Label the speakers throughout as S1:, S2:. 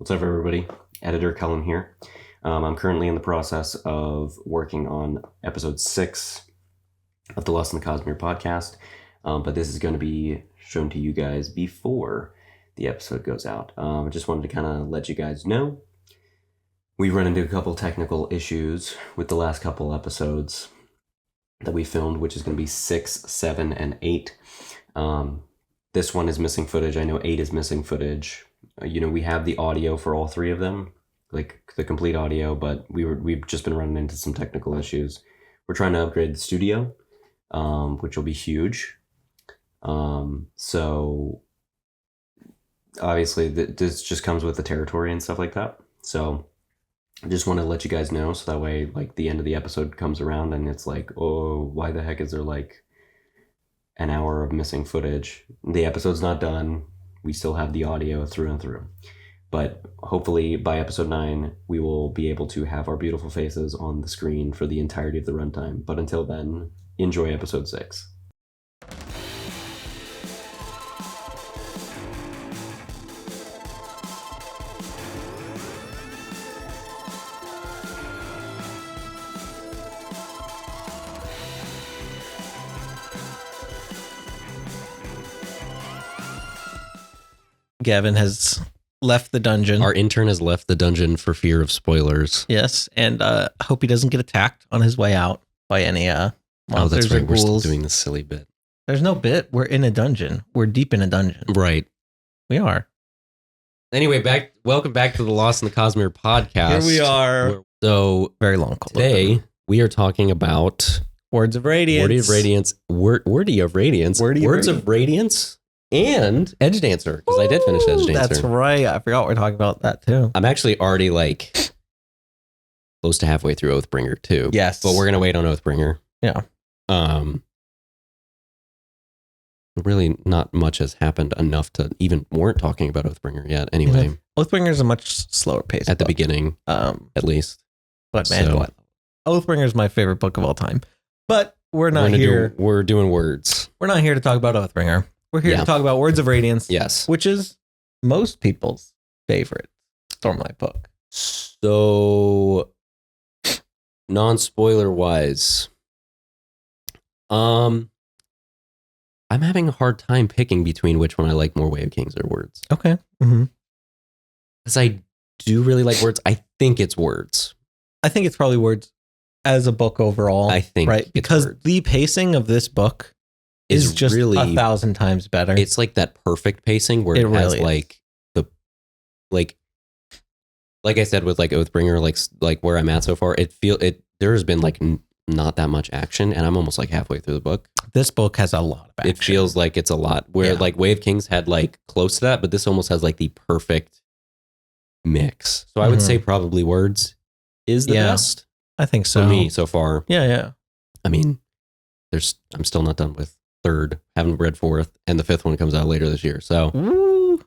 S1: What's up, everybody? Editor Cullen here. I'm currently in the process of working on Ep.6 of the Lost in the Cosmere podcast, but this is going to be shown to you guys before the episode goes out. I just wanted to kind of let you guys know. We run into a couple technical issues with the last couple episodes that we filmed, which is going to be 6, 7, and 8. This one is missing footage. I know 8 is missing footage. We have the audio for all 3 of them, like the complete audio, but we've just been running into some technical issues. We're trying to upgrade the studio, which will be huge. So obviously this just comes with the territory and stuff like that. So I just want to let you guys know, so that way, like, the end of the episode comes around and it's like, oh, why the heck is there like an hour of missing footage? The episode's not done. We still have the audio through and through. But hopefully by episode 9, we will be able to have our beautiful faces on the screen for the entirety of the runtime. But until then, enjoy episode 6.
S2: Gavin has left the dungeon.
S3: Our intern has left the dungeon for fear of spoilers.
S2: Yes, and I hope he doesn't get attacked on his way out by any monsters.
S3: Oh, that's right.
S2: Or
S3: We're still
S2: ghouls.
S3: doing this silly bit.
S2: There's no bit. We're in a dungeon. We're deep in a dungeon.
S3: Right.
S2: We are.
S3: Anyway, welcome back to the Lost in the Cosmere podcast.
S2: Here we are.
S3: So
S2: Very long call.
S3: today we are talking about
S2: Words of Radiance.
S3: Wordy of Radiance, and Edgedancer, because I did finish Edgedancer.
S2: That's right. I forgot we're talking about that too.
S3: I'm actually already like close to halfway through Oathbringer too.
S2: Yes.
S3: But we're gonna wait on Oathbringer.
S2: Yeah.
S3: Really not much has happened enough to even warrant talking about Oathbringer yet. Anyway,
S2: Oathbringer is a much slower pace
S3: at the
S2: book.
S3: beginning, at least.
S2: But man,
S3: So-
S2: Oathbringer is my favorite book of all time. But we're not here.
S3: We're doing words.
S2: We're not here to talk about Oathbringer. We're here
S3: Yeah.
S2: to talk about Words of Radiance.
S3: Yes.
S2: Which is most people's favorite Stormlight book.
S3: So, non-spoiler wise, I'm having a hard time picking between which one I like more, Way of Kings or Words.
S2: Okay. Mm-hmm.
S3: Because I do really like Words. I think it's Words.
S2: I think it's probably Words as a book overall.
S3: I think
S2: right,
S3: it's
S2: because
S3: Words.
S2: the pacing of this book is just
S3: really
S2: 1,000 times better.
S3: It's like that perfect pacing where it
S2: really
S3: has
S2: is.
S3: like the like I said with like Oathbringer, like where I'm at so far. There's been like not that much action, and I'm almost like halfway through the book.
S2: This book has a lot of action.
S3: It feels like it's a lot. Where
S2: Yeah.
S3: like Way of Kings had like close to that, but this almost has like the perfect mix. So I would
S2: Mhm.
S3: say probably Words is the
S2: Yeah.
S3: best
S2: I think so.
S3: for me so far.
S2: Yeah.
S3: I mean, I'm still not done with 3rd, haven't read 4th, and the 5th one comes out later this year. So
S2: Woo.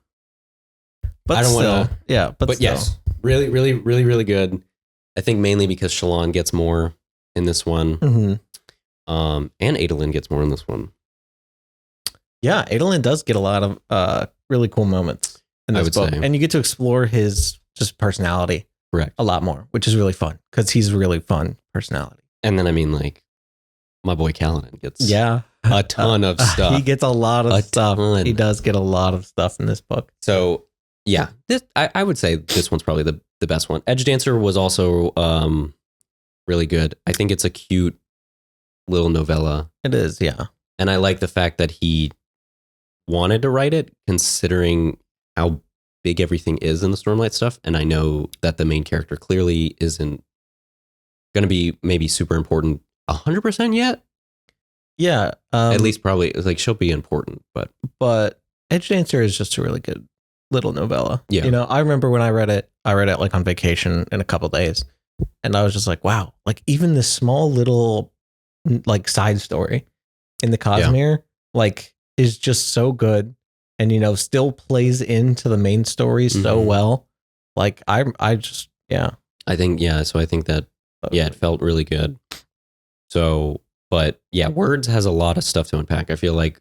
S2: But
S3: I don't
S2: still,
S3: wanna-
S2: yeah, but still.
S3: yes, really, really, really, really good. I think mainly because Shallan gets more in this one,
S2: Mhm.
S3: and Adolin gets more in this one.
S2: Yeah, Adolin does get a lot of really cool moments in
S3: I
S2: this
S3: would
S2: book.
S3: say.
S2: And you get to explore his just personality
S3: Correct.
S2: a lot more, which is really fun because he's a really fun personality.
S3: And then I mean, like, my boy Kaladin gets
S2: Yeah.
S3: a ton of stuff.
S2: He gets a lot of
S3: A
S2: stuff.
S3: ton.
S2: He does get a lot of stuff in this book.
S3: So yeah, I would say this one's probably the best one. Edgedancer was also really good. I think it's a cute little novella,
S2: It is, yeah.
S3: and I like the fact that he wanted to write it, considering how big everything is in the Stormlight stuff. And I know that the main character clearly isn't going to be maybe super important 100% yet.
S2: Yeah.
S3: At least probably like she'll be important, but
S2: But Edgedancer is just a really good little novella.
S3: Yeah.
S2: You know, I remember when I read it like on vacation in a couple days. And I was just like, wow, like even this small little like side story in the Cosmere, like is just so good and, you know, still plays into the main story so
S3: Mhm.
S2: well. Like I just, yeah.
S3: I think, yeah. So I think that, yeah, it felt really good. So, but yeah, Words has a lot of stuff to unpack. I feel like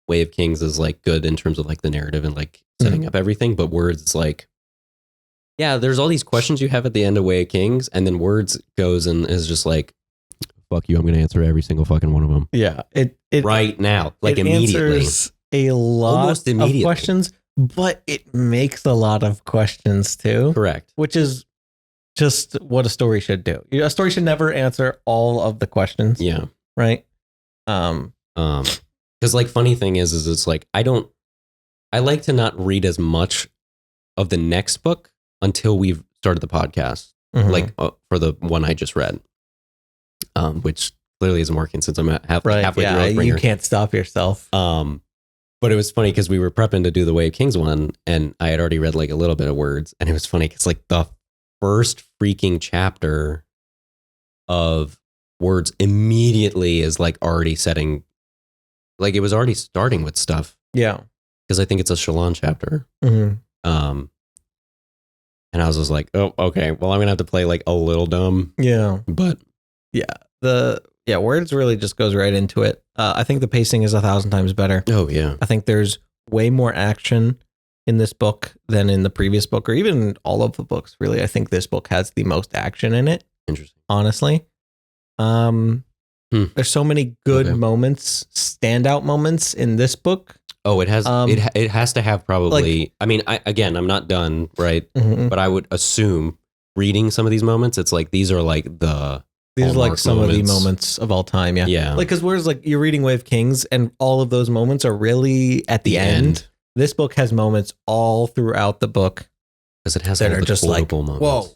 S3: Way of Kings is like good in terms of like the narrative and like setting up everything, but Words is like Yeah, there's all these questions you have at the end of Way of Kings, and then Words goes and is just like, fuck you, I'm going to answer every single fucking one of them.
S2: Yeah. It
S3: right now, like
S2: it
S3: immediately.
S2: answers a lot
S3: Almost
S2: of
S3: immediately.
S2: questions, but it makes a lot of questions too.
S3: Correct.
S2: Which is just what a story should do. A story should never answer all of the questions.
S3: Yeah.
S2: Right.
S3: Because like funny thing is it's like I like to not read as much of the next book until we've started the podcast,
S2: Mhm.
S3: like for the one I just read, which clearly isn't working since I'm halfway through Oathbringer.
S2: You can't stop yourself.
S3: But it was funny because we were prepping to do the Way of Kings one, and I had already read like a little bit of Words, and it was funny because like the first freaking chapter of Words immediately is like already setting, like it was already starting with stuff.
S2: Yeah.
S3: Because I think it's a Shalon chapter.
S2: Mm-hmm.
S3: And I was just like, oh, okay, well, I'm gonna have to play like a little dumb.
S2: Yeah.
S3: But
S2: Words really just goes right into it. I think the pacing is 1,000 times better.
S3: oh yeah.
S2: I think there's way more action in this book than in the previous book, or even all of the books. Really, I think this book has the most action in it.
S3: Interesting.
S2: Honestly, there's so many good
S3: Okay.
S2: moments, standout moments in this book.
S3: Oh, it has it has to have probably,
S2: like-
S3: I mean, I'm not done, right?
S2: Mhm.
S3: But I would assume reading some of these moments, it's like these are like the
S2: These are like
S3: hallmark
S2: some of the moments of all time. Yeah.
S3: Yeah.
S2: Like, because whereas like you're reading Way of Kings and all of those moments are really at the end. This book has moments all throughout the book
S3: because it has
S2: that
S3: all
S2: are
S3: the
S2: just like,
S3: quotable moments.
S2: whoa,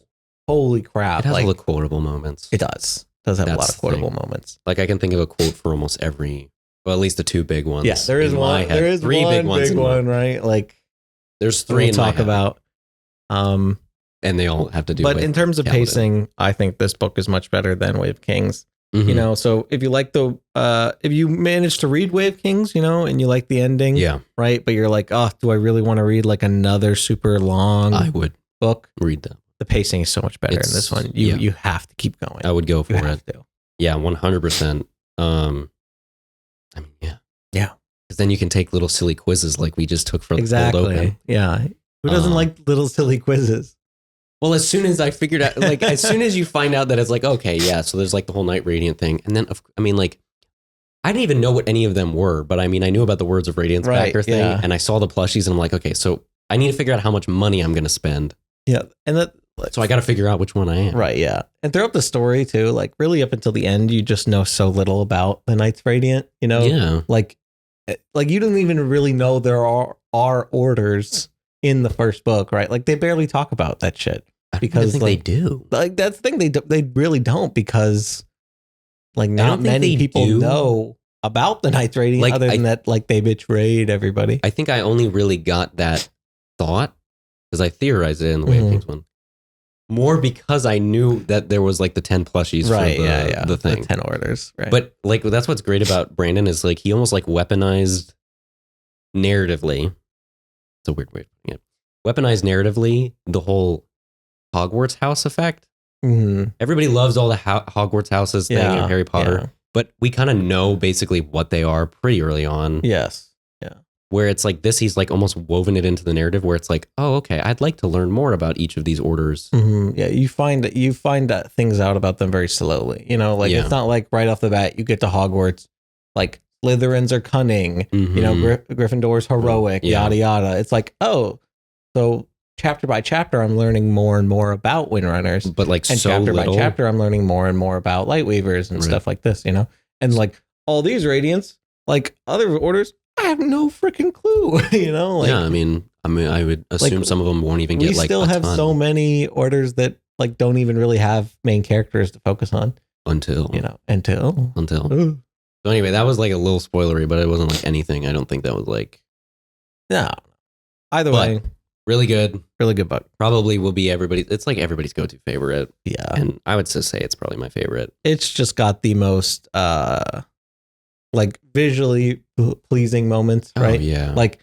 S2: holy crap.
S3: It has
S2: like,
S3: all the quotable moments.
S2: it does. It does have a
S3: That's
S2: lot of
S3: the
S2: quotable
S3: thing.
S2: moments.
S3: Like I can think of a quote for almost every, well, at least the two big ones.
S2: Yeah, there is
S3: in
S2: one.
S3: my head.
S2: There is
S3: three
S2: one
S3: big ones.
S2: big one, right? Like
S3: There's three
S2: we'll
S3: in my
S2: talk
S3: head,
S2: about.
S3: and they all have to do.
S2: But
S3: with
S2: in terms of
S3: Kaladin.
S2: pacing, I think this book is much better than Way of Kings.
S3: Mhm.
S2: You know, so if you like if you manage to read Way of Kings, you know, and you like the ending,
S3: yeah,
S2: right? But you're like, oh, do I really want to read like another super long
S3: I would
S2: book?
S3: read them.
S2: The pacing is so much better in this one. You have to keep going.
S3: I would go for
S2: You
S3: it.
S2: have to.
S3: Yeah, 100%. I mean, yeah.
S2: Yeah.
S3: Because then you can take little silly quizzes like we just took for the cold open.
S2: Exactly. Yeah. Who doesn't like little silly quizzes?
S3: Well, as soon as I figured out, like, as soon as you find out that it's like, okay, yeah, so there's like the whole Night Radiant thing. And then, I mean, like, I didn't even know what any of them were, but I mean, I knew about the Words of Radiance backer thing.
S2: yeah.
S3: And I saw the plushies and I'm like, okay, so I need to figure out how much money I'm going to spend.
S2: Yeah. And that,
S3: So I got to figure out which one I am.
S2: right. Yeah. And throughout the story too, like really up until the end, you just know so little about the Knights Radiant, you know?
S3: Yeah.
S2: Like you don't even really know there are orders in the first book, right? Like they barely talk about that shit.
S3: I don't
S2: Because,
S3: think
S2: like,
S3: they do.
S2: Like that's the thing, they really don't, because like
S3: don't
S2: not
S3: think
S2: many
S3: they
S2: people
S3: do.
S2: know about the Knights Radiant,
S3: Like,
S2: other than that, like they betrayed everybody.
S3: I think I only really got that thought because I theorized it in the Way of
S2: Mhm.
S3: Kings one. More because I knew that there was like the 10 plushies
S2: Right,
S3: for the thing.
S2: The 10 orders, right?
S3: But like that's what's great about Brandon is like he almost like weaponized narratively. It's a weird way of putting it. Weaponized narratively the whole Hogwarts house effect.
S2: Mhm.
S3: Everybody loves all the Hogwarts houses thing
S2: Yeah,
S3: and Harry Potter, but we kind of know basically what they are pretty early on.
S2: Yes.
S3: Where it's like this, he's like almost woven it into the narrative where it's like, oh, okay, I'd like to learn more about each of these orders.
S2: Mhm. Yeah, you find things out about them very slowly. You know, like
S3: Yeah.
S2: it's not like right off the bat you get to Hogwarts, like Slytherins are cunning,
S3: Mhm.
S2: you know, Gryffindor's heroic,
S3: Yeah.
S2: yada yada. It's like, oh, so chapter by chapter I'm learning more and more about Windrunners,
S3: But like
S2: and
S3: so
S2: chapter
S3: little.
S2: by chapter I'm learning more and more about Lightweavers and
S3: Right.
S2: stuff like this. You know, and like all these Radiants, like other orders, I have no freaking clue. You know, like
S3: Yeah, I mean, I would assume
S2: like,
S3: some of them won't even
S2: we
S3: get like
S2: still
S3: a
S2: have
S3: ton
S2: so many orders that like don't even really have main characters to focus on,
S3: until
S2: you know, until
S3: So anyway, that was like a little spoilery, but it wasn't like anything. I don't think that was like
S2: no. Either
S3: But-
S2: way,
S3: really good.
S2: really good book.
S3: Probably will be everybody. It's like everybody's go-to favorite,
S2: Yeah,
S3: and I would just say it's probably my favorite.
S2: it's just got the most like visually pleasing moments, right?
S3: Oh yeah,
S2: Like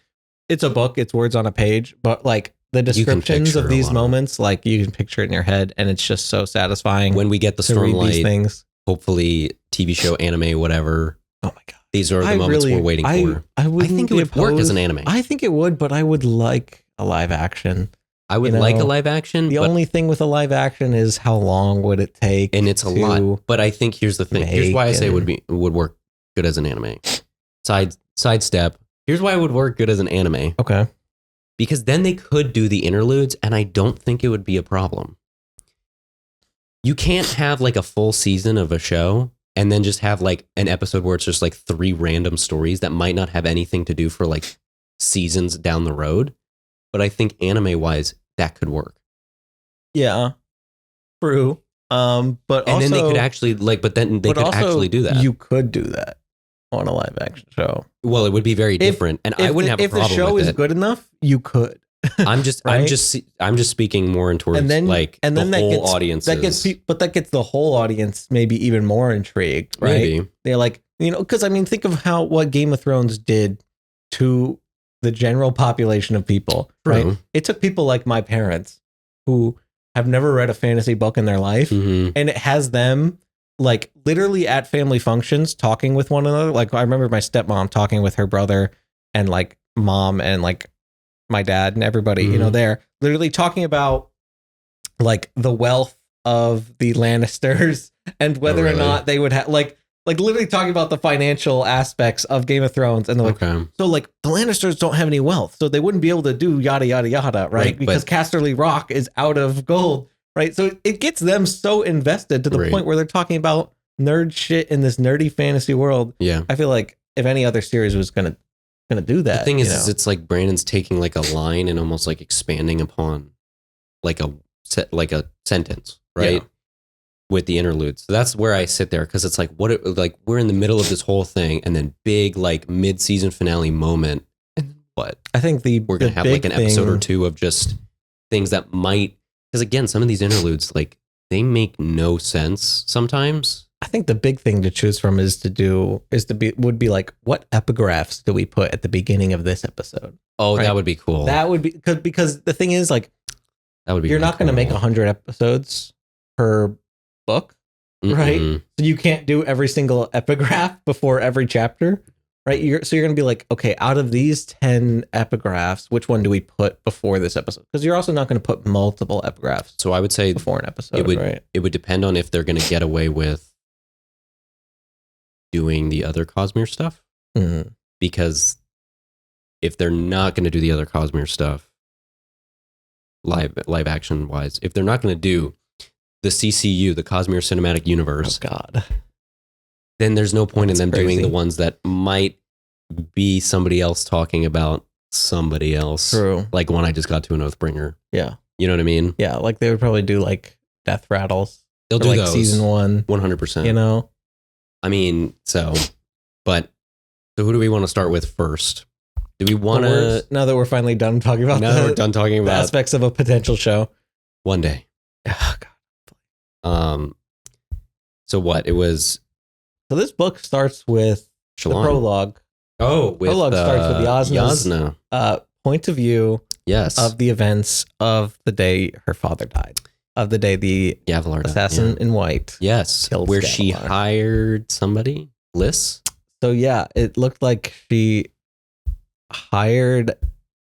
S2: it's a book, it's words on a page, but like the
S3: You can
S2: descriptions
S3: picture
S2: of
S3: a
S2: these
S3: lot of-
S2: moments, like you can picture it in your head, and it's just so satisfying
S3: when we get the
S2: to read these
S3: Stormlight,
S2: things.
S3: hopefully TV show, anime, whatever.
S2: Oh my god,
S3: These are the moments we're waiting for.
S2: I
S3: I
S2: wouldn't
S3: think it
S2: be
S3: would work as an
S2: opposed-
S3: anime.
S2: I think it would, but I would like a live action.
S3: I would
S2: You know,
S3: like a live action.
S2: The only thing with a live action is how long would it take?
S3: And it's a lot. But I think here's the thing. Here's why I say it would work good as an anime. Sidestep. Here's why it would work good as an anime.
S2: Okay.
S3: Because then they could do the interludes, and I don't think it would be a problem. You can't have like a full season of a show and then just have like an episode where it's just like 3 random stories that might not have anything to do for like seasons down the road. But I think anime wise, that could work.
S2: Yeah. True. But
S3: and
S2: also,
S3: then they could actually but then they could actually do that.
S2: You could do that on a live action show.
S3: Well, it would be very different, and I wouldn't have a problem with it.
S2: If the show is good enough, you could.
S3: I'm just speaking more in towards the whole audience.
S2: That gets the whole audience maybe even more intrigued, right?
S3: Maybe.
S2: They're like, because I mean, think of what Game of Thrones did to the general population of people, right? It took people like my parents who have never read a fantasy book in their life, and it has them like literally at family functions talking with one another. Like I remember my stepmom talking with her brother and like mom and like my dad and everybody, they're literally talking about like the wealth of the Lannisters and whether or not they would have like literally talking about the financial aspects of Game of Thrones. And they're like, so like the Lannisters don't have any wealth, so they wouldn't be able to do yada, yada, yada. Right. Because Casterly Rock is out of gold. Right. So it gets them so invested to the point where they're talking about nerd shit in this nerdy fantasy world.
S3: Yeah.
S2: I feel like if any other series was going to do that.
S3: The thing is it's like Brandon's taking like a line and almost like expanding upon like a sentence, right? Yeah. With the interludes. So that's where I sit there, because it's like we're in the middle of this whole thing, and then big like mid-season finale moment. And what?
S2: I think
S3: we're gonna have like an episode or two of just things that might, because again, some of these interludes, like they make no sense sometimes.
S2: I think the big thing to choose from would be like, what epigraphs do we put at the beginning of this episode?
S3: Oh, right? That would be cool.
S2: That would be because the thing is, like,
S3: that would be
S2: you're not going to make 100 episodes per book, right? So you can't do every single epigraph before every chapter, right? So you're going to be like, okay, out of these 10 epigraphs, which one do we put before this episode? Because you're also not going to put multiple epigraphs.
S3: So I would say
S2: before an episode,
S3: it would depend on if they're going to get away with doing the other Cosmere stuff, because if they're not going to do the other Cosmere stuff live action wise, if they're not going to do the CCU, the Cosmere Cinematic Universe, then there's no point in them doing the ones that might be somebody else talking about somebody else.
S2: True.
S3: Like one I just got to an Oathbringer.
S2: Yeah.
S3: You know what I mean?
S2: Yeah. Like they would probably do like death rattles.
S3: They'll do
S2: like
S3: those.
S2: Season 1.
S3: 100%. I mean, so who do we want to start with first? Do we want to?
S2: Now that we're finally done talking about
S3: we're done talking about
S2: aspects of a potential show.
S3: One day.
S2: Oh, God.
S3: So what? It was.
S2: So this book starts with
S3: Shalon.
S2: The prologue.
S3: Oh,
S2: prologue starts with Yasna's point of view.
S3: Yes.
S2: Of the events of the day her father died. Of the day the
S3: Gavilar
S2: assassin in white.
S3: Yes. Where
S2: Gavilar.
S3: She hired somebody. Liz.
S2: So yeah, it looked like she hired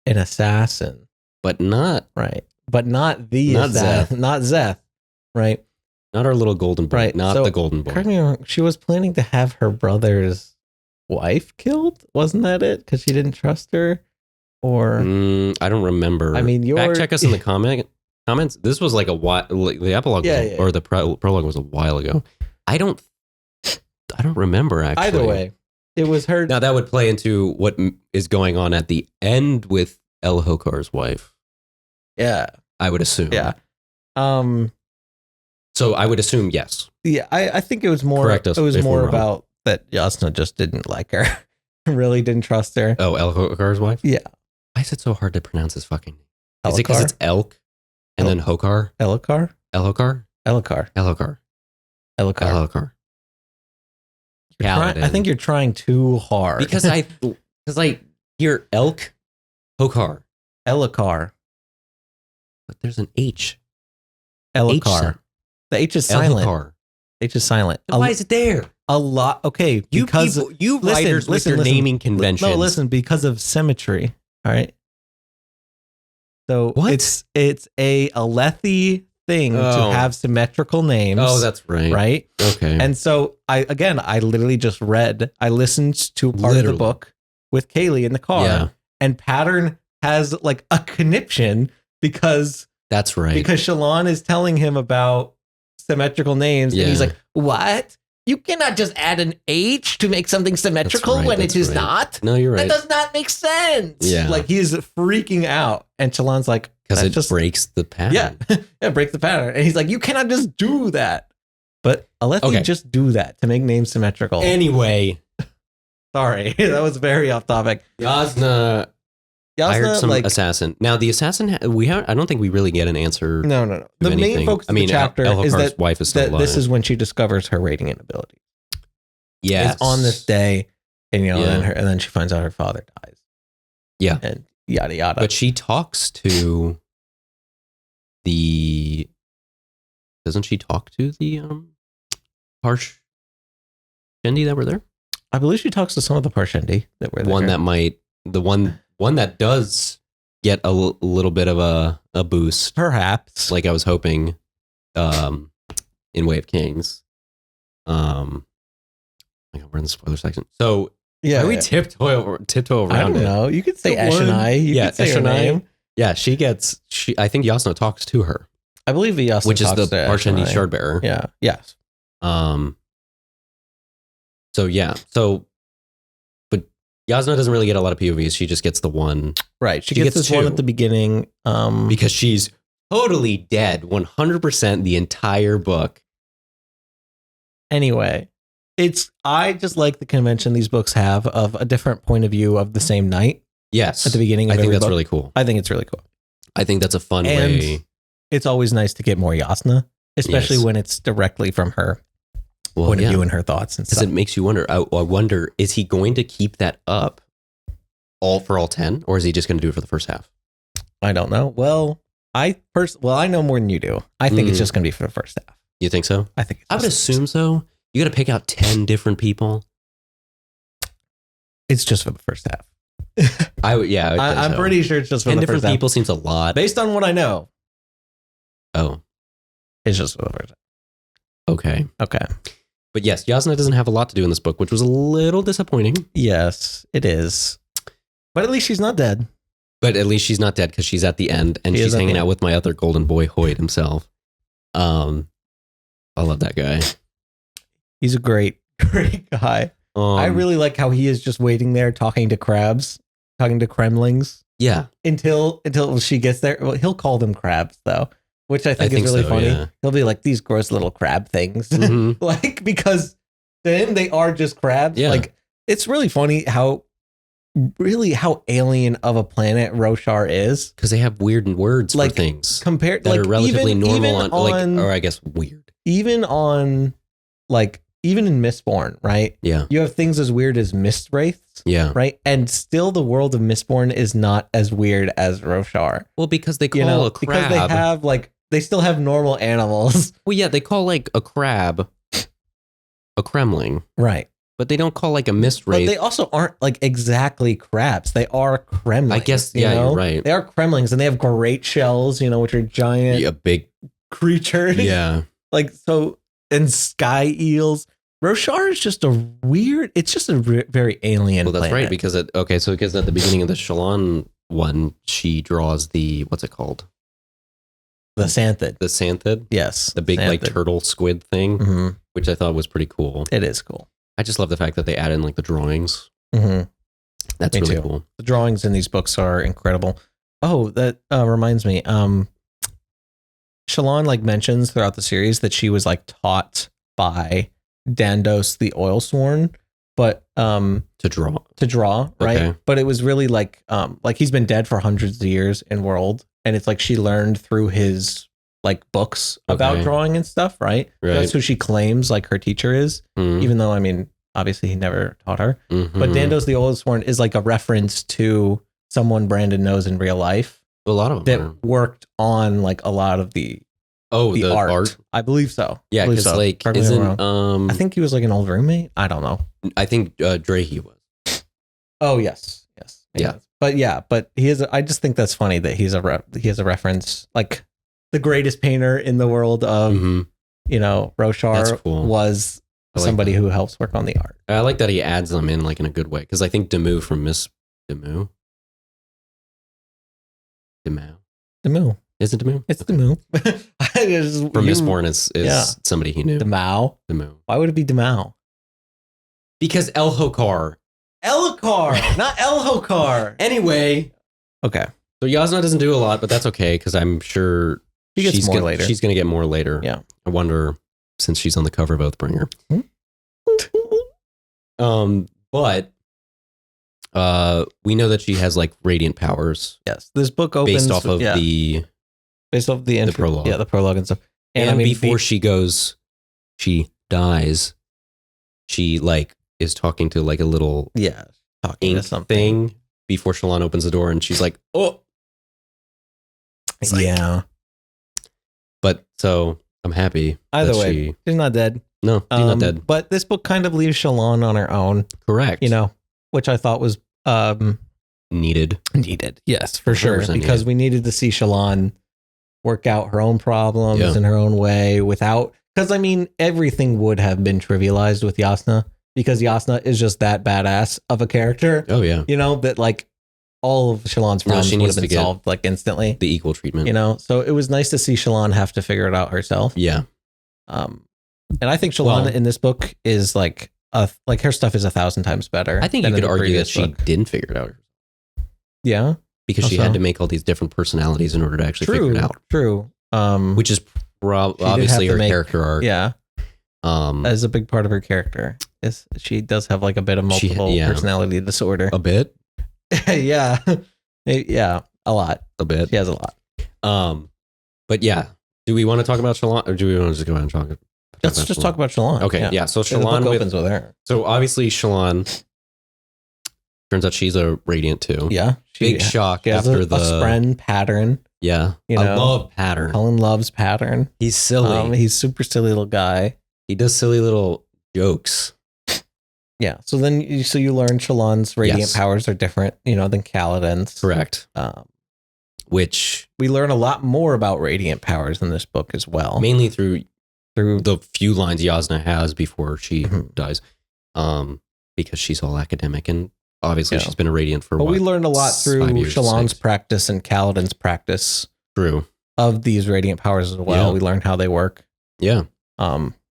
S2: an assassin,
S3: but not
S2: not the assassin, not Zeth, right?
S3: Not our little golden boy,
S2: right?
S3: Not the golden boy.
S2: Correct me if I'm wrong, she was planning to have her brother's wife killed, wasn't that it? Because she didn't trust her, or
S3: I don't remember.
S2: I mean,
S3: fact check us in the comments. This was like a while. Like the epilogue or the prologue was a while ago. I don't remember actually.
S2: Either way. It was her.
S3: Now that would play into what is going on at the end with El Hokar's wife.
S2: Yeah,
S3: I would assume.
S2: Yeah.
S3: So I would assume yes.
S2: Yeah, I think it was more.
S3: Correct us.
S2: It was more about that Yasna just didn't like her, really didn't trust her.
S3: Oh, El Hokar's wife.
S2: Yeah.
S3: Why is it so hard to pronounce his fucking name?
S2: Elhokar?
S3: Is it because it's elk and then Hokar?
S2: Elhokar?
S3: Elhokar?
S2: Elhokar.
S3: Elhokar.
S2: Elhokar.
S3: Elhokar.
S2: I think you're trying too hard.
S3: Because I hear elk, Hokar.
S2: Elhokar.
S3: But there's an H.
S2: Elhokar. The H is silent.
S3: Elhokar.
S2: H is silent.
S3: Why is it there?
S2: A lot. Okay. Because
S3: you writers with your naming conventions.
S2: No, listen, because of symmetry. All right. So
S3: What?
S2: it's a Alethi thing to
S3: Oh.
S2: have symmetrical names.
S3: Oh, that's right.
S2: right.
S3: Okay.
S2: And so I literally just listened to part of
S3: Literally.
S2: the book with Kaylee in the car,
S3: Yeah.
S2: and Pattern has like a conniption because
S3: That's right.
S2: Shalon is telling him about symmetrical names, and he's
S3: Yeah.
S2: like, "What? You cannot just add an H to make something symmetrical
S3: right,
S2: when it
S3: that's
S2: is
S3: right.
S2: not.
S3: No, you're right.
S2: That does not make sense."
S3: Yeah.
S2: Like he's freaking out, and Shalon's like,
S3: Because
S2: "That
S3: it
S2: just
S3: breaks the pattern.
S2: yeah, break the pattern." And he's like, "You cannot just do that." But Alethi
S3: Okay.
S2: just do that to make names symmetrical.
S3: Anyway,
S2: Sorry, that was very off topic.
S3: Yasna hired
S2: Yasna,
S3: some
S2: like,
S3: assassin. Now the assassin, I don't think we really get an answer.
S2: no.
S3: to
S2: The main
S3: anything.
S2: focus of the chapter is
S3: Elhokar's
S2: that,
S3: wife is still alive.
S2: this is when she discovers her rating inability.
S3: yes.
S2: It's on this day, and
S3: Yeah.
S2: and then she finds out her father dies.
S3: Yeah.
S2: And yada yada.
S3: But she talks to the. Doesn't she talk to the harsh Shendi that were there?
S2: I believe she talks to some of the Parshendi that were there.
S3: One that does get a little bit of a boost,
S2: Perhaps.
S3: like I was hoping, in Way of Kings. We're in the spoiler section, so
S2: yeah.
S3: how do we tiptoe around
S2: I don't
S3: it?
S2: know. You could say
S3: The one-
S2: Eshonai. You
S3: yeah,
S2: could say her
S3: Eshonai.
S2: name.
S3: Yeah, I think Yasna talks to her,
S2: I believe Yasna
S3: which is
S2: talks
S3: the
S2: to
S3: Parshendi
S2: Eshonai.
S3: Shardbearer.
S2: Yeah. Yes.
S3: But Yasna doesn't really get a lot of POVs. She just gets the one
S2: Right. She
S3: She
S2: gets
S3: gets
S2: this one
S3: two.
S2: at the beginning.
S3: because she's totally dead 100% the entire book.
S2: Anyway, I just like the convention these books have of a different point of view of the same night
S3: Yes.
S2: at the beginning of
S3: I think
S2: every
S3: that's
S2: book.
S3: really cool.
S2: I think it's really cool.
S3: I think that's a fun
S2: And
S3: way.
S2: it's always nice to get more Yasna, especially
S3: Yes.
S2: when it's directly from her
S3: Well,
S2: point
S3: yeah.
S2: of view and her thoughts and
S3: Because
S2: stuff.
S3: it makes you wonder. I wonder, is he going to keep that up all 10, or is he just going to do it for the first half?
S2: I don't know. Well, I know more than you do. I think it's
S3: Mm.
S2: just going to be for the first half.
S3: You think so?
S2: I think it's
S3: I would
S2: just-
S3: assume so. You got to pick out 10 different people.
S2: it's just for the first half.
S3: I would, yeah. I would think
S2: I'm
S3: so.
S2: pretty sure it's just for
S3: 10
S2: the
S3: different
S2: first half.
S3: people seems a lot.
S2: Based on what I know,
S3: Oh,
S2: it's just for the first half.
S3: okay.
S2: Okay.
S3: But yes, Yasna doesn't have a lot to do in this book, which was a little disappointing.
S2: Yes, it is. But at least she's not dead.
S3: But at least she's not dead because she's at the end and
S2: She is
S3: she's
S2: at the
S3: hanging
S2: end.
S3: out with my other golden boy, Hoyt himself. I love that guy.
S2: He's a great guy. I really like how he is just waiting there talking to crabs, talking to Kremlings
S3: yeah.
S2: until she gets there. Well, he'll call them crabs though, which I think is really
S3: so,
S2: funny.
S3: yeah.
S2: He'll be like, these gross little crab things.
S3: Mhm.
S2: Like, because to him they are just crabs.
S3: Yeah.
S2: Like, it's really funny how alien of a planet Roshar is
S3: Because they have weird words
S2: Like,
S3: for things
S2: compared
S3: that
S2: like
S3: are relatively
S2: even,
S3: normal
S2: even
S3: on, or I guess weird.
S2: even in Mistborn, right?
S3: Yeah.
S2: You have things as weird as mist wraiths,
S3: Yeah.
S2: right? And still the world of Mistborn is not as weird as Roshar.
S3: Well, because they call
S2: You know,
S3: a
S2: because
S3: crab.
S2: they still have normal animals.
S3: Well, yeah, they call like a crab a Kremling,
S2: Right.
S3: but they don't call like a mist
S2: But
S3: wraith.
S2: they also aren't like exactly crabs. They are Kremlings.
S3: I guess,
S2: you
S3: yeah,
S2: know?
S3: you're right.
S2: They are Kremlings, and they have great shells, which are giant
S3: Yeah, big.
S2: creatures.
S3: Yeah.
S2: Like, so, and sky eels. Roshar is just it's just a very alien
S3: Well, that's
S2: planet.
S3: right. Because because at the beginning of the Shalon one, she draws the, what's it called?
S2: The Xanthid.
S3: The Xanthid.
S2: Yes.
S3: The big like
S2: Xanthid.
S3: turtle squid thing,
S2: Mhm.
S3: which I thought was pretty cool.
S2: It is cool.
S3: I just love the fact that they add in like the drawings.
S2: Mm-hmm.
S3: That's
S2: Me
S3: really
S2: too.
S3: cool.
S2: The drawings in these books are incredible. Oh, that reminds me. Shalon like mentions throughout the series that she was like taught by Dandos the Oilsworn, but
S3: To draw.
S2: to draw, right?
S3: Okay.
S2: But it was really like he's been dead for hundreds of years in world, and it's like she learned through his like books about
S3: Okay.
S2: drawing and stuff, right?
S3: Right.
S2: That's who she claims like her teacher is,
S3: Mm,
S2: even though obviously he never taught her.
S3: mhm.
S2: But Dandos the Oilsworn is like a reference to someone Brandon knows in real life
S3: A lot of them.
S2: that worked on like a lot of the art. I believe so.
S3: Yeah,
S2: I believe
S3: because
S2: so.
S3: like
S2: Correct me if I'm
S3: isn't
S2: wrong. I think he was like an old roommate. I don't know.
S3: I think Drahe was.
S2: Oh yes.
S3: Yeah.
S2: but yeah, but he is. I just think that's funny that he has a reference, like the greatest painter in the world of Roshar
S3: That's cool.
S2: was somebody who helps work on the art.
S3: I like that he adds them in like in a good way because I think Demu from Miss Demu. Is it Demu?
S2: It's Demu.
S3: From Mistborn is somebody he knew.
S2: Demu. Why would it be Demu?
S3: Because Elhokar,
S2: not Elhokar.
S3: Anyway,
S2: okay.
S3: So Yasna doesn't do a lot, but that's okay because I'm sure
S2: she's later.
S3: She's going to get more later.
S2: Yeah.
S3: I wonder, since she's on the cover of Oathbringer. But we know that she has like radiant powers.
S2: Yes, this book opens
S3: based off of the prologue.
S2: Yeah, the prologue and stuff.
S3: And I mean, before she dies. She like is talking to like a little
S2: talking to something
S3: thing before Shallan opens the door, and she's like, "Oh,
S2: yeah."
S3: But so I'm happy.
S2: Either way, she's not dead.
S3: No, she's not dead.
S2: But this book kind of leaves Shallan on her own.
S3: Correct.
S2: Which I thought was
S3: needed.
S2: Yes, for sure. Because we needed to see Shallan work out her own problems in her own way without. Because I mean, everything would have been trivialized with Yasna because Yasna is just that badass of a character.
S3: Oh yeah.
S2: That like all of Shallan's problems would have been solved like instantly.
S3: The equal treatment.
S2: So it was nice to see Shallan have to figure it out herself.
S3: Yeah.
S2: And I think Shallan in this book is like her stuff is 1,000 times better.
S3: I think you could argue that she didn't figure it out.
S2: Yeah.
S3: Because she had to make all these different personalities in order to actually figure it out.
S2: True.
S3: Which is obviously her character arc.
S2: Yeah. As a big part of her character. She does have like a bit of multiple personality disorder.
S3: A bit?
S2: Yeah. Yeah. A lot.
S3: A bit.
S2: She has a lot.
S3: But yeah. Do we want to talk about Shallan or do we want to just go ahead and talk?
S2: Let's just talk about Shallan.
S3: Okay. Yeah. So Shallan
S2: opens with her.
S3: So obviously Shallan turns out she's a Radiant too.
S2: Yeah.
S3: Big shock after the
S2: Spren pattern.
S3: Yeah. I love Pattern.
S2: Cullen loves Pattern.
S3: He's silly.
S2: He's super silly little guy.
S3: He does silly little jokes.
S2: Yeah. So then you learn Shallan's radiant powers are different, than Kaladin's.
S3: Correct. Which
S2: we learn a lot more about radiant powers in this book as well.
S3: Mainly through the few lines Yasna has before she dies. Because she's all academic and obviously she's been a Radiant for
S2: we learned a lot through Shallan's practice and Kaladin's practice.
S3: True.
S2: Of these radiant powers as well. Yeah. We learned how they work.
S3: Yeah.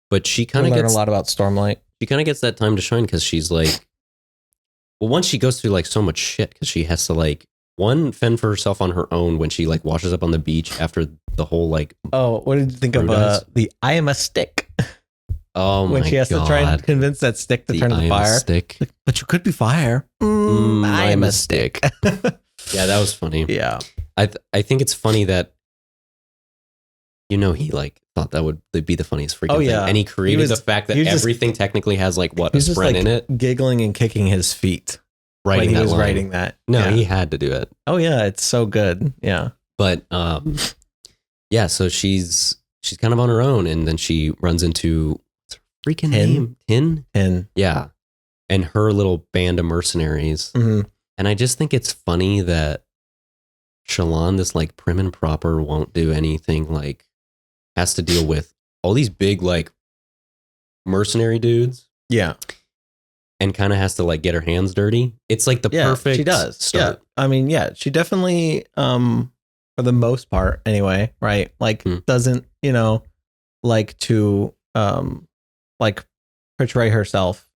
S3: But she kind of
S2: gets a lot about Stormlight.
S3: She kind of gets that time to shine because she's like, well, once she goes through like so much shit because she has to like fend for herself on her own when she like washes up on the beach after the whole like.
S2: Oh, what did you think of the I am a stick?
S3: Oh my god!
S2: When she has to try and convince that stick to turn to fire.
S3: Stick.
S2: But you could be fire. I am a stick.
S3: Yeah, that was funny.
S2: Yeah,
S3: I think it's funny that he like thought that would be the funniest freaking thing, and he created the fact that everything technically has like a Spren in it,
S2: giggling and kicking his feet. When he was writing that.
S3: No, he had to do it.
S2: Oh yeah, it's so good. Yeah.
S3: But yeah, so she's kind of on her own, and then she runs into freaking name? Tin? Yeah. And her little band of mercenaries.
S2: Mm-hmm.
S3: And I just think it's funny that Shallan, this like prim and proper, won't do anything, like has to deal with all these big like mercenary dudes.
S2: Yeah.
S3: And kind of has to like get her hands dirty. It's like the perfect
S2: she does.
S3: start.
S2: Yeah. I mean, she definitely, for the most part anyway, right? Like doesn't, like to, like portray herself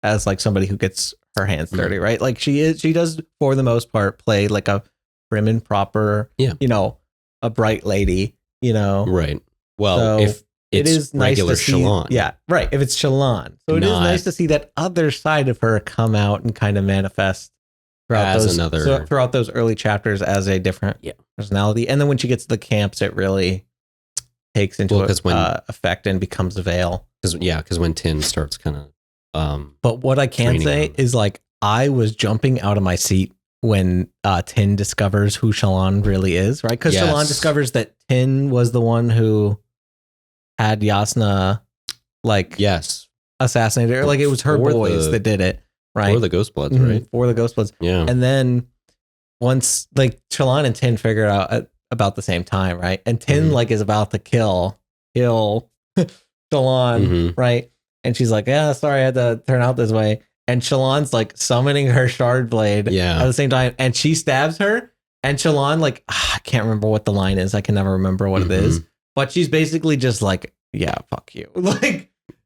S2: as like somebody who gets her hands dirty, right? Like she does for the most part play like a prim and proper, a bright lady,
S3: Right. Well, so if it is regular
S2: nice to
S3: Shallan.
S2: See, yeah, right. If it's Shallan. So it is nice to see that other side of her come out and kind of manifest throughout those early chapters as a different personality. And then when she gets to the camps, it really takes into effect and becomes a veil.
S3: Because when Tin starts kind of
S2: but what I can say is like I was jumping out of my seat when Tin discovers who Shallan really is, right? Because Shallan discovers that Tin was the one who had Yasna assassinated, or like it was her boys that did it, right?
S3: For the Ghostbloods, right?
S2: For the Ghostbloods.
S3: Yeah.
S2: And then once like Shallan and Tin figure it out at about the same time, right? And Tin like is about to kill Shallan, right? And she's like, yeah, sorry, I had to turn out this way. And Shallan's like summoning her shard blade at the same time, and she stabs her. And Shallan, like, I can't remember what the line is. I can never remember what it is. But she's basically just like, yeah, fuck you.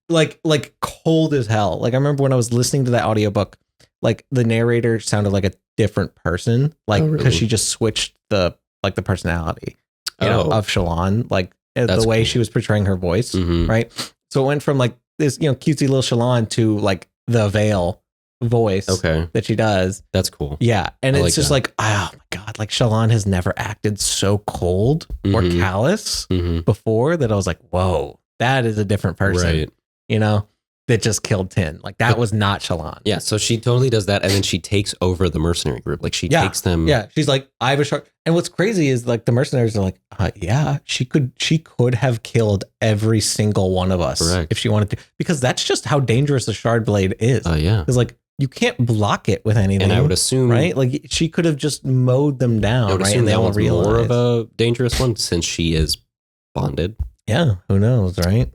S2: like cold as hell. Like I remember when I was listening to that audiobook, like the narrator sounded like a different person, like because she just switched the personality, of Shallan, like the way she was portraying her voice, right? So it went from like this, cutesy little Shallan to like the Veil voice that she does.
S3: That's cool.
S2: Yeah. And it's just like, oh my God, like Shallan has never acted so cold or callous before that I was like, whoa, that is a different person, that just killed Tin. Like that was not Shallan.
S3: Yeah. So she totally does that. And then she takes over the mercenary group. Like she takes them.
S2: Yeah. She's like, I have a shard. And what's crazy is like the mercenaries are like, yeah, she could have killed every single one of us if she wanted to, because that's just how dangerous a shard blade is.
S3: Oh yeah.
S2: Because like, you can't block it with anything.
S3: And I would assume,
S2: right? Like she could have just mowed them down.
S3: I would assume that one's more of a dangerous one since she is bonded.
S2: Yeah, who knows, right?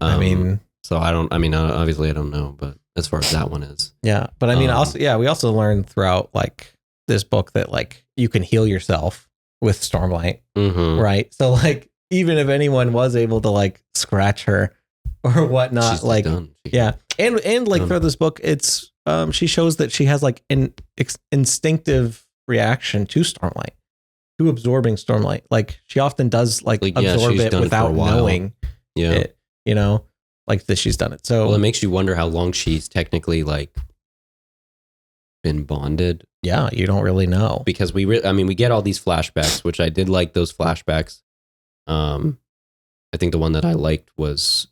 S3: So obviously I don't know, but as far as that one is.
S2: Yeah, but I mean, we also learned throughout like this book that like you can heal yourself with Stormlight, right? So like even if anyone was able to like scratch her or whatnot, she's like done. And like throughout this book, it's she shows that she has like an instinctive reaction to Stormlight, to absorbing Stormlight. Like she often does like absorb it without knowing it, like that she's done it. So
S3: it makes you wonder how long she's technically like been bonded.
S2: Yeah, you don't really know,
S3: because we get all these flashbacks, which I did like those flashbacks. I think the one that I liked was,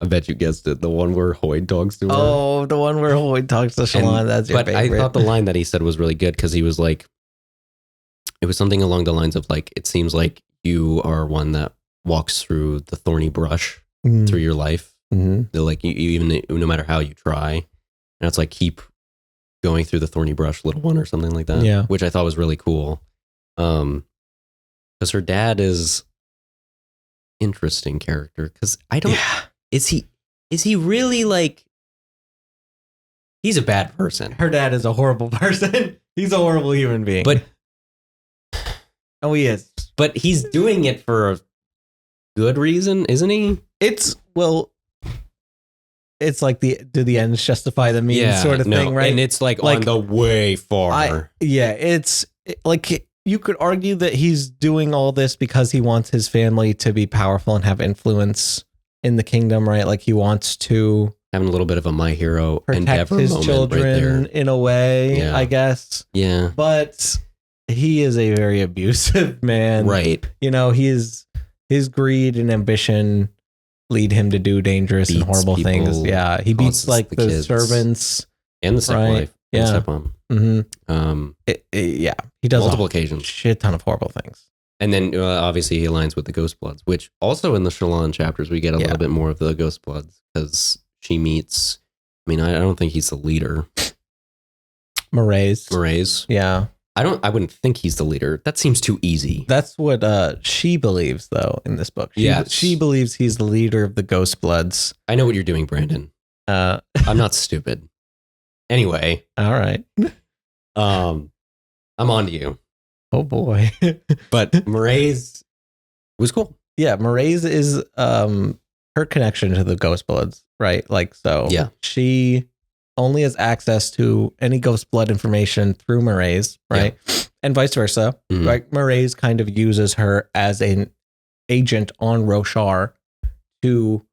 S3: I bet you guessed it, the one where Hoyd talks to her.
S2: Oh, the one where Hoyd talks to Shallan. That's your favorite.
S3: But I thought the line that he said was really good, because he was like, it was something along the lines of like, it seems like you are one that walks through the thorny brush through your life. Like you even no matter how you try, and it's like, keep going through the thorny brush, little one, or something like that.
S2: Yeah,
S3: which I thought was really cool. Because her dad is interesting character. Because I don't. Yeah. Is he really like? He's a bad person.
S2: Her dad is a horrible person. He's a horrible human being.
S3: But
S2: he is.
S3: But he's doing it for a good reason, isn't he?
S2: It's like do the ends justify the means sort of thing, right?
S3: And it's like on the way far.
S2: It's like you could argue that he's doing all this because he wants his family to be powerful and have influence in the kingdom, right? Like he wants to
S3: having a little bit of a My Hero
S2: protect
S3: Endeavor
S2: his
S3: moment
S2: children
S3: right there.
S2: In a way, I guess.
S3: Yeah,
S2: but he is a very abusive man,
S3: right?
S2: His greed and ambition lead him to do dangerous and horrible things. Yeah, he beats like the servants
S3: and the stepwife,
S2: and
S3: stepmom.
S2: He does
S3: multiple occasions,
S2: shit ton of horrible things.
S3: And then obviously he aligns with the Ghostbloods, which also in the Shallan chapters we get a little bit more of the Ghostbloods, because she meets. I mean, I don't think he's the leader. Mraize. Yeah. I wouldn't think he's the leader. That seems too easy.
S2: That's what she believes, though, in this book. She believes he's the leader of the Ghostbloods.
S3: I know what you're doing, Brandon. I'm not stupid. Anyway.
S2: All right.
S3: I'm on to you.
S2: Oh boy.
S3: But Mraize was cool.
S2: Yeah, Mraize is her connection to the Ghostbloods, right? Like, so she only has access to any Ghostblood information through Mraize, right? Yeah. And vice versa. Right? Mraize kind of uses her as an agent on Roshar to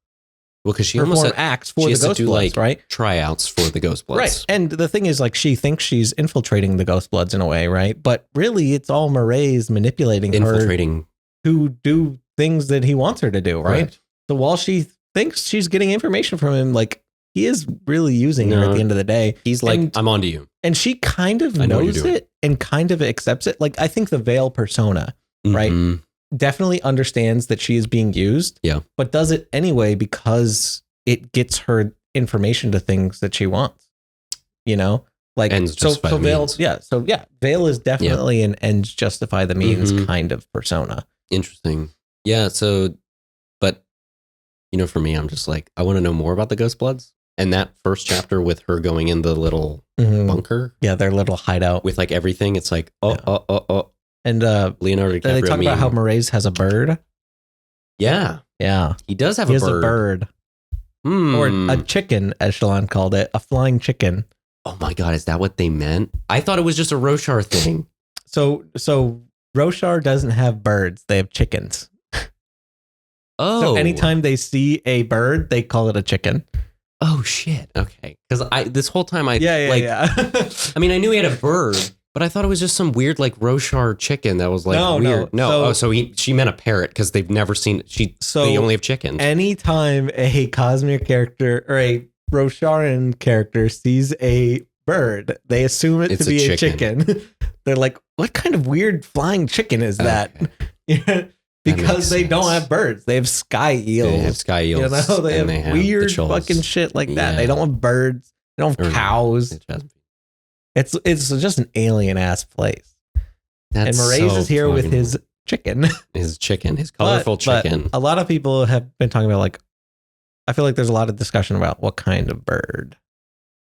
S3: because she
S2: perform
S3: almost
S2: acts for the Ghostbloods, right?
S3: Tryouts for the Ghostbloods.
S2: Right. And the thing is, like, she thinks she's infiltrating the Ghostbloods in a way, right? But really, it's all Mraize manipulating her to do things that he wants her to do, right? So while she thinks she's getting information from him, like, he is really using her at the end of the day.
S3: He's like, I'm on to you.
S2: And she kind of knows it and kind of accepts it. Like, I think the Veil persona, right? Definitely understands that she is being used, but does it anyway because it gets her information to things that she wants, Like
S3: Ends justify the
S2: Vale,
S3: means.
S2: Vale is definitely an ends justify the means kind of persona.
S3: Interesting. Yeah. So, but for me, I'm just like, I want to know more about the Ghost Bloods. And that first chapter with her going in the little bunker,
S2: their little hideout
S3: with like everything, it's like,
S2: and
S3: Leonardo DiCaprio.
S2: they talk about how Moraes has a bird.
S3: Yeah,
S2: he
S3: does have
S2: he
S3: a
S2: has
S3: bird.
S2: a bird. Or a chicken, as Shalon called it, a flying chicken.
S3: Oh my god, is that what they meant? I thought it was just a Roshar thing.
S2: So Roshar doesn't have birds; they have chickens. So anytime they see a bird, they call it a chicken.
S3: Oh shit! Okay, because this whole time I
S2: I
S3: mean, I knew he had a bird, but I thought it was just some weird like Roshar chicken that was like weird. No, she meant a parrot because they've never seen. They only have chickens.
S2: Anytime a Cosmere character or a Rosharan character sees a bird, they assume it to be a chicken. They're like, "What kind of weird flying chicken is that?" Okay. Because they don't have birds. They have sky eels.
S3: They have sky eels.
S2: They have weird fucking shit like that. They don't have birds. They don't have cows. It's just an alien ass place. And Moraes is here with his chicken.
S3: His colorful chicken.
S2: But a lot of people have been talking about, like, I feel like there's a lot of discussion about what kind of bird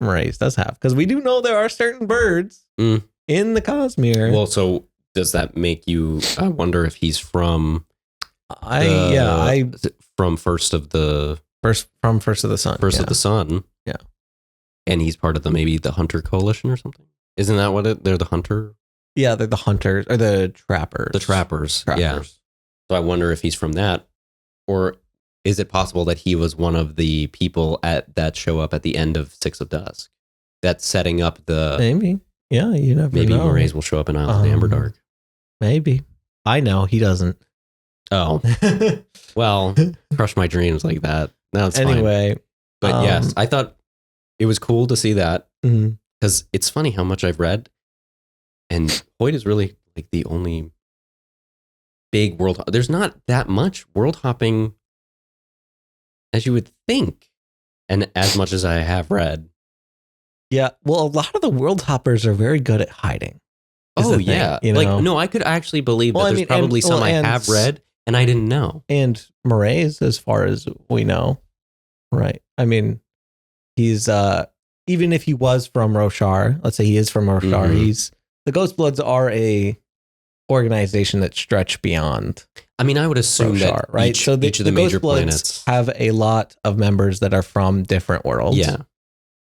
S2: Moraes does have. Because we do know there are certain birds in the Cosmere.
S3: Well, so does that make you wonder if he's from from First of the Sun? First of the Sun.
S2: Yeah.
S3: And he's part of the Hunter Coalition or something. Isn't that what they're the Hunter?
S2: Yeah, they're the hunters or the trappers.
S3: The trappers. Yeah. So I wonder if he's from that, or is it possible that he was one of the people that show up at the end of Six of Dusk? That's setting up the
S2: maybe. Yeah, you never know.
S3: Maybe Moraes will show up in Isles of the Amberdark.
S2: Maybe. I know he doesn't.
S3: Oh. Well, crush my dreams like that. No, it's
S2: anyway,
S3: fine. But yes, I thought it was cool to see that because it's funny how much I've read, and Hoyt is really like the only big world. There's not that much world hopping as you would think, and as much as I have read.
S2: Yeah, well, a lot of the world hoppers are very good at hiding.
S3: Oh yeah, like no, I could actually believe that there's probably some I have read and I didn't know.
S2: And Moraes, as far as we know, right? I mean, he's even if he was from Roshar, let's say he is from Roshar, he's the Ghost Bloods are a organization that stretch beyond.
S3: I mean, I would assume
S2: Roshar,
S3: that each of the major
S2: Ghost Bloods
S3: planets
S2: have a lot of members that are from different worlds.
S3: Yeah,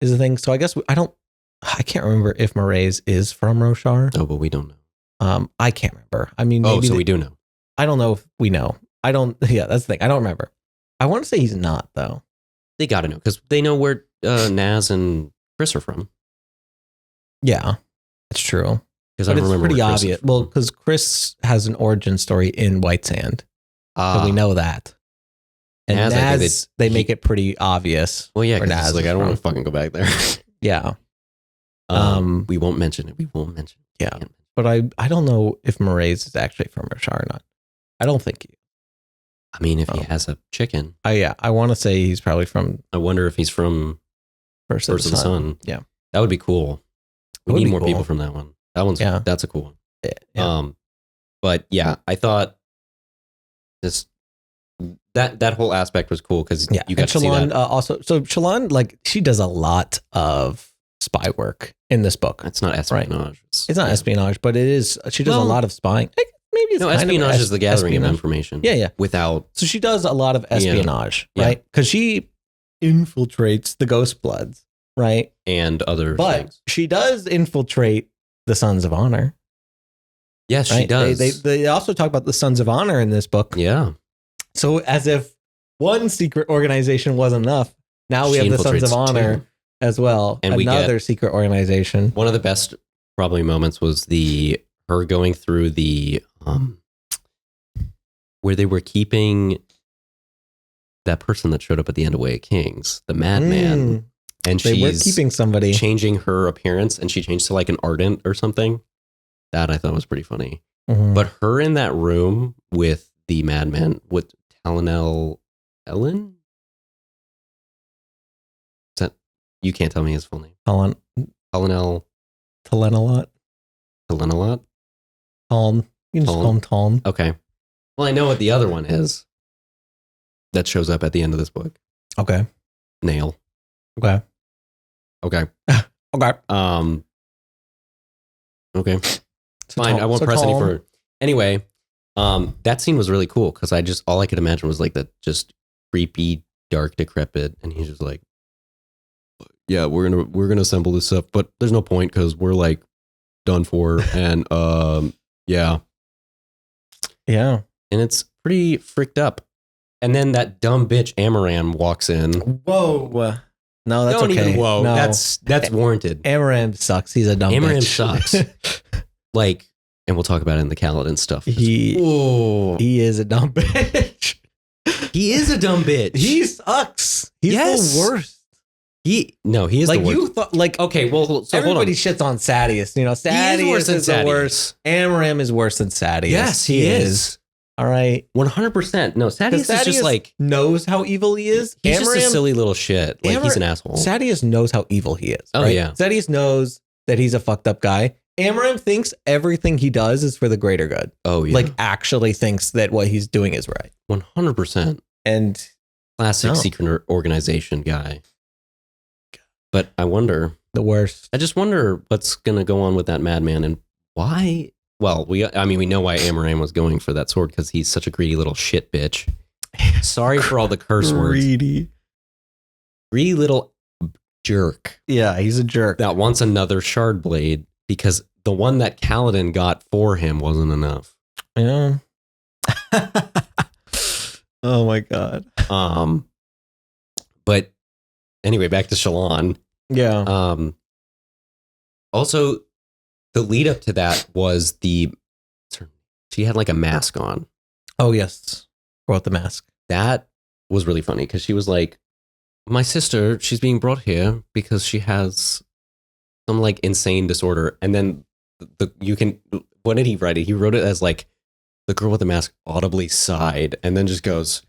S2: is the thing. So I guess I can't remember if Moraes is from Roshar.
S3: Oh, but we don't know.
S2: I can't remember. I mean, maybe
S3: we do know.
S2: I don't know if we know. I don't. Yeah, that's the thing. I don't remember. I want to say he's not though.
S3: They got to know because they know where Naz and Chris are from.
S2: Yeah, it's true.
S3: Because I remember
S2: pretty obvious. Well, because Chris has an origin story in White Sand, so we know that. And Naz, they make it pretty obvious.
S3: Well, yeah, because Naz like I don't want to fucking go back there.
S2: Yeah.
S3: We won't mention it.
S2: Yeah. But I don't know if Moraes is actually from Roshar or not. I don't think he.
S3: I mean, if he has a chicken.
S2: I want to say he's probably from.
S3: I wonder if he's from First of the Sun.
S2: Yeah.
S3: That would be cool. We need more people from that one. That's a cool one.
S2: Yeah.
S3: But yeah, I thought that whole aspect was cool because you got to see that.
S2: Also, so Shalon, like, she does a lot of spy work in this book.
S3: It's not espionage. Right?
S2: It's not espionage, but it is. She does a lot of spying. Maybe it's
S3: espionage is the gathering of information.
S2: Yeah.
S3: Without.
S2: So she does a lot of espionage, right? Because she infiltrates the Ghost Bloods, right?
S3: And other things.
S2: She does infiltrate the Sons of Honor.
S3: Yes, she does.
S2: They also talk about the Sons of Honor in this book.
S3: Yeah.
S2: So as if one secret organization wasn't enough, now we have the Sons of Honor as well. And another secret organization.
S3: One of the best probably moments was her going through the where they were keeping that person that showed up at the end of Way of Kings, the madman. And
S2: they were keeping somebody,
S3: changing her appearance, and she changed to like an ardent or something. That I thought was pretty funny. But her in that room with the madman, with Talonel Ellen? Is that, you can't tell me his full name.
S2: Talonel Talenalot.
S3: Talenalot?
S2: Talm. You can just call him Talm.
S3: Okay. Well, I know what the other one is that shows up at the end of this book.
S2: Okay.
S3: Nail.
S2: Okay.
S3: Okay.
S2: Okay.
S3: Okay. Fine. I won't press any further. Anyway, that scene was really cool because all I could imagine was like that just creepy, dark, decrepit, and he's just like, yeah, we're gonna assemble this stuff, but there's no point because we're like done for, and yeah,
S2: and
S3: it's pretty freaked up. And then that dumb bitch Amaram walks in.
S2: Whoa. No, that's
S3: Don't
S2: okay.
S3: even whoa.
S2: No.
S3: That's warranted.
S2: Amaram sucks. He's a dumb
S3: Amaram
S2: bitch.
S3: sucks. Like, and we'll talk about it in the Kaladin stuff.
S2: He is a dumb bitch.
S3: He is a dumb bitch.
S2: He sucks. He's the worst.
S3: He is
S2: like
S3: the worst.
S2: You thought, like,
S3: okay, well, so
S2: everybody shits on Sadius. You know, Sadius is the worst. Amaram is worse than Sadius.
S3: Yes, he is.
S2: All right,
S3: 100%. No, Sadius is just like
S2: knows how evil he is.
S3: He's just a silly little shit. Like he's an asshole.
S2: Sadius knows how evil he is.
S3: Oh
S2: right?
S3: yeah.
S2: Sadius knows that he's a fucked up guy. Amaram thinks everything he does is for the greater good.
S3: Oh yeah.
S2: Like actually thinks that what he's doing is right.
S3: 100%.
S2: And
S3: classic secret organization guy. But I wonder.
S2: The worst.
S3: I just wonder what's gonna go on with that madman and why. Well, we know why Amaram was going for that sword because he's such a greedy little shit bitch. Sorry for all the curse words. Greedy little jerk.
S2: Yeah, he's a jerk.
S3: That wants another shard blade because the one that Kaladin got for him wasn't enough.
S2: Yeah. Oh my god.
S3: But anyway, back to Shallan.
S2: Yeah.
S3: Also, the lead up to that was she had like a mask on.
S2: Oh yes, brought the mask.
S3: That was really funny because she was like, "My sister, she's being brought here because she has some like insane disorder." And then what did he write it? He wrote it as like the girl with the mask audibly sighed and then just goes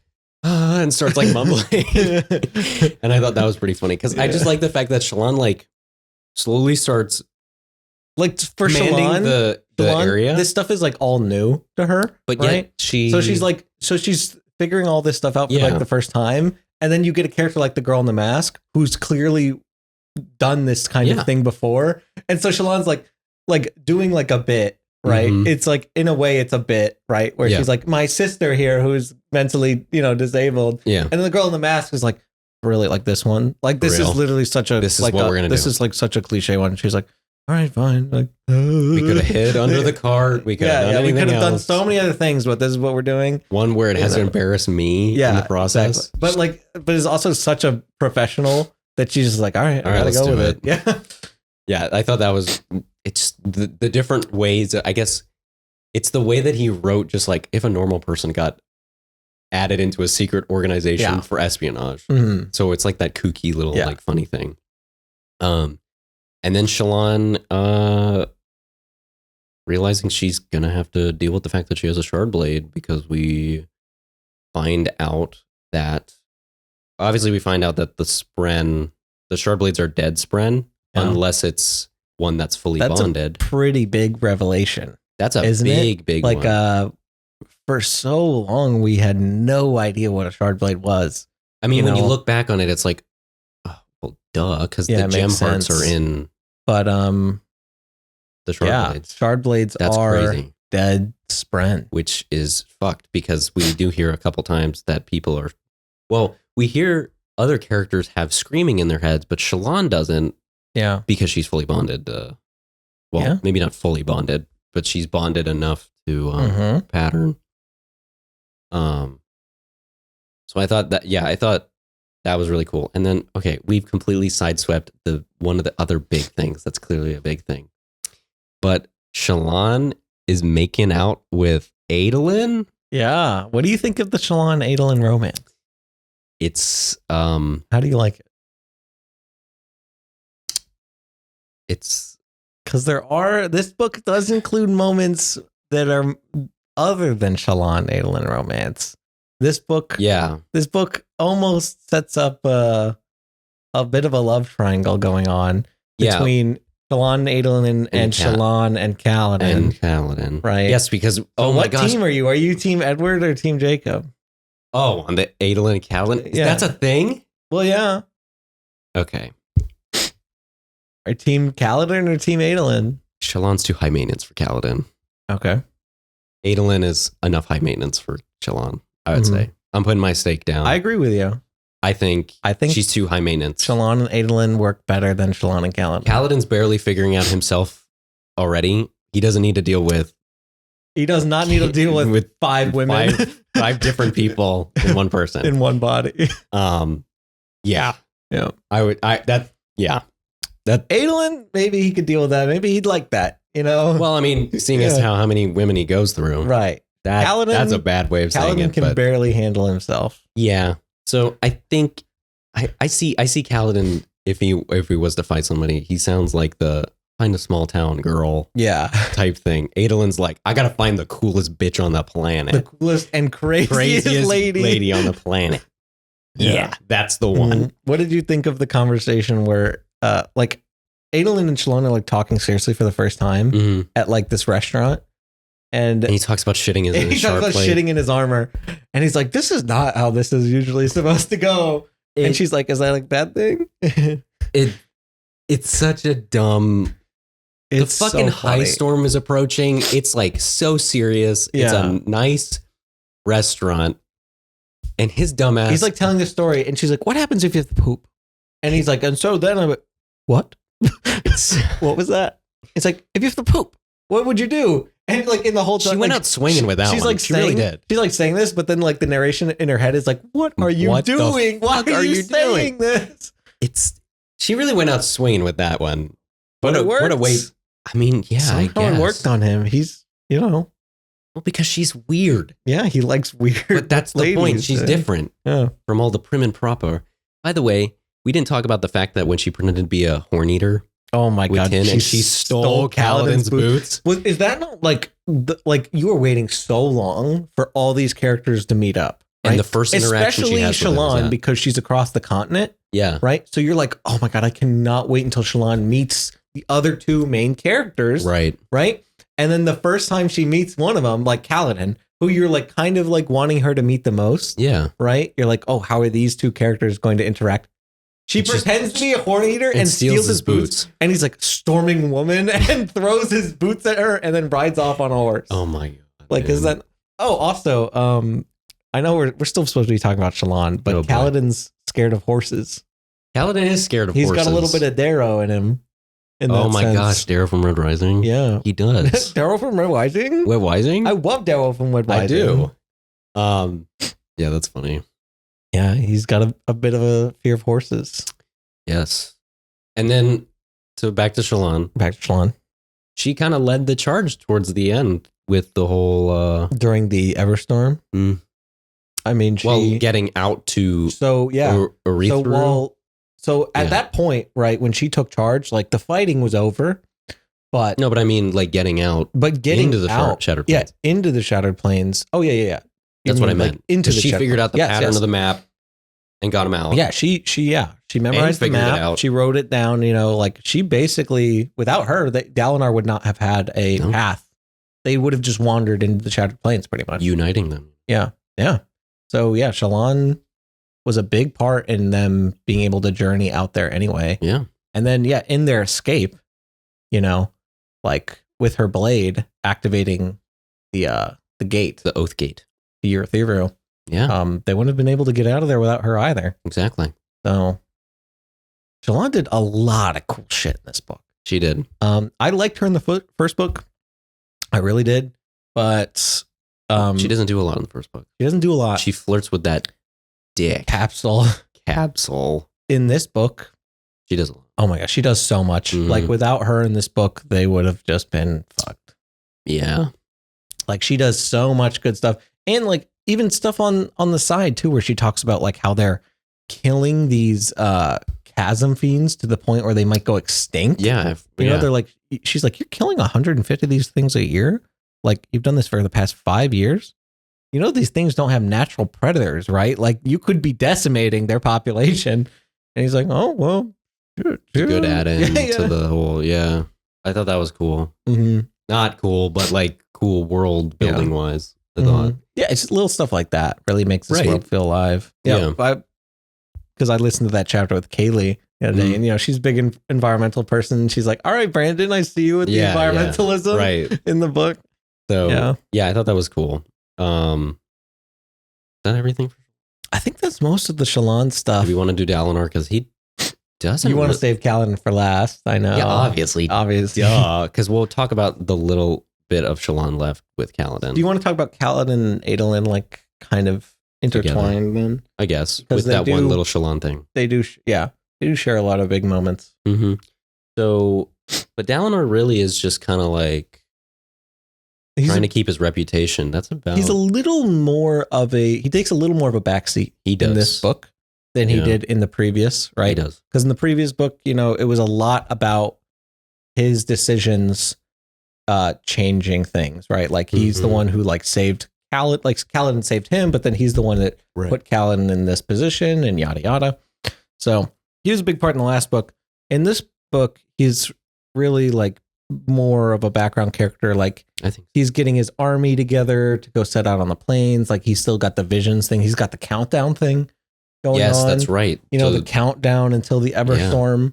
S3: and starts like mumbling. And I thought that was pretty funny because I just like the fact that Shallan like slowly starts. Like for Shallan,
S2: the
S3: area,
S2: this stuff is like all new to her,
S3: but
S2: right?
S3: Yet
S2: she's figuring all this stuff out for like the first time, and then you get a character like the girl in the mask who's clearly done this kind of thing before, and so Shallan's like doing like a bit, right? Mm-hmm. It's like in a way it's a bit, right? Where she's like my sister here who's mentally disabled, and then the girl in the mask is like really like this one, like this is literally such a
S3: this is like what we're gonna do.
S2: This is like such a cliche one. She's like, all right, fine. Like,
S3: we could have hid under the cart. We could have done
S2: we could have done
S3: else.
S2: so many other things, but this is what we're doing.
S3: One where it has to embarrass me in the process.
S2: Exactly. But it's also such a professional that she's just like, all right, I gotta go with it. Yeah.
S3: Yeah, I thought that was, it's the different ways. I guess it's the way that he wrote, just like if a normal person got added into a secret organization for espionage.
S2: Mm-hmm.
S3: So it's like that kooky little like funny thing. And then Shallan, realizing she's going to have to deal with the fact that she has a shard blade because we find out that, obviously we find out that the shard blades are dead spren, unless it's one that's fully bonded.
S2: That's a pretty big revelation.
S3: That's a big
S2: like,
S3: one.
S2: For so long, we had no idea what a shard blade was.
S3: I mean, when you look back on it, it's like, oh, well, duh, because the gem hearts are in.
S2: But
S3: the shard blades.
S2: Shard blades are crazy. Dead spren,
S3: which is fucked because we do hear a couple times that people are. Well, we hear other characters have screaming in their heads, but Shallan doesn't.
S2: Yeah,
S3: because she's fully bonded. Maybe not fully bonded, but she's bonded enough to pattern. So I thought that was really cool. And then, okay, we've completely sideswept one of the other big things. That's clearly a big thing. But Shallan is making out with Adolin.
S2: Yeah. What do you think of the Shallan Adolin romance?
S3: It's
S2: how do you like it?
S3: It's
S2: because this book does include moments that are other than Shallan Adolin romance. This book almost sets up a bit of a love triangle going on between Shallan, Adolin, and Shallan and Kaladin.
S3: And Kaladin.
S2: Right.
S3: Yes, because, oh my
S2: what
S3: gosh.
S2: team are you? Are you Team Edward or Team Jacob?
S3: Oh, on the Adolin and Kaladin?
S2: Yeah.
S3: That's a thing?
S2: Well, yeah.
S3: Okay.
S2: Are Team Kaladin or Team Adolin?
S3: Shallan's too high maintenance for Kaladin.
S2: Okay.
S3: Adolin is enough high maintenance for Shallan, I would say. I'm putting my stake down.
S2: I agree with you.
S3: I think she's too high maintenance.
S2: Shallan and Adolin work better than Shallan and Kaladin.
S3: Kaladin's barely figuring out himself already. He doesn't need to deal with...
S2: He does not need to deal with 5 women.
S3: Five different people in one person.
S2: In one body.
S3: Yeah.
S2: Yeah.
S3: That
S2: Adolin, maybe he could deal with that. Maybe he'd like that, you know?
S3: Well, I mean, seeing as how many women he goes through.
S2: Right.
S3: That's a bad way of saying it.
S2: Kaladin can barely handle himself.
S3: Yeah. So I think I see Kaladin, if he was to fight somebody, he sounds like the find a small town girl type thing. Adolin's like, I gotta find the coolest bitch on the planet.
S2: The coolest and craziest lady
S3: on the planet. Yeah, that's the one.
S2: What did you think of the conversation where like Adolin and Shallan are like talking seriously for the first time at like this restaurant? And
S3: he talks about shitting
S2: shitting in his armor. And he's like, this is not how this is usually supposed to go. And she's like, is that like a bad thing?
S3: It's such a dumb... The fucking high storm is approaching. It's like so serious.
S2: Yeah.
S3: It's a nice restaurant. And his dumbass...
S2: He's like telling the story. And she's like, what happens if you have to poop? And he's like, and so then I'm like, what? What was that? It's like, if you have to poop, what would you do? And like in the whole time,
S3: she went out swinging with that one.
S2: Like
S3: she really did.
S2: She's like saying this, but then like the narration in her head is like, "What are you doing? Why are you saying this?"
S3: She really went out swinging with that one.
S2: But it worked.
S3: What a way! I mean, yeah,
S2: somehow
S3: I guess
S2: it worked on him. He's
S3: well because she's weird.
S2: Yeah, he likes weird.
S3: But that's the point. She's different from all the prim and proper. By the way, we didn't talk about the fact that when she pretended to be a horn eater.
S2: Oh my god!
S3: She stole Kaladin's boots.
S2: Is that not like you were waiting so long for all these characters to meet up? Right?
S3: And the first interaction she has with
S2: Shallan, because she's across the continent.
S3: Yeah.
S2: Right. So you're like, oh my god, I cannot wait until Shallan meets the other 2 main characters.
S3: Right.
S2: Right. And then the first time she meets one of them, like Kaladin, who you're like kind of like wanting her to meet the most.
S3: Yeah.
S2: Right. You're like, oh, how are these 2 characters going to interact? She pretends to be a horn eater and steals his boots. And he's like storming woman and throws his boots at her and then rides off on a horse.
S3: Oh my god!
S2: Like, is that? Oh, also, I know we're still supposed to be talking about Shallan, but Kaladin's scared of horses.
S3: Kaladin is scared of horses.
S2: He's got a little bit of Darrow in him.
S3: Oh my gosh, Darrow from Red Rising.
S2: Yeah,
S3: he does.
S2: Darrow from Red Rising.
S3: Red Rising.
S2: I love Darrow from Red Rising.
S3: I do. Yeah, that's funny.
S2: Yeah, he's got a bit of a fear of horses.
S3: Yes. And then, so back to Shallan. She kind of led the charge towards the end with the whole...
S2: During the Everstorm? I mean,
S3: getting out to...
S2: So, yeah.
S3: Arethu.
S2: So at that point, right, when she took charge, like the fighting was over, but...
S3: No, but I mean, like getting out.
S2: But getting
S3: into the Shattered Plains.
S2: Yeah, into the Shattered Plains. Oh, yeah.
S3: That's what I meant.
S2: Like, into the
S3: she figured out the pattern of the map and got him out.
S2: Yeah, she memorized the map. She wrote it down. You know, like she basically, without her, Dalinar would not have had a path. They would have just wandered into the Shattered Plains, pretty much,
S3: uniting them.
S2: Yeah. So yeah, Shallan was a big part in them being able to journey out there anyway.
S3: Yeah, and
S2: then in their escape, you know, like with her blade activating the gate,
S3: the Oath Gate,
S2: the Erethiru.
S3: Yeah.
S2: They wouldn't have been able to get out of there without her either.
S3: Exactly.
S2: So Shallan did a lot of cool shit in this book.
S3: She did.
S2: I liked her in the first book. I really did. But
S3: she doesn't do a lot in the first book.
S2: She doesn't do a lot.
S3: She flirts with that dick.
S2: Capsule. In this book.
S3: She does a lot.
S2: Oh my gosh, she does so much. Mm-hmm. Like without her in this book, they would have just been fucked.
S3: Yeah.
S2: Like she does so much good stuff. And like even stuff on the side too, where she talks about like how they're killing these chasm fiends to the point where they might go extinct.
S3: Yeah.
S2: You know, they're like, she's like, you're killing 150 of these things a year. Like you've done this for the past 5 years. You know, these things don't have natural predators, right? Like you could be decimating their population. And he's like, oh, well,
S3: a good add-in to the whole. Yeah, I thought that was cool.
S2: Mm-hmm.
S3: Not cool, but like cool world building wise. I thought.
S2: Yeah, it's little stuff like that really makes this world feel alive. Yeah, because I listened to that chapter with Kaylee the other day, and you know she's a big environmental person. And she's like, "All right, Brandon, I see you with the environmentalism in the book."
S3: So yeah, I thought that was cool. Is that everything?
S2: I think that's most of the Shallan stuff.
S3: Do we want to do Dalinar because he doesn't?
S2: You want to save Kaladin for last? I know.
S3: Yeah, obviously. Yeah, because we'll talk about the little bit of Shallan left with Kaladin.
S2: Do you want to talk about Kaladin and Adolin like kind of intertwined then?
S3: I guess with that one little Shallan thing.
S2: They do, they do share a lot of big moments.
S3: Mm-hmm. So, but Dalinar really is just kind of like trying to keep his reputation. That's about.
S2: He's a little more of a. He takes a little more of a backseat in this book than he did in the previous, right?
S3: He does.
S2: Because in the previous book, you know, it was a lot about his decisions changing things, right? Like he's the one who like saved Kaladin, like Kaladin saved him, but then he's the one that put Kaladin in this position and yada yada. So he was a big part in the last book. In this book, he's really like more of a background character. Like
S3: I think
S2: he's getting his army together to go set out on the plains. Like he's still got the visions thing. He's got the countdown thing going on.
S3: Yes, that's right.
S2: You know, the countdown until the Everstorm.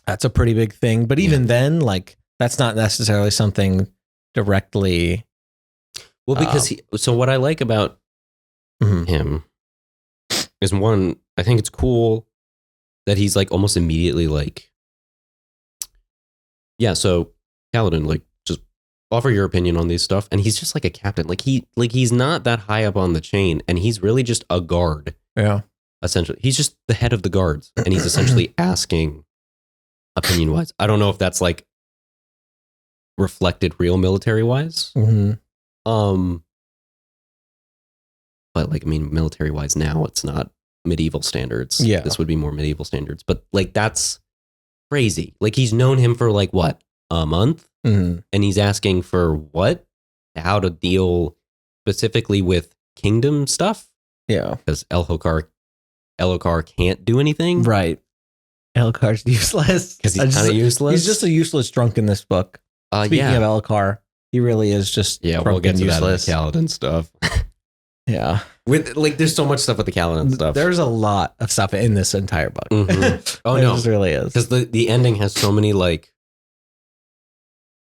S2: That's a pretty big thing. But even then, like that's not necessarily something directly.
S3: Well, because so what I like about him is one, I think it's cool that he's like almost immediately like, yeah, so Kaladin, like just offer your opinion on these stuff. And he's just like a captain. Like he's not that high up on the chain and he's really just a guard.
S2: Yeah.
S3: Essentially. He's just the head of the guards and he's essentially asking opinion wise. I don't know if that's like reflected real military wise. But like, I mean, military wise now it's not medieval standards.
S2: Yeah.
S3: This would be more medieval standards, but like, that's crazy. Like he's known him for like what, a month? And he's asking for what? How to deal specifically with kingdom stuff? Yeah. Because Elhokar can't do anything.
S2: Right. Elhokar's useless.
S3: Because he's kind of useless.
S2: He's just a useless drunk in this book. Speaking of Elhokar, he really is just
S3: we'll get to useless. That in the Kaladin stuff.
S2: Yeah.
S3: With like there's so much stuff with the Kaladin stuff.
S2: There's a lot of stuff in this entire book.
S3: Oh no.
S2: There really is.
S3: Because the ending has so many like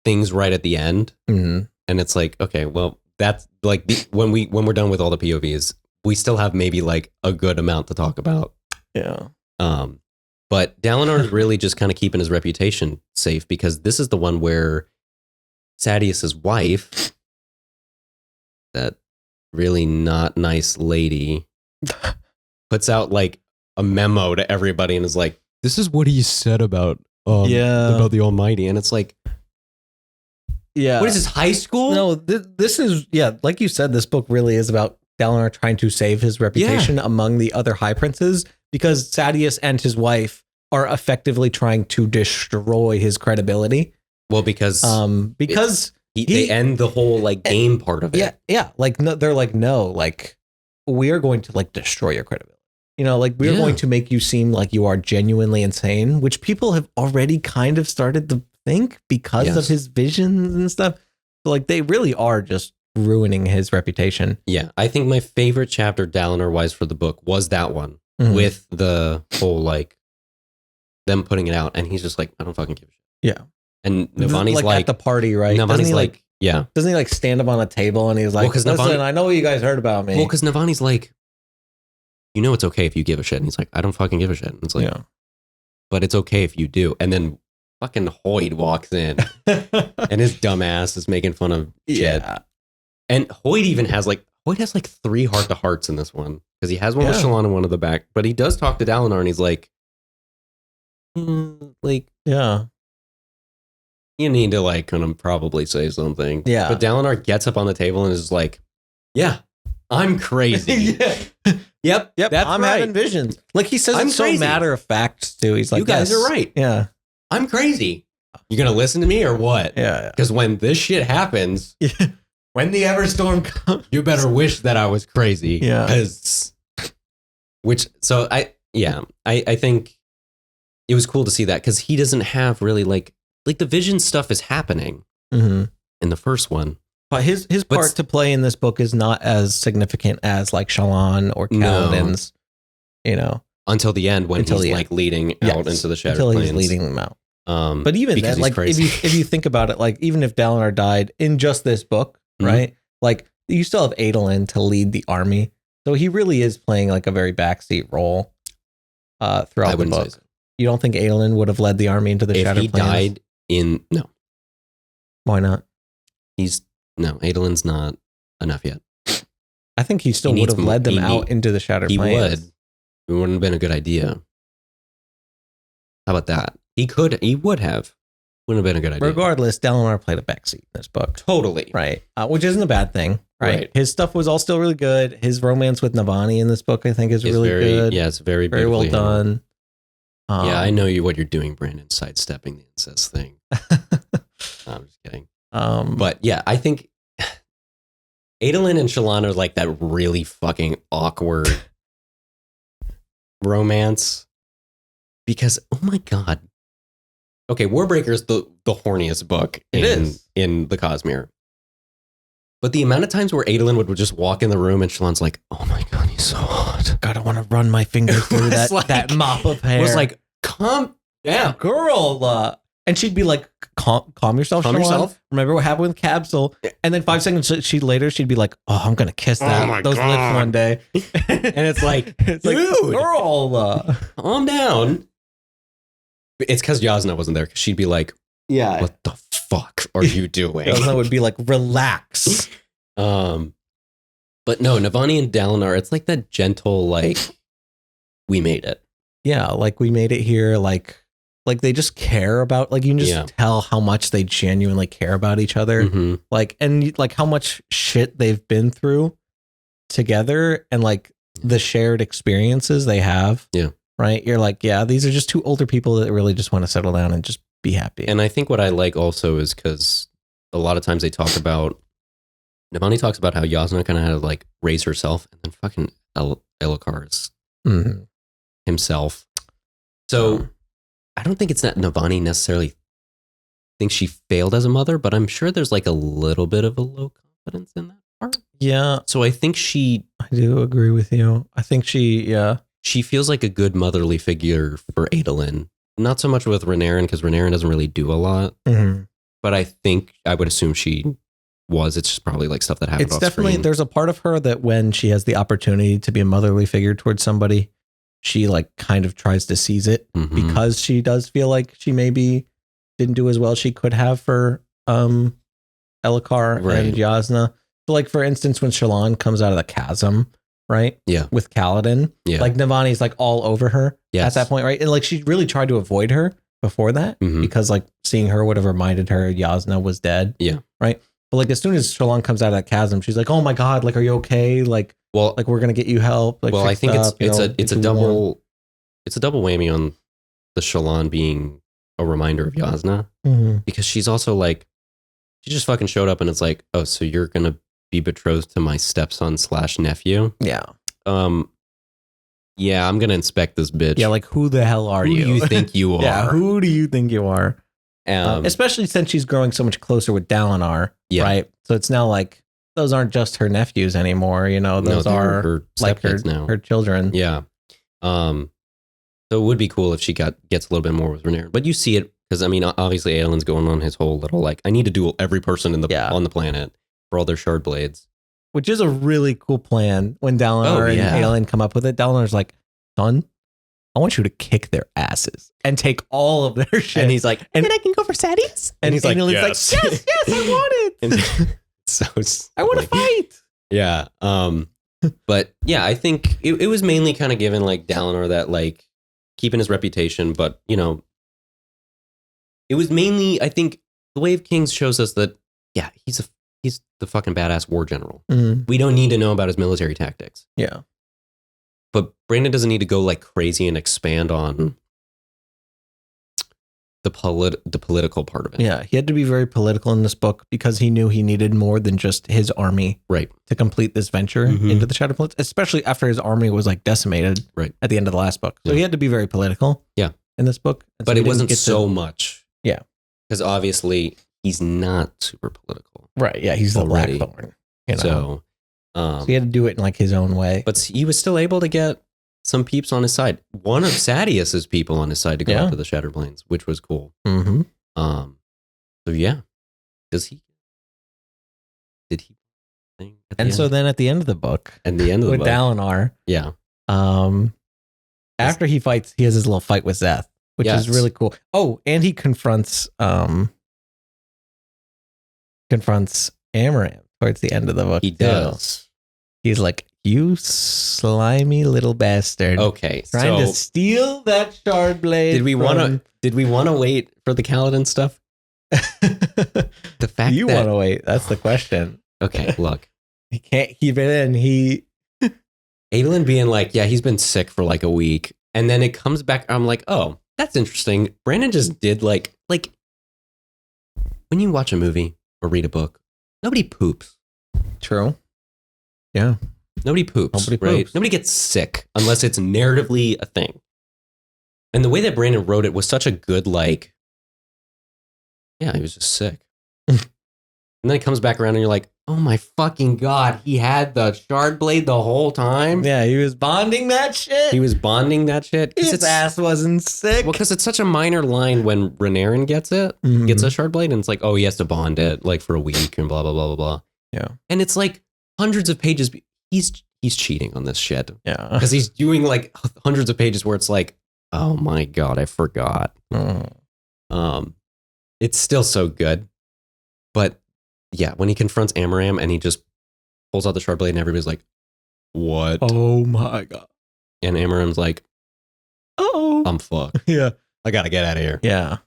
S3: things right at the end. And it's like, okay, well, that's like when we're done with all the POVs, we still have maybe like a good amount to talk about.
S2: Yeah.
S3: But Dalinar is really just kind of keeping his reputation safe because this is the one where Sadeas's wife, that really not nice lady, puts out like a memo to everybody and is like, this is what he said about the Almighty. And it's like, what is this, high school?
S2: No, this is, like you said, this book really is about Dalinar trying to save his reputation among the other high princes because Sadeas and his wife are effectively trying to destroy his credibility.
S3: Well, because they end the whole like game part of it.
S2: Yeah. Like no, they're like, no, like we are going to like destroy your credibility. You know, like we're going to make you seem like you are genuinely insane, which people have already kind of started to think because of his visions and stuff. So like they really are just ruining his reputation.
S3: Yeah. I think my favorite chapter Dalinar wise for the book was that one with the whole like them putting it out. And he's just like, I don't fucking give a shit.
S2: Yeah.
S3: And Navani's like
S2: at the party, right?
S3: Navani's like, yeah.
S2: Doesn't he like stand up on a table and he's like, listen, I know what you guys heard about me.
S3: Well, because Navani's like, you know, it's okay if you give a shit. And he's like, I don't fucking give a shit. And it's like, but it's okay if you do. And then fucking Hoyd walks in and his dumb ass is making fun of shit. And Hoyd has like 3 heart-to-hearts in this one because he has one with Shallan and one at the back. But he does talk to Dalinar and he's like, you need to like kind of probably say something.
S2: Yeah.
S3: But Dalinar gets up on the table and is like, yeah, I'm crazy. Yep. That's
S2: I'm
S3: right.
S2: having visions. Like he says,
S3: I'm
S2: it's so
S3: crazy.
S2: matter of fact too. He's like,
S3: you guys are right.
S2: Yeah.
S3: I'm crazy. You gonna listen to me or what?
S2: Yeah.
S3: Because when this shit happens, when the Everstorm comes, you better wish that I was crazy.
S2: Yeah.
S3: So yeah, I think it was cool to see that because he doesn't have really like the vision stuff is happening
S2: Mm-hmm.
S3: in the first one.
S2: But his part to play in this book is not as significant as like Shallan or Kaladin's, you know,
S3: until the end when he's like leading out into the Shattered Plains.
S2: He's leading them out. But even then, like if you think about it, like even if Dalinar died in just this book, right? Like you still have Adolin to lead the army, so he really is playing like a very backseat role throughout the book. So. You don't think Adolin would have led the army into the Shattered Plains?
S3: No.
S2: Why not?
S3: Adolin's not enough yet.
S2: I think he still would have led them out into the Shattered Plains.
S3: He would. It wouldn't have been a good idea. How about that? He would have. Wouldn't have been a good idea.
S2: Regardless, Dalinar played a backseat in this book.
S3: Totally.
S2: Right. Which isn't a bad thing. Right. His stuff was all still really good. His romance with Navani in this book, I think, is really good.
S3: Yeah, it's very
S2: well done.
S3: Yeah, I know what you're doing, Brandon, sidestepping the incest thing. I'm just kidding. But yeah, I think Adolin and Shallan are like that really fucking awkward romance because, oh my God. Okay, Warbreaker is the horniest book in the Cosmere. But the amount of times where Adolin would just walk in the room and Shallan's like, oh my God, he's so hot.
S2: God, I want to run my fingers through that mop of hair.
S3: It was like, calm down.
S2: Girl. And she'd be like, calm yourself,
S3: Calm
S2: Shallan.
S3: yourself.
S2: Remember what happened with Capsule? And then 5 seconds later, she'd be like, oh, I'm going to kiss those lips one day.
S3: And it's like,
S2: dude, girl.
S3: Calm down. It's because Yasna wasn't there. She'd be like,
S2: yeah,
S3: what the fuck are you doing?
S2: Yasna would be like, relax.
S3: But no, Navani and Dalinar, it's like that gentle, like, we made it.
S2: Yeah, like we made it here. Like they just care about, like you can just tell how much they genuinely care about each other.
S3: Mm-hmm.
S2: Like, and like how much shit they've been through together and like the shared experiences they have.
S3: Yeah.
S2: Right. You're like, yeah, these are just two older people that really just want to settle down and just be happy.
S3: And I think what I like also is because a lot of times they talk about, Navani talks about how Yasna kind of had to like raise herself, and then fucking Elhokar is himself. So I don't think it's that Navani necessarily thinks she failed as a mother, but I'm sure there's like a little bit of a low confidence in that part.
S2: Yeah.
S3: So I think
S2: I do agree with you. I think she
S3: feels like a good motherly figure for Adolin. Not so much with Renarin, because Renarin doesn't really do a lot.
S2: Mm-hmm.
S3: But I would assume she was. It's just probably like stuff that happened.
S2: It's definitely, there's a part of her that when she has the opportunity to be a motherly figure towards somebody, she like kind of tries to seize it because she does feel like she maybe didn't do as well as she could have for Elhokar and Yasna. So like, for instance, when Shallan comes out of the chasm, right?
S3: Yeah.
S2: With Kaladin, like Navani's like all over her at that point, right? And like she really tried to avoid her before that because like seeing her would have reminded her Yasna was dead.
S3: Yeah.
S2: Right. But like as soon as Shallan comes out of that chasm, she's like, "Oh my God, like, are you okay? Like we're gonna get you help." Like,
S3: well, I think it's a double whammy on the Shallan being a reminder of Yasna because she's also like, she just fucking showed up and it's like, oh, so you're gonna be betrothed to my stepson / nephew?
S2: Yeah.
S3: Yeah, I'm gonna inspect this bitch.
S2: Yeah, like who the hell are you?
S3: Who do you think you are?
S2: Yeah, who do you think you are? Especially since she's growing so much closer with Dalinar, right? So it's now like those aren't just her nephews anymore. You know, those are her like her children.
S3: Yeah. So it would be cool if she gets a little bit more with Renarin. But you see it because I mean, obviously, Aelin's going on his whole little like, I need to duel every person on the planet for all their shard blades,
S2: which is a really cool plan. When Dalinar and Aelin come up with it, Dalinar's like, "Son, I want you to kick their asses and take all of their shit."
S3: And he's like,
S2: and then I can go for Sadie's. And he's like, yes, I want it.
S3: So
S2: I want to fight.
S3: Yeah. But yeah, I think it was mainly kind of given like Dalinar that like keeping his reputation, but you know, it was mainly, I think the Way of Kings shows us that, yeah, he's the fucking badass war general. We don't need to know about his military tactics.
S2: Yeah.
S3: But Brandon doesn't need to go like crazy and expand on the political part of it.
S2: Yeah, he had to be very political in this book because he knew he needed more than just his army to complete this venture into the Shattered Plains, especially after his army was like decimated at the end of the last book. So he had to be very political in this book.
S3: But it wasn't so much.
S2: Yeah.
S3: Because obviously he's not super political.
S2: Right, yeah, he's the Blackthorn. You know? So he had to do it in like his own way.
S3: But he was still able to get some peeps on his side. One of Sadius's people on his side to go out to the Shattered Plains, which was cool.
S2: Mm-hmm.
S3: So yeah. Did he?
S2: And so then at the end of the book,
S3: with
S2: Dalinar, after he fights, he has his little fight with Zeth, which is really cool. Oh, and he confronts Amaranth towards the end of the book.
S3: He does.
S2: He's like, "You slimy little bastard."
S3: Okay,
S2: trying to steal that shard blade.
S3: Did we want to wait for the Kaladin stuff? The fact
S2: you want to wait. That's the question.
S3: Okay, look.
S2: He can't keep it in.
S3: Adolin being like, yeah, he's been sick for like a week. And then it comes back. I'm like, oh, that's interesting. Brandon just did like when you watch a movie or read a book, nobody poops.
S2: True. Yeah.
S3: Nobody poops. Nobody gets sick unless it's narratively a thing. And the way that Brandon wrote it was such a good, like, yeah, he was just sick. And then it comes back around and you're like, oh my fucking God, he had the shard blade the whole time?
S2: Yeah, he was bonding that shit.
S3: His
S2: ass wasn't sick.
S3: Well, because it's such a minor line when Renarin gets it, gets a shard blade, and it's like, oh, he has to bond it like for a week and blah, blah, blah, blah, blah.
S2: Yeah.
S3: And it's like hundreds of pages. He's cheating on this shit.
S2: Yeah.
S3: Because he's doing like hundreds of pages where it's like, oh my God, I forgot. It's still so good. But yeah, when he confronts Amaram and he just pulls out the shard blade and everybody's like, what?
S2: Oh my God.
S3: And Amaram's like,
S2: oh,
S3: I'm fucked.
S2: Yeah.
S3: I got to get out of here.
S2: Yeah.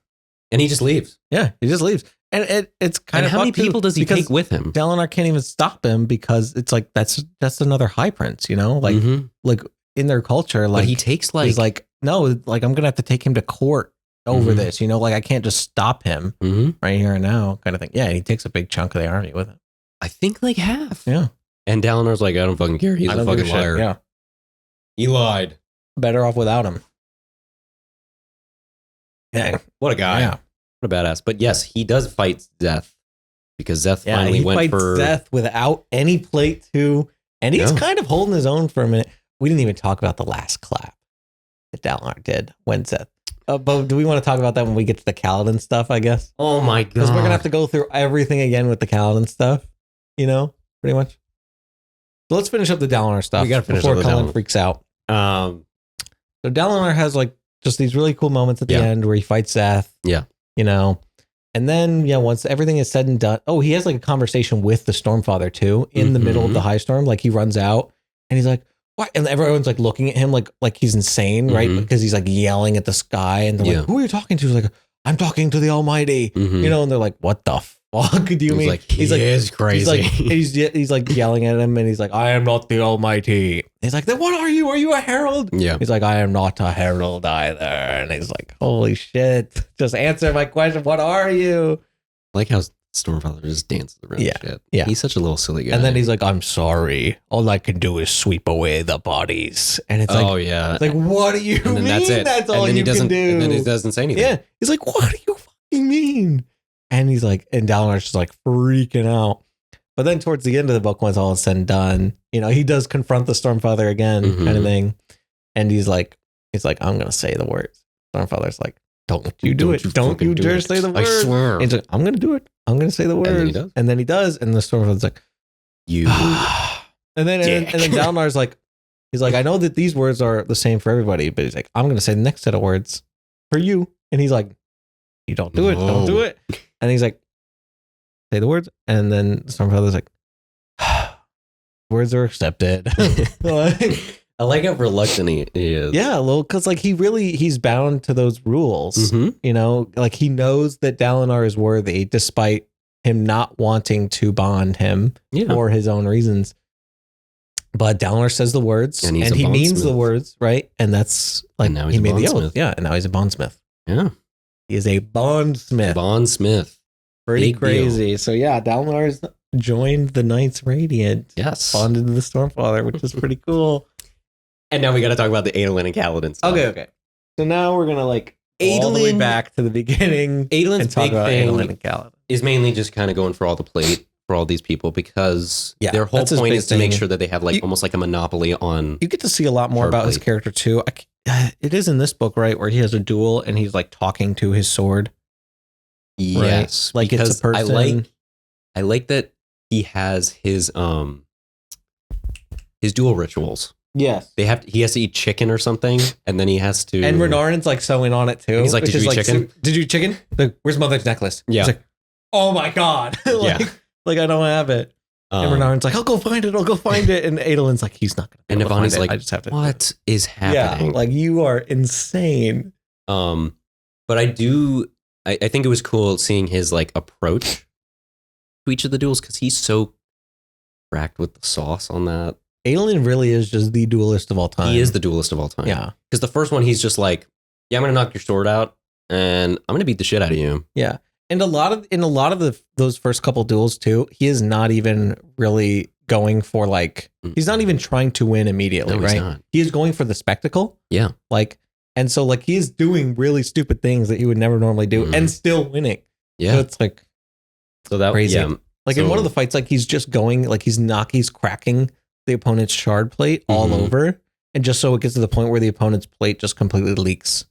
S3: And he just leaves.
S2: Yeah, he just leaves. And it's kind of
S3: how many people does he take with him?
S2: Dalinar can't even stop him because it's like that's another high prince, you know? Like like in their culture, like
S3: but he takes like
S2: he's like, no, like I'm gonna have to take him to court over this, you know, like I can't just stop him right here and now, kind of thing. Yeah, and he takes a big chunk of the army with him.
S3: I think like half.
S2: Yeah.
S3: And Dalinar's like, I don't fucking care. He's a fucking liar.
S2: Yeah.
S3: He lied.
S2: Better off without him. Yeah.
S3: What a guy.
S2: Yeah.
S3: What a badass. But yes, he does fight Zeth because Zeth finally went for
S2: Zeth without any plate too. And he's kind of holding his own for a minute. We didn't even talk about the last clap that Dalinar did when Zeth. But do we want to talk about that when we get to the Kaladin stuff, I guess?
S3: Oh my God.
S2: Because we're going to have to go through everything again with the Kaladin stuff, you know, pretty much. So let's finish up the Dalinar stuff
S3: we gotta finish
S2: before
S3: up the
S2: Cullen
S3: Dalinar.
S2: freaks out. So Dalinar has like just these really cool moments at the end where he fights Zeth.
S3: Yeah.
S2: You know, and then, once everything is said and done, he has like a conversation with the Stormfather too in the middle of the high storm. Like he runs out and he's like, what? And everyone's like looking at him like he's insane, right? Because he's like yelling at the sky and they're like, who are you talking to? He's like, I'm talking to the Almighty, you know, and they're like, what the fuck do you mean?
S3: Like, he's crazy.
S2: He's like yelling at him and he's like, I am not the Almighty. He's like, then what are you? Are you a herald?
S3: Yeah.
S2: He's like, I am not a herald either. And he's like, holy shit. Just answer my question. What are you?
S3: I like how Stormfather just dances around shit.
S2: Yeah.
S3: He's such a little silly guy.
S2: And then he's like, I'm sorry. All I can do is sweep away the bodies. And it's like,
S3: oh yeah.
S2: It's like, what do you mean?
S3: That's it.
S2: That's all you can do.
S3: And then he doesn't say anything.
S2: Yeah. He's like, what do you fucking mean? And he's like, and Dalinar's just like freaking out. But then towards the end of the book, once all is said and done, you know, he does confront the Stormfather again, kind of thing. And he's like, I'm going to say the words. Stormfather's like, don't you do it. Don't you dare say the words.
S3: I swear.
S2: And he's like, I'm going to do it. I'm going to say the words. And then he does. And the Stormfather's like,
S3: you.
S2: and then Dalinar's like, he's like, I know that these words are the same for everybody, but he's like, I'm going to say the next set of words for you. And he's like, you don't do it. Don't do it. And he's like, say the words. And then Stormfather's like, words are accepted.
S3: I like how reluctant he is.
S2: Yeah, well, because like he's bound to those rules. You know, like he knows that Dalinar is worthy despite him not wanting to bond him for his own reasons. But Dalinar says the words and he means the words, right? And that's like he made the oath. Yeah, and now he's a bondsmith.
S3: Yeah.
S2: He is a bondsmith.
S3: Bond Smith.
S2: Pretty
S3: Big
S2: crazy.
S3: deal.
S2: So yeah, Dalinar's joined the Knights Radiant.
S3: Yes.
S2: Bonded to the Stormfather, which is pretty cool.
S3: And now we got to talk about the Adolin and Kaladin stuff.
S2: Okay. So now we're gonna like all the way
S3: Adolin-
S2: back to the beginning and
S3: Adolin's
S2: talk
S3: big
S2: about
S3: thing
S2: Adolin and Kaladin.
S3: is mainly just kind of going for all the plate for all these people because
S2: Yeah,
S3: their whole
S2: that's his
S3: point
S2: big
S3: is to make
S2: thing.
S3: sure that they have like
S2: You-
S3: almost like a monopoly on.
S2: You get to see a lot more about his
S3: Sharply.
S2: character too. It is in this book, right, where he has a duel and he's like talking to his sword.
S3: Yes,
S2: Like, it's a
S3: because
S2: person-
S3: I like that he has his dual rituals.
S2: Yes.
S3: He has to eat chicken or something, and then he has to.
S2: And Renarin's like so in on it too.
S3: And he's like,
S2: which
S3: "Did you
S2: is
S3: eat chicken?
S2: Did you eat chicken? Like, where's Mother's necklace?"
S3: Yeah.
S2: He's like, "Oh my god!" like,
S3: Yeah.
S2: like I don't have it. And Renarin's like, "I'll go find it. I'll go find it." And Adolin's like, "He's not gonna."
S3: And
S2: be able to
S3: Navani's
S2: find it.
S3: like,
S2: "I just have to."
S3: what is
S2: Yeah,
S3: happening?
S2: like you are insane.
S3: But I think it was cool seeing his like approach to each of the duels because he's so cracked with the sauce on that.
S2: Adolin really is just the duelist of all time.
S3: He is the duelist of all time.
S2: Yeah,
S3: Because the first one, he's just like, yeah, I'm gonna knock your sword out, and I'm gonna beat the shit out of you.
S2: yeah. And a lot of those first couple duels too, he is not even really going for like he's not even trying to win immediately,
S3: No, he's
S2: right?
S3: not.
S2: He is going for the spectacle.
S3: Yeah.
S2: Like, and so like he is doing really stupid things that he would never normally do
S3: Mhm.
S2: and still winning.
S3: Yeah.
S2: So it's like
S3: So that
S2: crazy.
S3: Yeah.
S2: like in
S3: So-
S2: one of the fights, like he's just going, like he's cracking the opponent's shard plate all
S3: Mhm.
S2: over. And just so it gets to the point where the opponent's plate just completely leaks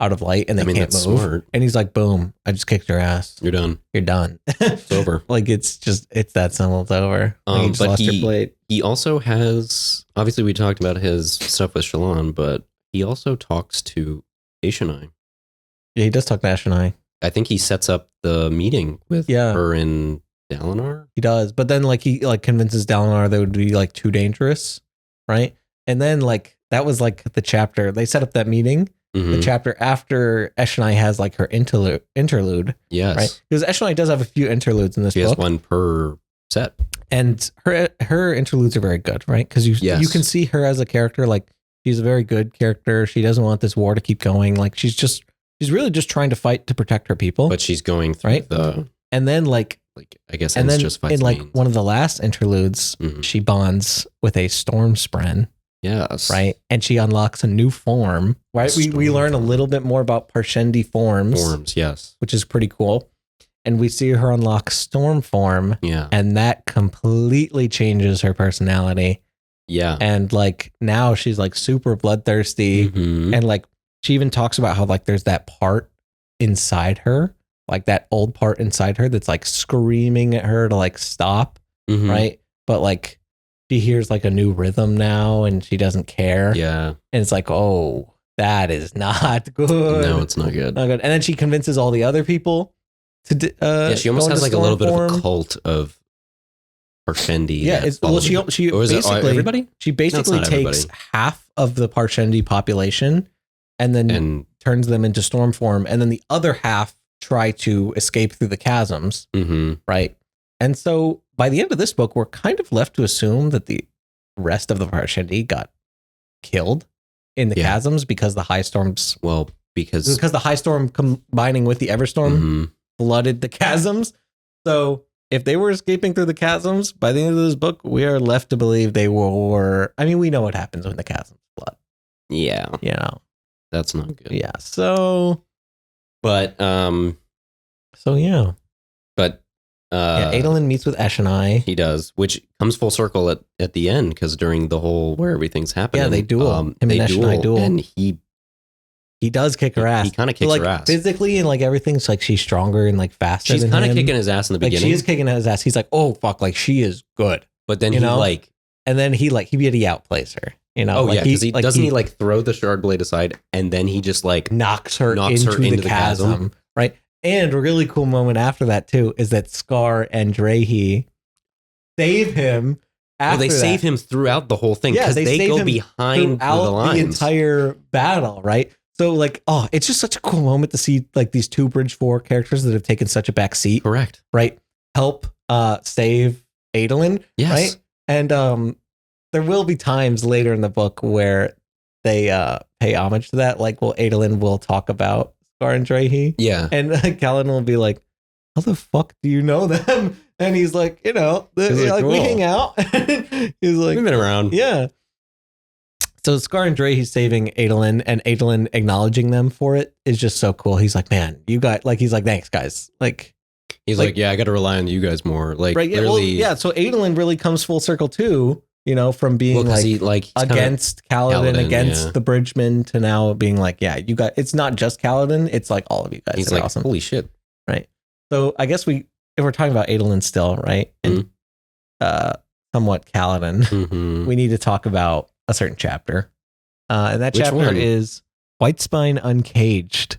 S2: out of light and they can't
S3: that's
S2: move.
S3: smart.
S2: And he's like, boom, I just kicked your ass.
S3: You're done.
S2: You're done.
S3: It's over.
S2: Like it's that simple. It's over. Like you just
S3: But
S2: lost your plate.
S3: He also has, obviously, we talked about his stuff with Shallan, but he also talks to Aishonai.
S2: Yeah, he does talk to Ash and
S3: I think he sets up the meeting with
S2: Yeah.
S3: her and Dalinar.
S2: He does. But then like he like convinces Dalinar that would be like too dangerous. Right. And then like that was like the chapter. They set up that meeting. The
S3: Mhm.
S2: chapter after Eshonai has like her interlude,
S3: Yes.
S2: right? Because Eshonai does have a few interludes in this
S3: She has
S2: book,
S3: one per set.
S2: and her interludes are very good, right? Because
S3: Yes.
S2: you can see her as a character, like she's a very good character. She doesn't want this war to keep going. Like she's really just trying to fight to protect her people,
S3: But she's going through
S2: Right.
S3: the,
S2: and then like
S3: I guess,
S2: and
S3: ends
S2: then
S3: just fights
S2: in like
S3: means.
S2: one of the last interludes,
S3: Mhm.
S2: she bonds with a storm spren.
S3: Yes.
S2: Right. And she unlocks a new form, right? We
S3: Storm
S2: learn a
S3: form.
S2: little bit more about Parshendi forms,
S3: Forms, yes.
S2: which is pretty cool. And we see her unlock storm form,
S3: Yeah.
S2: and that completely changes her personality.
S3: Yeah.
S2: And like now she's like super bloodthirsty.
S3: Mhm.
S2: And like she even talks about how like there's that part inside her, like that old part inside her that's like screaming at her to like stop.
S3: Mhm.
S2: Right. But like she hears like a new rhythm now and she doesn't care.
S3: Yeah.
S2: And it's like, oh, that is not good.
S3: No, it's not good.
S2: Not good. And then she convinces all the other people to.
S3: Yeah, she almost
S2: go
S3: has
S2: into
S3: like a little bit
S2: storm
S3: of a
S2: form.
S3: cult of Parshendi.
S2: Yeah,
S3: that
S2: it's, well,
S3: follows her.
S2: she
S3: Or is it
S2: basically
S3: everybody?
S2: she basically
S3: not
S2: takes
S3: everybody.
S2: half of the Parshendi population and then
S3: And
S2: turns them into storm form, and then the other half try to escape through the chasms,
S3: mhm.
S2: right? And so by the end of this book, we're kind of left to assume that the rest of the Parshendi got killed in the
S3: Yeah.
S2: chasms because the high storms,
S3: Well, because
S2: the high storm combining with the Everstorm
S3: mhm.
S2: flooded the chasms. So if they were escaping through the chasms, by the end of this book, we are left to believe they were. I mean, we know what happens when the chasms flood.
S3: Yeah,
S2: You know,
S3: that's not good.
S2: yeah. So
S3: But
S2: yeah.
S3: but
S2: Yeah, Adolin meets with Eshonai.
S3: he does, which comes full circle at the end because during the whole where everything's happening,
S2: Yeah, they duel. Him and
S3: they
S2: Eshonai duel.
S3: and
S2: He does kick her ass.
S3: He kind of kicks
S2: like
S3: her ass.
S2: physically and like everything's like she's stronger and like faster.
S3: She's
S2: than
S3: kind of
S2: him.
S3: kicking his ass in the
S2: Like
S3: beginning,
S2: she is kicking his ass. He's like, oh fuck, like she is good.
S3: but then
S2: you
S3: he
S2: know?
S3: like,
S2: And then he outplays her. You know,
S3: oh
S2: like
S3: yeah, because he
S2: like,
S3: doesn't he like throw the shard blade aside and then he just like
S2: knocks her
S3: knocks
S2: into,
S3: her into
S2: the
S3: the
S2: chasm,
S3: chasm.
S2: right? And a really cool moment after that too is that Scar and Drehy save him.
S3: well,
S2: After
S3: they save
S2: that.
S3: him throughout the whole thing
S2: Yeah,
S3: because
S2: they
S3: they
S2: save
S3: go
S2: him
S3: behind
S2: throughout
S3: the lines.
S2: entire battle, right? So like, oh, it's just such a cool moment to see like these two Bridge 4 characters that have taken such a back seat,
S3: Correct.
S2: right? Help save Adolin,
S3: Yes.
S2: right? And there will be times later in the book where they pay homage to that. Like, well, Adolin will talk about Scar and Drehy.
S3: Yeah.
S2: And Kaladin will be like, how the fuck do you know them? And he's like,
S3: He's like,
S2: we
S3: cool.
S2: hang out. He's like,
S3: We've been around.
S2: yeah. So Scar and Drehy saving Adolin and Adolin acknowledging them for it is just so cool. He's like, man, you got, like, he's like, thanks, guys. Like,
S3: He's like, yeah, I got to rely on you guys more. Like,
S2: right, yeah,
S3: literally.
S2: so Adolin really comes full circle too, from being
S3: he's
S2: against Kaladin, against
S3: yeah.
S2: the Bridgemen, to now being like, yeah, you got, it's not just Kaladin, it's like all of you guys.
S3: He's like,
S2: awesome.
S3: holy shit.
S2: Right. So I guess if we're talking about Adolin still, right, and somewhat Kaladin, we need to talk about a certain chapter. And that chapter
S3: one?
S2: is Whitespine Uncaged.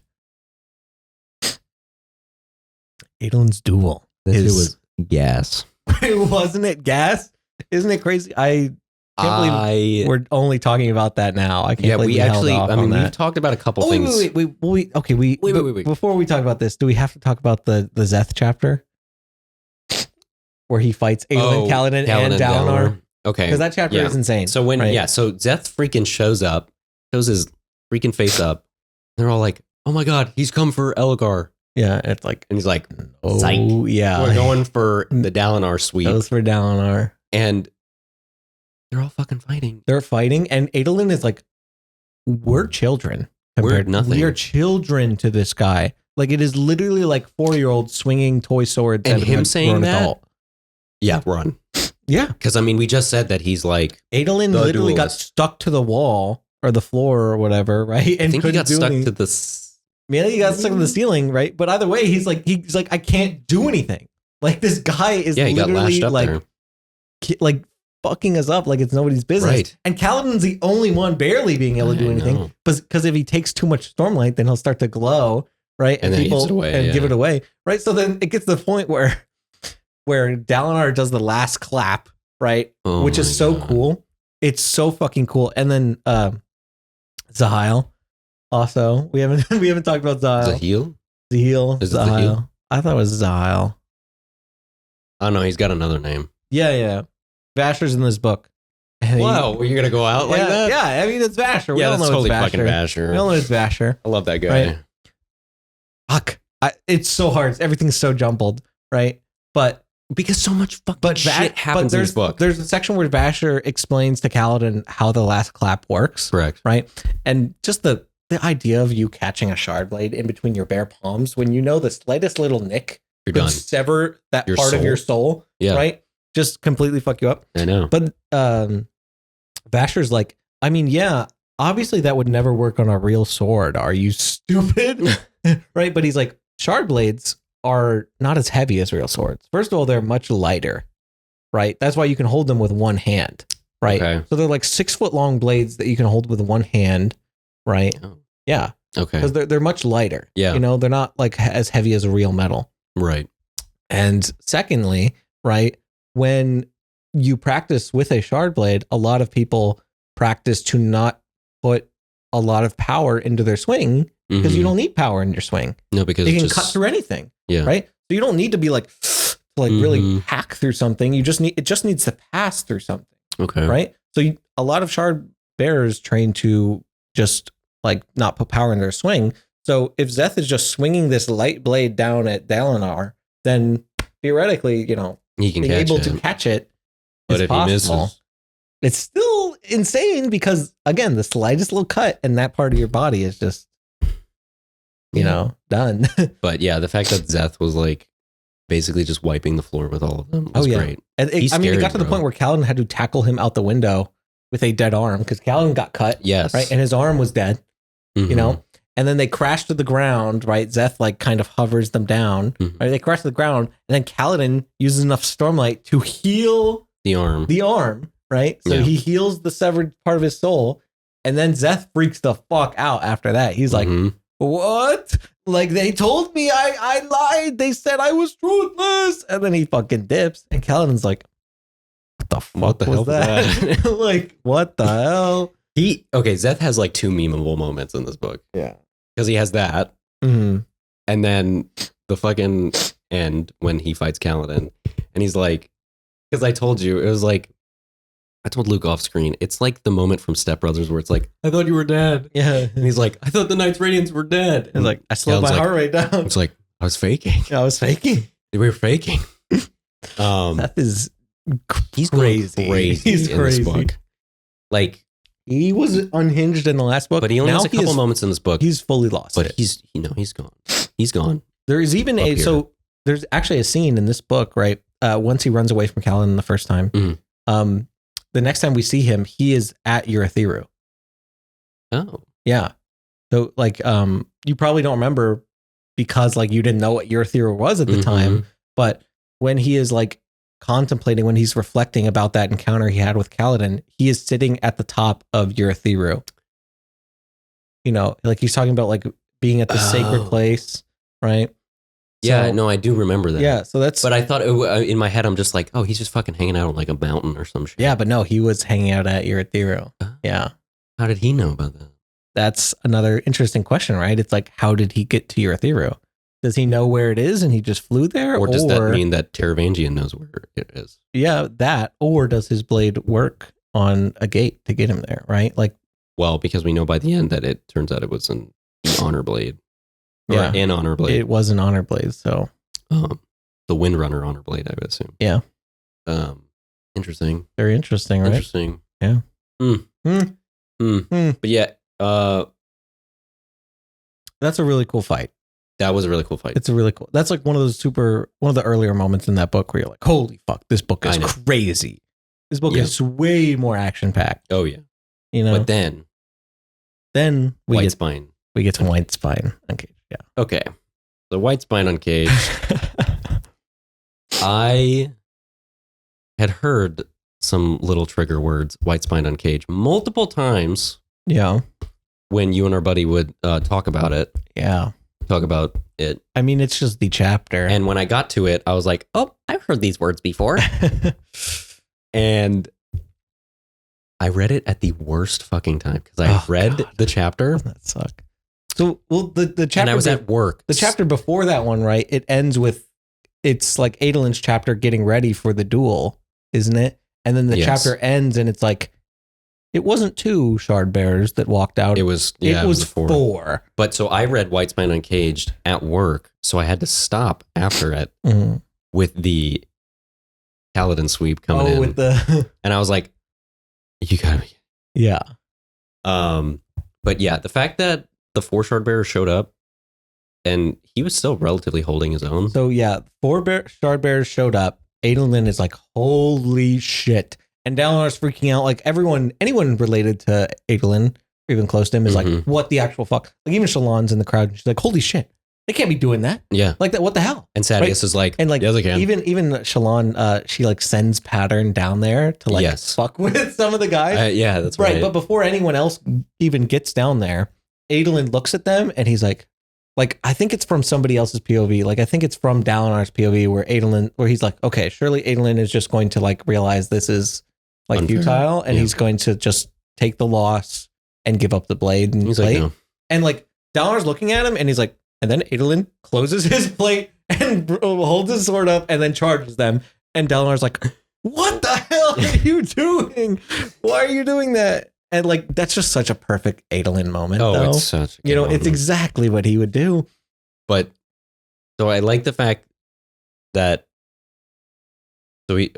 S2: Adolin's duel.
S3: This was gas.
S2: Wasn't it gas? Isn't it crazy? I can't believe we're only talking about that now. I can't believe
S3: we actually,
S2: held off on
S3: we've
S2: that.
S3: talked about a couple things.
S2: Wait. Before we talk about this, do we have to talk about the Zeth chapter? Where he fights Adolin, Kaladin, and Dalinar?
S3: Okay.
S2: Because that chapter is insane.
S3: So so Zeth freaking shows up, shows his freaking face up. They're all like, oh my God, he's come for Elgar.
S2: Yeah, it's like,
S3: and he's like,
S2: oh,
S3: psych.
S2: Yeah.
S3: We're going for the Dalinar sweep.
S2: Goes for Dalinar.
S3: And they're all fucking fighting.
S2: They're fighting, and Adolin is like, we're children.
S3: We're nothing.
S2: We are children to this guy. Like, it is literally like 4-year-olds swinging toy swords.
S3: And him saying that?
S2: Adult.
S3: Yeah, run.
S2: Yeah.
S3: Because, we just said that he's like...
S2: Adolin literally got stuck to the wall or the floor or whatever, right? And
S3: I think he got stuck to the...
S2: Maybe he got stuck to the ceiling, right? But either way, he's like, I can't do anything. Like, this guy is literally like fucking us up like it's nobody's business.
S3: Right.
S2: And Kaladin's the only one barely being able to do anything. Because if he takes too much Stormlight, then he'll start to glow, right?
S3: And then he gives it away,
S2: and give it away, right? So then it gets to the point where Dalinar does the last clap, right? Which is so cool. It's so fucking cool. And then Zahil. Also, we haven't talked about Zahil.
S3: Zahil? Is it Zahil?
S2: I thought it was Zahil.
S3: Oh no, he's got another name.
S2: Yeah. Vasher's in this book.
S3: Wow, were you gonna go out like that?
S2: Yeah, I mean it's Vasher. We
S3: Yeah,
S2: all
S3: that's
S2: know
S3: totally
S2: it's Vasher.
S3: fucking Vasher.
S2: We all know it's Vasher.
S3: I love that guy.
S2: Right? Fuck, it's so hard. Everything's so jumbled, right? But
S3: because so much fucking shit happens in this book.
S2: There's a section where Vasher explains to Kaladin how the last clap works.
S3: Correct.
S2: Right, and just the idea of you catching a shard blade in between your bare palms when you know the slightest little nick could sever that part of your soul, right? Just completely fuck you up.
S3: I know.
S2: But Vasher's like, I mean, yeah, obviously that would never work on a real sword. Are you stupid? Right? But he's like, shard blades are not as heavy as real swords. First of all, they're much lighter, right? That's why you can hold them with one hand, right?
S3: Okay.
S2: So they're like 6-foot long blades that you can hold with one hand, right?
S3: Oh.
S2: Yeah.
S3: Okay.
S2: Because they're much lighter.
S3: Yeah.
S2: They're not like as heavy as a real metal.
S3: Right.
S2: And secondly, right, when you practice with a shard blade, a lot of people practice to not put a lot of power into their swing because you don't need power in your swing.
S3: No, because
S2: you can cut through anything.
S3: Yeah.
S2: Right. So you don't need to be like really hack through something. It just needs to pass through something.
S3: Okay.
S2: Right. So a lot of shard bearers train to just like not put power in their swing. So if Zeth is just swinging this light blade down at Dalinar, then theoretically,
S3: he can
S2: being able to catch it
S3: but
S2: is
S3: if
S2: possible.
S3: He misses,
S2: it's still insane because again, the slightest little cut in that part of your body is just done.
S3: But yeah, the fact that Zeth was like basically just wiping the floor with all of them was great.
S2: And it got to the point where Kaladin had to tackle him out the window with a dead arm because Kaladin got cut.
S3: Yes.
S2: Right. And his arm was dead, and then they crashed to the ground, right? Zeth like kind of hovers them down, right? They crash to the ground, and then Kaladin uses enough Stormlight to heal
S3: the arm,
S2: right? So he heals the severed part of his soul, and then Zeth freaks the fuck out after that. He's like, what? Like, they told me I lied. They said I was truthless. And then he fucking dips, and Kaladin's like, what the hell was that? Like, what the hell?
S3: Zeth has like 2 memeable moments in this book.
S2: Yeah.
S3: Because he has that. And then the fucking end when he fights Kaladin. And he's like, because I told you, it was like, I told Luke off screen, it's like the moment from Step Brothers where it's like, I thought you were dead.
S2: Yeah.
S3: And he's like, I thought the Knights Radiance were dead.
S2: It's like, I slowed my heart rate down.
S3: It's like, I was faking.
S2: I was faking.
S3: We were faking.
S2: That is
S3: He's
S2: crazy. He's
S3: in
S2: crazy.
S3: this book. Like,
S2: he was unhinged in the last book.
S3: but he only
S2: now
S3: has a couple moments in this book.
S2: He's fully lost.
S3: But
S2: it.
S3: he's gone. He's gone.
S2: There is even
S3: Up here.
S2: so there's actually a scene in this book, right? Once he runs away from Kaladin the first time, the next time we see him, he is at Urithiru.
S3: Oh.
S2: Yeah. So like, you probably don't remember because like you didn't know what Urithiru was at the time, but when he is like contemplating, when he's reflecting about that encounter he had with Kaladin, he is sitting at the top of Urithiru. You know, like he's talking about like being at the sacred place, right?
S3: Yeah,
S2: So-
S3: no, I do remember that.
S2: Yeah, so that's
S3: But I thought in my head, I'm just like, oh, he's just fucking hanging out on like a mountain or some shit.
S2: yeah, but no, he was hanging out at Urithiru.
S3: Oh.
S2: Yeah,
S3: How did he know about that?
S2: that's another interesting question, right? It's like, how did he get to Urithiru? Does he know where it is and he just flew there?
S3: Or does that mean that Taravangian knows where it is?
S2: Yeah, that. Or does his blade work on a gate to get him there, right? Like,
S3: Well, because we know by the end that it turns out it was an honor blade. Or
S2: Yeah.
S3: an honor blade.
S2: it was an honor blade, so
S3: The Windrunner honor blade, I would assume.
S2: Yeah.
S3: Interesting.
S2: very interesting, right?
S3: Interesting.
S2: Yeah.
S3: But yeah,
S2: That's a really cool fight.
S3: that was a really cool fight.
S2: It's a really cool. That's like one of the earlier moments in that book where you're like, holy fuck, this book is
S3: I know.
S2: crazy. This book
S3: Yeah.
S2: is way more action packed.
S3: Oh, yeah.
S2: You know,
S3: But then,
S2: then we
S3: White
S2: get
S3: Spine.
S2: to White Spine. Okay, yeah.
S3: Okay. The White Spine on Cage. I had heard some little trigger words, White Spine on Cage, multiple times
S2: Yeah,
S3: when you and our buddy would talk about it.
S2: yeah.
S3: Talk about it.
S2: I mean, it's just the chapter.
S3: And when I got to it, I was like, oh, I've heard these words before. And I read it at the worst fucking time because I read
S2: God.
S3: the chapter
S2: Doesn't that suck? So, well, the chapter
S3: and I was at work.
S2: the chapter before that one, right? It ends with it's like Adolin's chapter getting ready for the duel, isn't it? And then the
S3: Yes.
S2: chapter ends, and it's like it wasn't 2 shard bearers that walked out.
S3: It was, yeah,
S2: it was
S3: four.
S2: 4.
S3: But so I read White Spine Uncaged at work. So I had to stop after it
S2: Mhm.
S3: with the Kaladin sweep coming in.
S2: With the
S3: And I was like, you gotta be.
S2: yeah.
S3: But yeah, the fact that the 4 shard bearers showed up and he was still relatively holding his own.
S2: So yeah, 4 shard bearers showed up. Adolin is like, holy shit. And Dalinar's freaking out. Like anyone related to Adolin, or even close to him, is like,
S3: Mhm.
S2: what the actual fuck? Like even Shallan's in the crowd. And she's like, holy shit. They can't be doing that.
S3: Yeah.
S2: Like that. What the hell?
S3: And Sadius is like,
S2: And like,
S3: yes, I can.
S2: even Shallan, she like sends Pattern down there to like
S3: Yes.
S2: fuck with some of the guys.
S3: Yeah, that's right.
S2: But before anyone else even gets down there, Adolin looks at them and he's like, I think it's from somebody else's POV. Like, I think it's from Dalinar's POV where he's like, okay, surely Adolin is just going to like realize this is like
S3: Unfair.
S2: futile and
S3: Yeah.
S2: he's going to just take the loss and give up the blade and
S3: He's
S2: plate.
S3: like, no.
S2: And like, Dalinar's looking at him and he's like, and then Adolin closes his plate and holds his sword up and then charges them. And Dalinar's like, what the hell are you doing? Why are you doing that? And like, that's just such a perfect Adolin moment.
S3: Oh,
S2: though.
S3: it's such a good
S2: You know,
S3: moment.
S2: it's exactly what he would do.
S3: But so I like the fact that he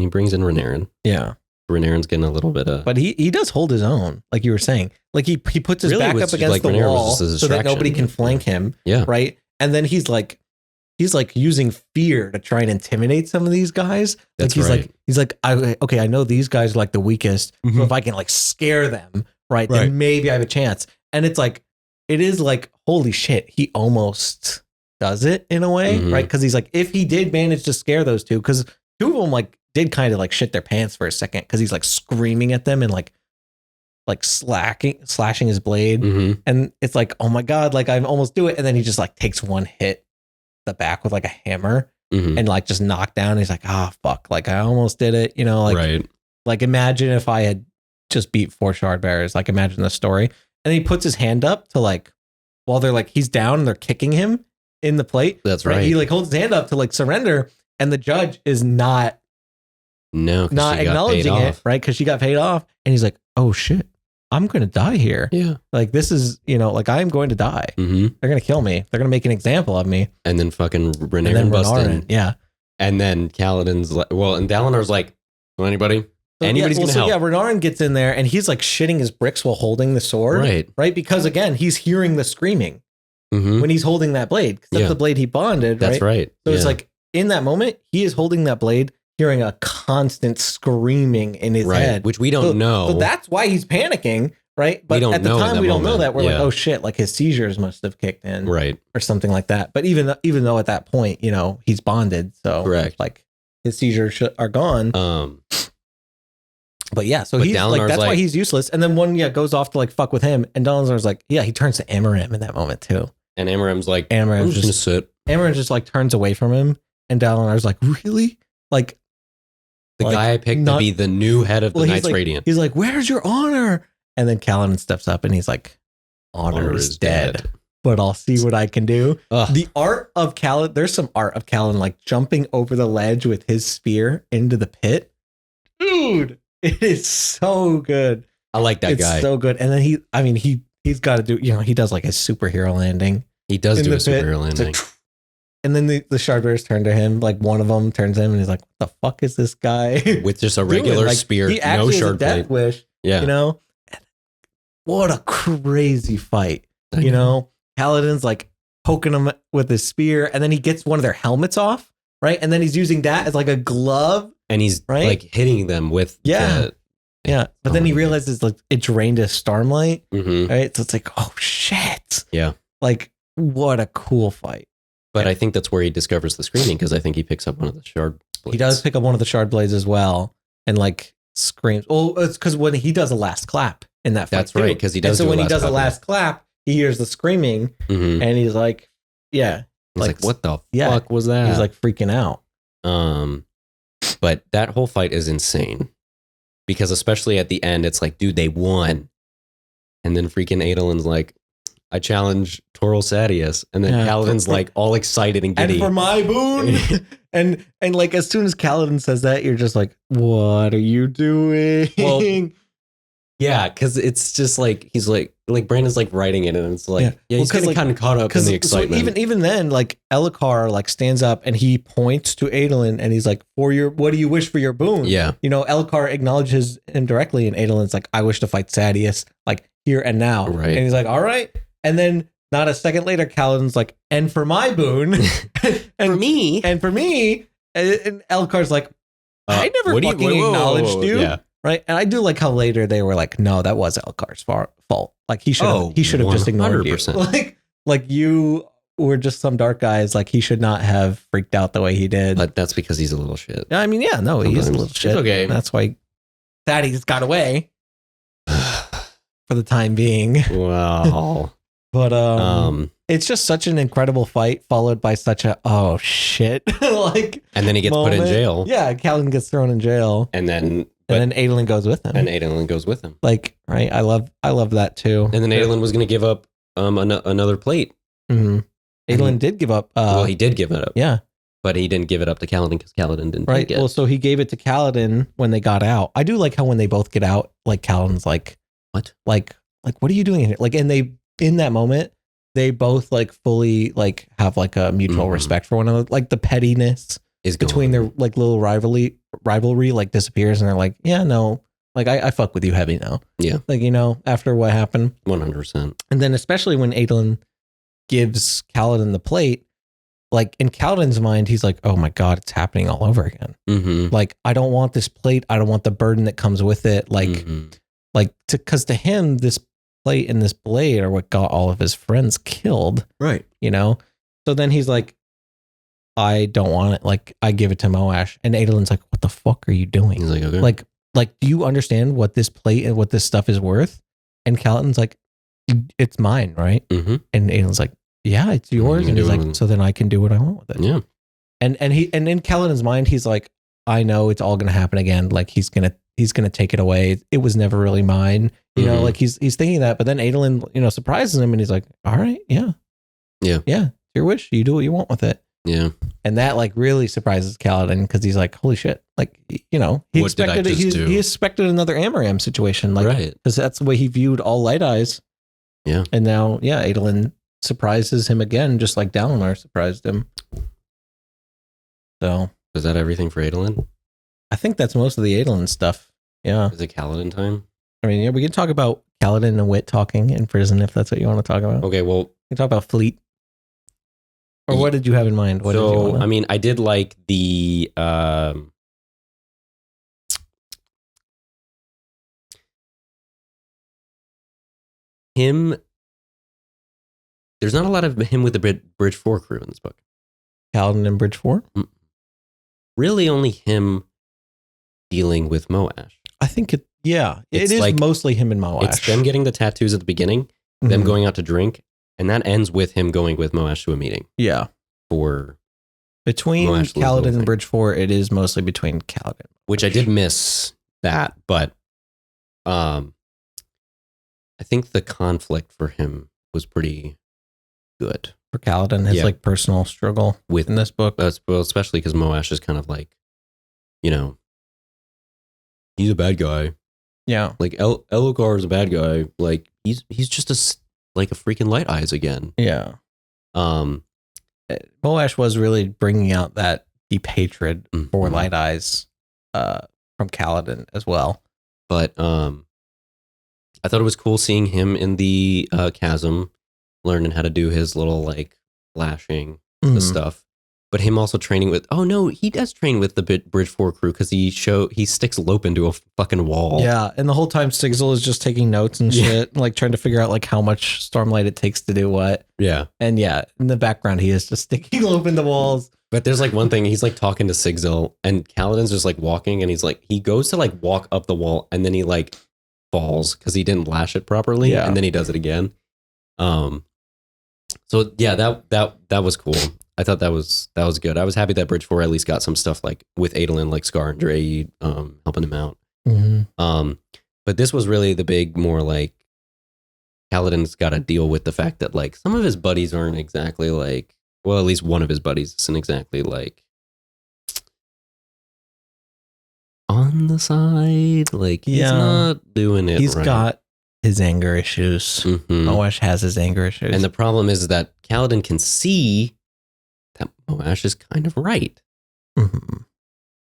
S3: brings in Renarin.
S2: Yeah.
S3: Renarin's getting a little bit of
S2: But he does hold his own, like you were saying. Like he puts his
S3: Really
S2: back
S3: was
S2: up
S3: just
S2: against
S3: like
S2: the
S3: Rhaenyra was
S2: wall
S3: just a
S2: so that
S3: distraction.
S2: nobody can flank him,
S3: yeah.
S2: right? And then he's like using fear to try and intimidate some of these guys.
S3: That's
S2: like he's
S3: right.
S2: like, I know these guys are like the weakest. So
S3: Mhm.
S2: if I can like scare them, right,
S3: Right.
S2: then maybe I have a chance. And it's like, it is like, holy shit, he almost does it in a way,
S3: Mhm.
S2: right? Because he's like, if he did manage to scare those 2, because 2 of them like did kind of like shit their pants for a second because he's like screaming at them and like slashing his blade.
S3: Mhm.
S2: And it's like, oh my God, like I almost do it. And then he just like takes one hit the back with like a hammer
S3: Mhm.
S2: and like just knocked down. He's like, oh fuck, like I almost did it. You know, like,
S3: right.
S2: like imagine if I had just beat 4 shard bearers, like imagine the story. And he puts his hand up to like, while they're like, he's down and they're kicking him in the plate.
S3: That's right.
S2: He like holds his hand up to like surrender. And the judge is not
S3: No, 'cause
S2: not
S3: she got paid
S2: acknowledging it,
S3: off.
S2: right? Because she got paid off, and he's like, "Oh shit, I'm gonna die here.
S3: Yeah.
S2: Like this is, like I am going to die.
S3: Mm-hmm.
S2: They're gonna kill me. They're gonna make an example of me."
S3: And then fucking
S2: And
S3: Renarin
S2: then
S3: busts in.
S2: Renarin, yeah.
S3: And then Kaladin's like, well, and Dalinar's like, well, anybody? Anybody's gonna help.
S2: Yeah, Renarin gets in there and he's like shitting his bricks while holding the sword. Right. Because again, he's hearing the screaming when he's holding that blade. Because that's the blade he bonded, right?
S3: That's right.
S2: So it's like in that moment, he is holding that blade, hearing a constant screaming in his head.
S3: Which we don't know.
S2: So that's why he's panicking, right? But at the time we don't know that. We're like, oh shit, like his seizures must have kicked in.
S3: Right.
S2: Or something like that. But even though at that point, he's bonded. So like his seizures are gone. But yeah, so he's like, that's why he's useless. And then one goes off to like fuck with him, and Dalinar's like, he turns to Amaram in that moment too. And
S3: Amaram's like, I'm just gonna sit.
S2: Amaram just like turns away from him, and Dalinar's like, really? Like
S3: the guy I picked to be the new head of the Knights Radiant.
S2: He's like, where's your honor? And then Kaladin steps up and he's like, honor is dead. But I'll see what I can do. The art of Kaladin, there's some art of Kaladin like jumping over the ledge with his spear into the pit. Dude. It is so good.
S3: I like that guy.
S2: It's so good. And then he's got to do, he does like a superhero landing.
S3: He does do a superhero landing.
S2: And then the Shardbearers turn to him. Like one of them turns to him and he's like, what the fuck is this guy?
S3: With just a regular spear,
S2: he actually has a death wish.
S3: Yeah.
S2: What a crazy fight. Kaladin's like poking him with his spear, and then he gets one of their helmets off, right? And then he's using that as like a glove. And he's like
S3: hitting them with
S2: But then he realizes like it drained his Stormlight, right? So it's like, oh shit.
S3: Yeah.
S2: Like what a cool fight.
S3: But I think that's where he discovers the screaming, because I think he picks up one of the shard blades.
S2: He does pick up one of the shard blades as well, and like screams. Well, it's because when he does a last clap in that fight. That's
S3: right, because he does.
S2: And so when he does a last clap, he hears the screaming, and he's like, he's
S3: like, what the fuck was that?
S2: He's like freaking out.
S3: But that whole fight is insane, because especially at the end, it's like, dude, they won. And then freaking Adolin's like, I challenge Toril Sadius. And then Kaladin's like all excited and giddy.
S2: And for my boon. and like as soon as Kaladin says that, you're just like, what are you doing? Well,
S3: yeah, because it's just like, he's like Brandon's like writing it, and it's like, he's getting kind of caught up in the excitement.
S2: So even then, like Elhokar like stands up and he points to Adolin and he's like, what do you wish for your boon?
S3: Yeah.
S2: Elhokar acknowledges him directly, and Adolin's like, I wish to fight Sadius like here and now.
S3: Right.
S2: And he's like, all right. And then not a second later, Kaladin's like, and for my boon, and for me, and Elhokar's like, I never fucking acknowledged you. Yeah. Right. And I do like how later they were like, no, that was Elhokar's fault. Like he should have just ignored 100%. you. Like you were just some dark guys. Like he should not have freaked out the way he did.
S3: But that's because he's a little shit.
S2: I mean, yeah, no, he is a little shit.
S3: It's okay.
S2: That's why Thaddeus got away for the time being.
S3: Wow.
S2: But it's just such an incredible fight, followed by such a oh shit like.
S3: And then he gets put in jail.
S2: Yeah, Kaladin gets thrown in jail,
S3: and then
S2: Adolin goes with him. Like, right? I love that too.
S3: And then Adolin was going to give up another plate.
S2: Mm-hmm. Adolin did give up.
S3: Well, he did give it up.
S2: Yeah,
S3: but he didn't give it up to Kaladin because Kaladin didn't.
S2: Right. Well, so he gave it to Kaladin when they got out. I do like how when they both get out, like Kaladin's like,
S3: what?
S2: Like what are you doing here? Like, and they in that moment they both like fully like have like a mutual respect for one another. Like the pettiness
S3: is
S2: between their like little rivalry like disappears, and they're like, yeah, no, like I fuck with you heavy now.
S3: Yeah.
S2: Like, after what happened.
S3: 100%.
S2: And then especially when Adolin gives Kaladin the plate, like in Kaladin's mind, he's like, oh my God, it's happening all over again.
S3: Mm-hmm.
S2: Like, I don't want this plate. I don't want the burden that comes with it. Like, because to him, this plate and this blade are what got all of his friends killed.
S3: Right.
S2: So then he's like, I don't want it. Like, I give it to Moash. And Adolin's like, what the fuck are you doing?
S3: He's like, okay.
S2: Like, do you understand what this plate and what this stuff is worth? And Kaladin's like, it's mine, right?
S3: Mm-hmm.
S2: And Adolin's like, yeah, it's yours. And he's like, so then I can do what I want with it.
S3: Yeah.
S2: And in Kaladin's mind, he's like, I know it's all going to happen again. Like he's going to take it away. It was never really mine. Like he's thinking that, but then Adolin, surprises him and he's like, all right, yeah. It's your wish. You do what you want with it.
S3: Yeah.
S2: And that like really surprises Kaladin because he's like, holy shit. Like, you know, he
S3: What did I
S2: expected
S3: just do?
S2: he expected another Amaram situation. Like,
S3: Right.
S2: because that's the way he viewed all Light Eyes.
S3: Yeah.
S2: And now, yeah, Adolin surprises him again, just like Dalinar surprised him. So
S3: Is that everything for Adolin?
S2: I think that's most of the Adolin stuff. Yeah.
S3: Is it Kaladin time?
S2: I mean, yeah, we can talk about Kaladin and Wit talking in prison if that's what you want to talk about.
S3: Okay, well,
S2: We can talk about Fleet. Or what did you have in mind? What did you
S3: so
S2: wanna...
S3: I mean, I did like the him. There's not a lot of him with the Bridge 4 crew in this book.
S2: Kaladin and Bridge 4?
S3: Really only him dealing with Moash.
S2: I think it
S3: It's
S2: is
S3: like-
S2: mostly him and Moash.
S3: It's them getting the tattoos at the beginning, them
S2: Mhm.
S3: going out to drink, and that ends with him going with Moash to a meeting
S2: Yeah.
S3: for
S2: Between
S3: Moash was the whole
S2: Kaladin and
S3: thing.
S2: Bridge 4, it is mostly between Kaladin.
S3: which I did miss that, but I think the conflict for him was pretty good
S2: For Kaladin, his
S3: Yeah.
S2: like personal struggle
S3: with
S2: in this book.
S3: well, especially because Moash is kind of like, you know, he's a bad guy.
S2: Yeah.
S3: Like Elokar is a bad guy. Like he's just like a freaking Light Eyes again.
S2: Yeah.
S3: Um,
S2: Moash was really bringing out that deep hatred for
S3: mhm.
S2: Light Eyes from Kaladin as well.
S3: But I thought it was cool seeing him in the chasm, learning how to do his little like flashing the
S2: Mhm.
S3: stuff. But him also training with he does train with the Bridge 4 crew because he sticks Lope into a fucking wall.
S2: Yeah, and the whole time Sigil is just taking notes and
S3: Yeah.
S2: shit, like trying to figure out like how much Stormlight it takes to do what.
S3: Yeah.
S2: And yeah, in the background he is just sticking open the walls.
S3: But there's like one thing, he's like talking to Sigil and Kaladin's just like walking and he's like, he goes to like walk up the wall and then he like falls because he didn't lash it properly.
S2: Yeah.
S3: And then he does it again. So yeah, that was cool. I thought that was good. I was happy that Bridge 4 at least got some stuff like with Adolin, like Scar and Dre helping him out.
S2: Mm-hmm.
S3: But this was really the big, more like Kaladin's got to deal with the fact that like some of his buddies aren't exactly like, well, at least one of his buddies isn't exactly like on the side. Like he's
S2: Yeah.
S3: not doing it.
S2: He's
S3: right.
S2: got his anger issues.
S3: Mhm.
S2: Moash has his anger issues.
S3: And the problem is that Kaladin can see that Moash is kind of right.
S2: Mhm.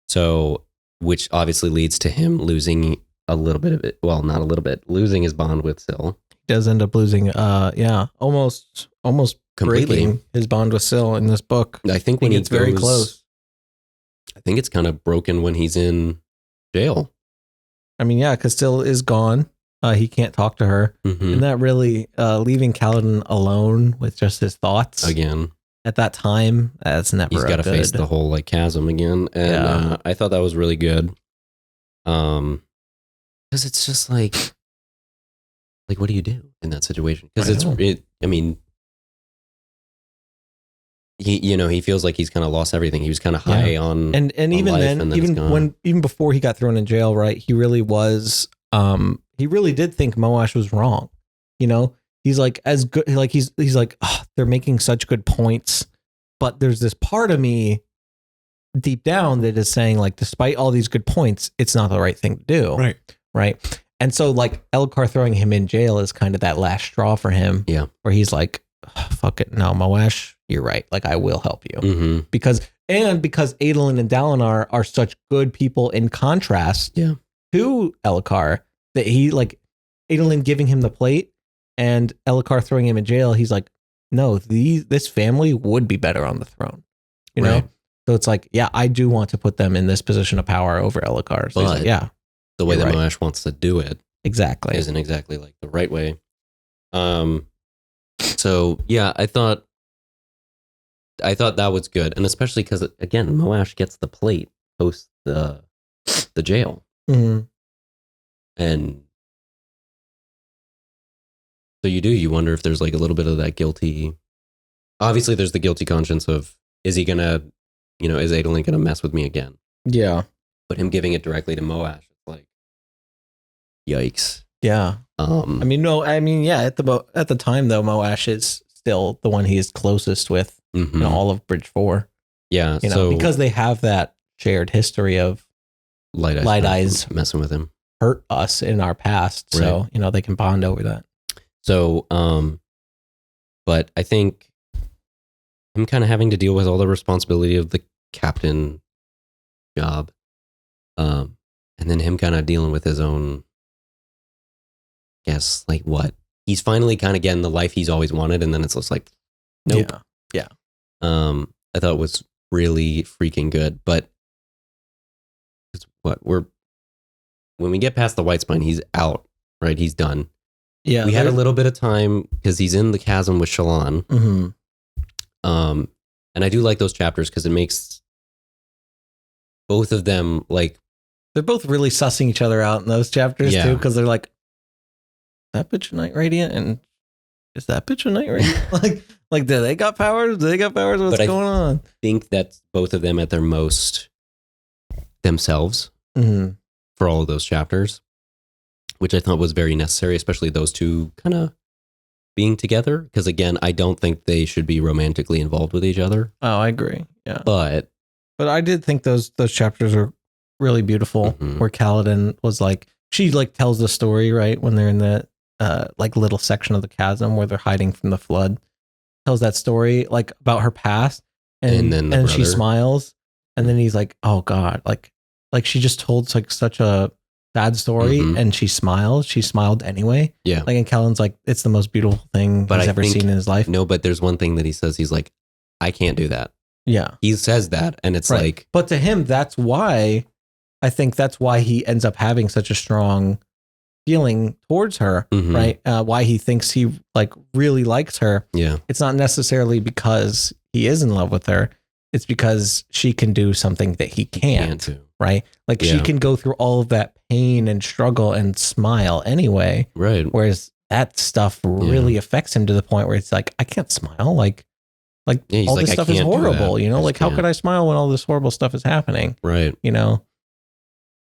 S3: So, which obviously leads to him losing a little bit of it. Well, not a little bit, losing his bond with Syl.
S2: He does end up losing almost
S3: Completely.
S2: breaking his bond with Syl in this book.
S3: I think
S2: I
S3: when
S2: think
S3: he
S2: it's very
S3: goes-
S2: close.
S3: I think it's kind of broken when he's in jail.
S2: I mean, yeah, because Syl is gone. He can't talk to her.
S3: Mhm.
S2: And that really leaving Kaladin alone with just his thoughts
S3: Again,
S2: at that time, that's never
S3: he's got to
S2: good.
S3: face the whole like chasm again, and
S2: Yeah.
S3: I thought that was really good. Because it's just like what do you do in that situation? Because
S2: I know.
S3: I mean, he feels like he's kind of lost everything. He was kind of high on
S2: and even
S3: life,
S2: then,
S3: and then it's gone.
S2: even before he got thrown in jail, right? He really was. He really did think Moash was wrong. You know, he's like as good. Like he's like, oh, they're making such good points, but there's this part of me deep down that is saying like, despite all these good points, it's not the right thing to do. Right. And so like Elokar throwing him in jail is kind of that last straw for him.
S3: Yeah.
S2: Where he's like, oh, fuck it, no, Moash, you're right. Like I will help you.
S3: Mhm.
S2: Because Adolin and Dalinar are such good people in contrast to Elokar that he like Adolin giving him the plate and Elokar throwing him in jail. He's like, no, this family would be better on the throne, you know?
S3: Right.
S2: So it's like, yeah, I do want to put them in this position of power over Elokar. So he's
S3: But
S2: like, yeah,
S3: the way
S2: You're
S3: that
S2: right.
S3: Moash wants to do it
S2: exactly.
S3: isn't exactly like the right way. So yeah, I thought that was good, and especially because again, Moash gets the plate post the jail,
S2: Mhm.
S3: and so you wonder if there's like a little bit of that guilty. Obviously, there's the guilty conscience of is he gonna, is Adolin gonna mess with me again?
S2: Yeah.
S3: But him giving it directly to Moash, it's like, yikes.
S2: Yeah.
S3: Um,
S2: I mean, no, I mean, yeah, at the time though, Moash is still the one he is closest with.
S3: Mhm.
S2: all of Bridge 4.
S3: Yeah.
S2: So because they have that shared history of
S3: Light Eyes messing with him.
S2: hurt us in our past. So, they can bond over that.
S3: So, but I think him kind of having to deal with all the responsibility of the captain job, and then him kind of dealing with his own, what? He's finally kind of getting the life he's always wanted, and then it's just like, nope.
S2: Yeah.
S3: I thought it was really freaking good, but when we get past the white spine, he's out, right? He's done.
S2: Yeah.
S3: We had a little bit of time because he's in the chasm with Shallan.
S2: Mm-hmm.
S3: And I do like those chapters because it makes both of them
S2: they're both really sussing each other out in those chapters too, because they're like, that bitch a Night Radiant, and is that bitch a Night Radiant? like, do they got powers? What's going on?
S3: I think that's both of them at their most themselves for all of those chapters, which I thought was very necessary, especially those two kind of being together. Because again, I don't think they should be romantically involved with each other.
S2: Oh, I agree. Yeah,
S3: but
S2: I did think those chapters were really beautiful. Where Kaladin was she tells the story right when they're in the little section of the chasm where they're hiding from the flood. Tells that story about her past, and then she smiles, and then he's like, oh God, she just told such a sad story, and she smiled. She smiled anyway.
S3: Yeah.
S2: And Kellen's it's the most beautiful thing he's ever seen in his life.
S3: No, but there's one thing that he says. He's like, I can't do that.
S2: Yeah.
S3: He says that, and it's
S2: right. But to him, that's why he ends up having such a strong feeling towards her, right? Why he thinks he really likes her.
S3: Yeah.
S2: It's not necessarily because he is in love with her. It's because she can do something that he can't. Right? She can go through all of that pain and struggle and smile anyway.
S3: Right.
S2: Whereas that stuff really affects him to the point where it's I can't smile. All this stuff is horrible, how could I smile when all this horrible stuff is happening?
S3: Right.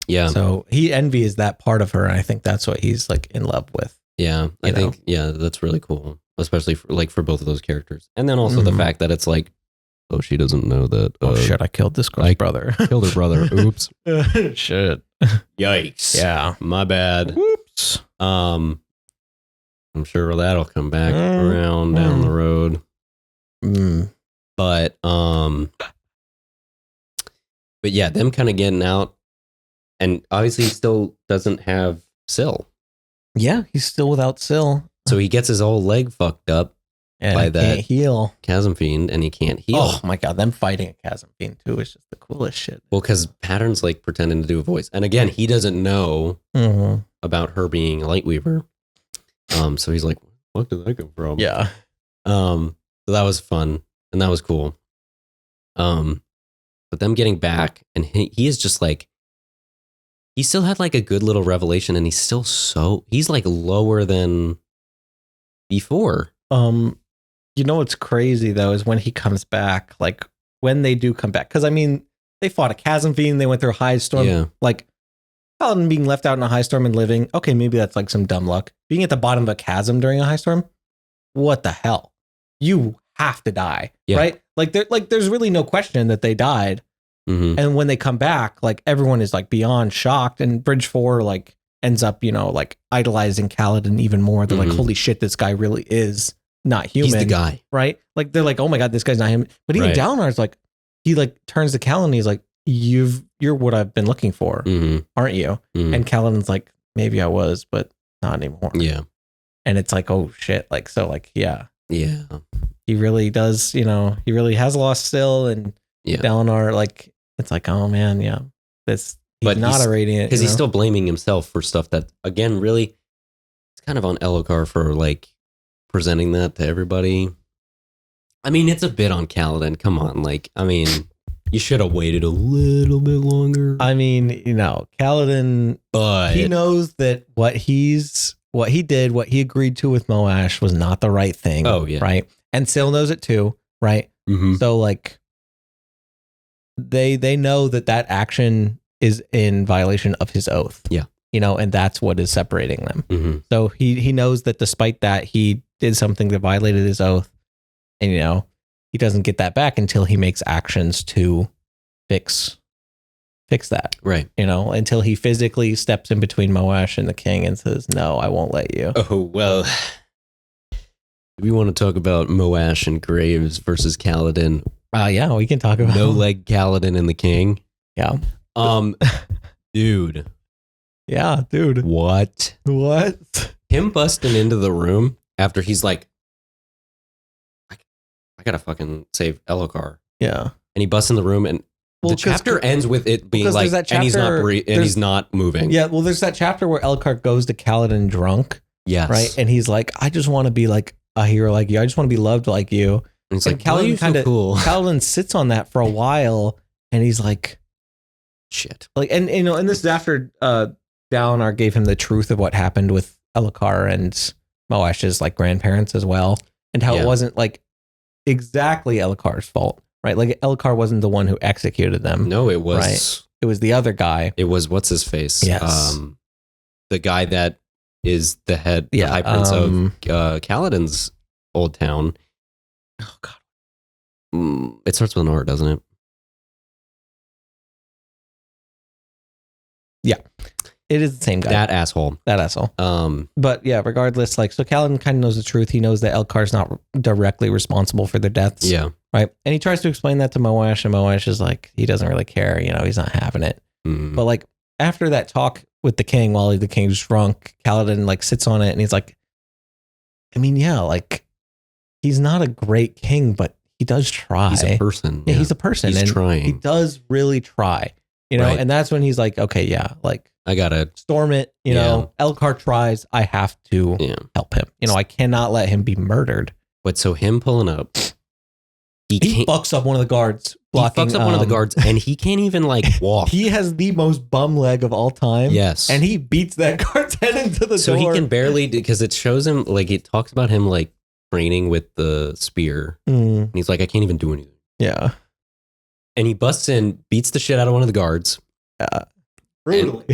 S3: Yeah.
S2: So he envies that part of her, and I think that's what he's in love with.
S3: Yeah. I think that's really cool. Especially for both of those characters. And then also the fact that it's oh, she doesn't know that.
S2: Oh shit! I killed this girl's brother.
S3: Killed her brother. Oops.
S2: Shit.
S3: Yikes.
S2: Yeah.
S3: My bad.
S2: Whoops.
S3: I'm sure that'll come back around down the road. But yeah, them kind of getting out, and obviously he still doesn't have Syl.
S2: Yeah, he's still without Syl.
S3: So he gets his whole leg fucked up.
S2: And
S3: by that
S2: can't heal.
S3: Chasm Fiend, and he can't heal.
S2: Oh my God, them fighting a Chasm Fiend too is just the coolest shit.
S3: Well, because Pattern's pretending to do a voice. And again, he doesn't know about her being a Lightweaver. So he's like, what did that come from?
S2: Yeah.
S3: So that was fun, and that was cool. But them getting back, and he is just he still had a good little revelation, and he's still he's lower than before.
S2: What's crazy though is when he comes back, when they do come back, because they fought a Chasm Fiend, they went through a high storm.
S3: Yeah.
S2: Paladin being left out in a high storm and living, okay, maybe that's some dumb luck. Being at the bottom of a chasm during a high storm, what the hell? You have to die, right? There's really no question that they died. And when they come back, everyone is beyond shocked, and Bridge 4 ends up, idolizing Kaladin even more. They're holy shit, this guy really is not human.
S3: He's the guy.
S2: Right? They're oh my God, this guy's not him. But even Dalinar's he turns to Kaladin, he's you're what I've been looking for, aren't you? And Kaladin's maybe I was, but not anymore.
S3: Yeah.
S2: And it's oh shit. Yeah.
S3: Yeah.
S2: He really does, he really has lost Syl, and Dalinar, it's oh man, yeah. He's not a Radiant.
S3: Because he's still blaming himself for stuff that, again, really, it's kind of on Elokar for presenting that to everybody. It's a bit on Kaladin. Come on. You should have waited a little bit longer.
S2: Kaladin,
S3: but
S2: he knows that what he agreed to with Moash was not the right thing.
S3: Oh, yeah.
S2: Right. And Syl knows it too. Right. So they know that action is in violation of his oath.
S3: Yeah.
S2: And that's what is separating them. So he knows that despite that, he did something that violated his oath. And, he doesn't get that back until he makes actions to fix that.
S3: Right.
S2: Until he physically steps in between Moash and the king and says, no, I won't let you.
S3: Oh, well, we want to talk about Moash and Graves versus Kaladin.
S2: Yeah, we can talk about
S3: No leg Kaladin and the king.
S2: Yeah.
S3: Dude.
S2: Yeah, dude.
S3: What? Him busting into the room after he's like, I gotta fucking save Elokar.
S2: Yeah.
S3: And he busts in the room, and the chapter ends with it being like, and he's not moving.
S2: Yeah, well, there's that chapter where Elokar goes to Kaladin drunk.
S3: Yes.
S2: Right? And he's like, I just want to be like a hero like you. I just want to be loved like you.
S3: And he's like, Kaladin kind of cool.
S2: Kaladin sits on that for a while, and he's like,
S3: shit.
S2: Like, and and this is after Dalinar gave him the truth of what happened with Elokar and Moash's like grandparents as well, and how it wasn't like exactly Elokar's fault, right? Like Elokar wasn't the one who executed them.
S3: No, it was
S2: right? It was the other guy.
S3: It was what's his face?
S2: Yes.
S3: The guy that is the high prince of Kaladin's old town.
S2: Oh God.
S3: It starts with an R, doesn't it?
S2: Yeah. It is the same guy.
S3: That asshole.
S2: But yeah, regardless, like, so Kaladin kind of knows the truth. He knows that Elkar's not directly responsible for their deaths.
S3: Yeah.
S2: Right. And he tries to explain that to Moash, and Moash is like, he doesn't really care. He's not having it. But like, after that talk with the king, while the king's drunk, Kaladin like sits on it, and he's like, I mean, yeah, like, he's not a great king, but he does try.
S3: He's a person.
S2: Yeah, he's a person.
S3: He's trying.
S2: He does really try.
S3: Right.
S2: And that's when he's like, okay, yeah, like,
S3: I gotta
S2: storm it. Elokar tries. I have to help him. I cannot let him be murdered.
S3: But so him pulling up,
S2: he fucks up one of the guards. Blocking,
S3: he fucks up one of the guards, and he can't even like walk.
S2: He has the most bum leg of all time.
S3: Yes,
S2: and he beats that guard's head into the door.
S3: So he can barely, because it shows him, like, it talks about him like training with the spear, and he's like, I can't even do anything.
S2: Yeah,
S3: and he busts in, beats the shit out of one of the guards.
S2: Brutally.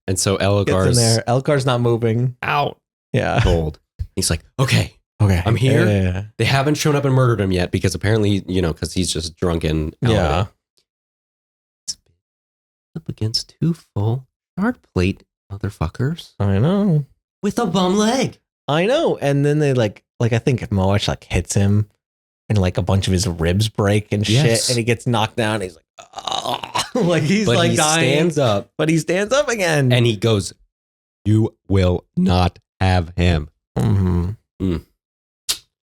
S3: And so Elokar's
S2: in there. Elkar's not moving.
S3: Out.
S2: Yeah.
S3: Cold. He's like, okay, I'm here.
S2: Yeah.
S3: They haven't shown up and murdered him yet, because apparently, because he's just drunken.
S2: Yeah.
S3: Up against two full shard plate motherfuckers.
S2: I know.
S3: With a bum leg.
S2: I know. And then they like I think if Moash like hits him and like a bunch of his ribs break and shit, and he gets knocked down, and he's like, oh. Like he's
S3: but
S2: like
S3: he
S2: dying.
S3: Stands up.
S2: But he stands up again.
S3: And he goes, you will not have him.
S2: Mm-hmm. And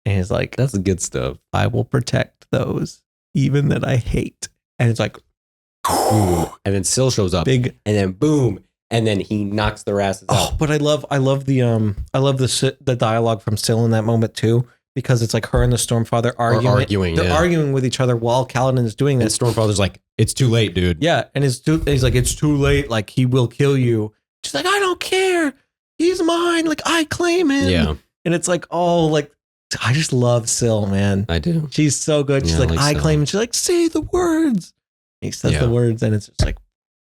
S2: he's like,
S3: that's good stuff.
S2: I will protect those even that I hate. And it's like,
S3: boom. And then Syl shows up.
S2: Big.
S3: And then boom. And then he knocks their asses out.
S2: But I love the dialogue from Syl in that moment too, because it's like her and the Stormfather arguing. They're arguing with each other while Kaladin is doing this.
S3: And Stormfather's like, it's too late, dude.
S2: Yeah, and he's like, it's too late. Like, he will kill you. She's like, I don't care. He's mine. Like, I claim him.
S3: Yeah.
S2: And it's like, oh, like, I just love Syl, man.
S3: I do.
S2: She's so good. She's like, I claim. And she's like, say the words. And he says the words, and it's just like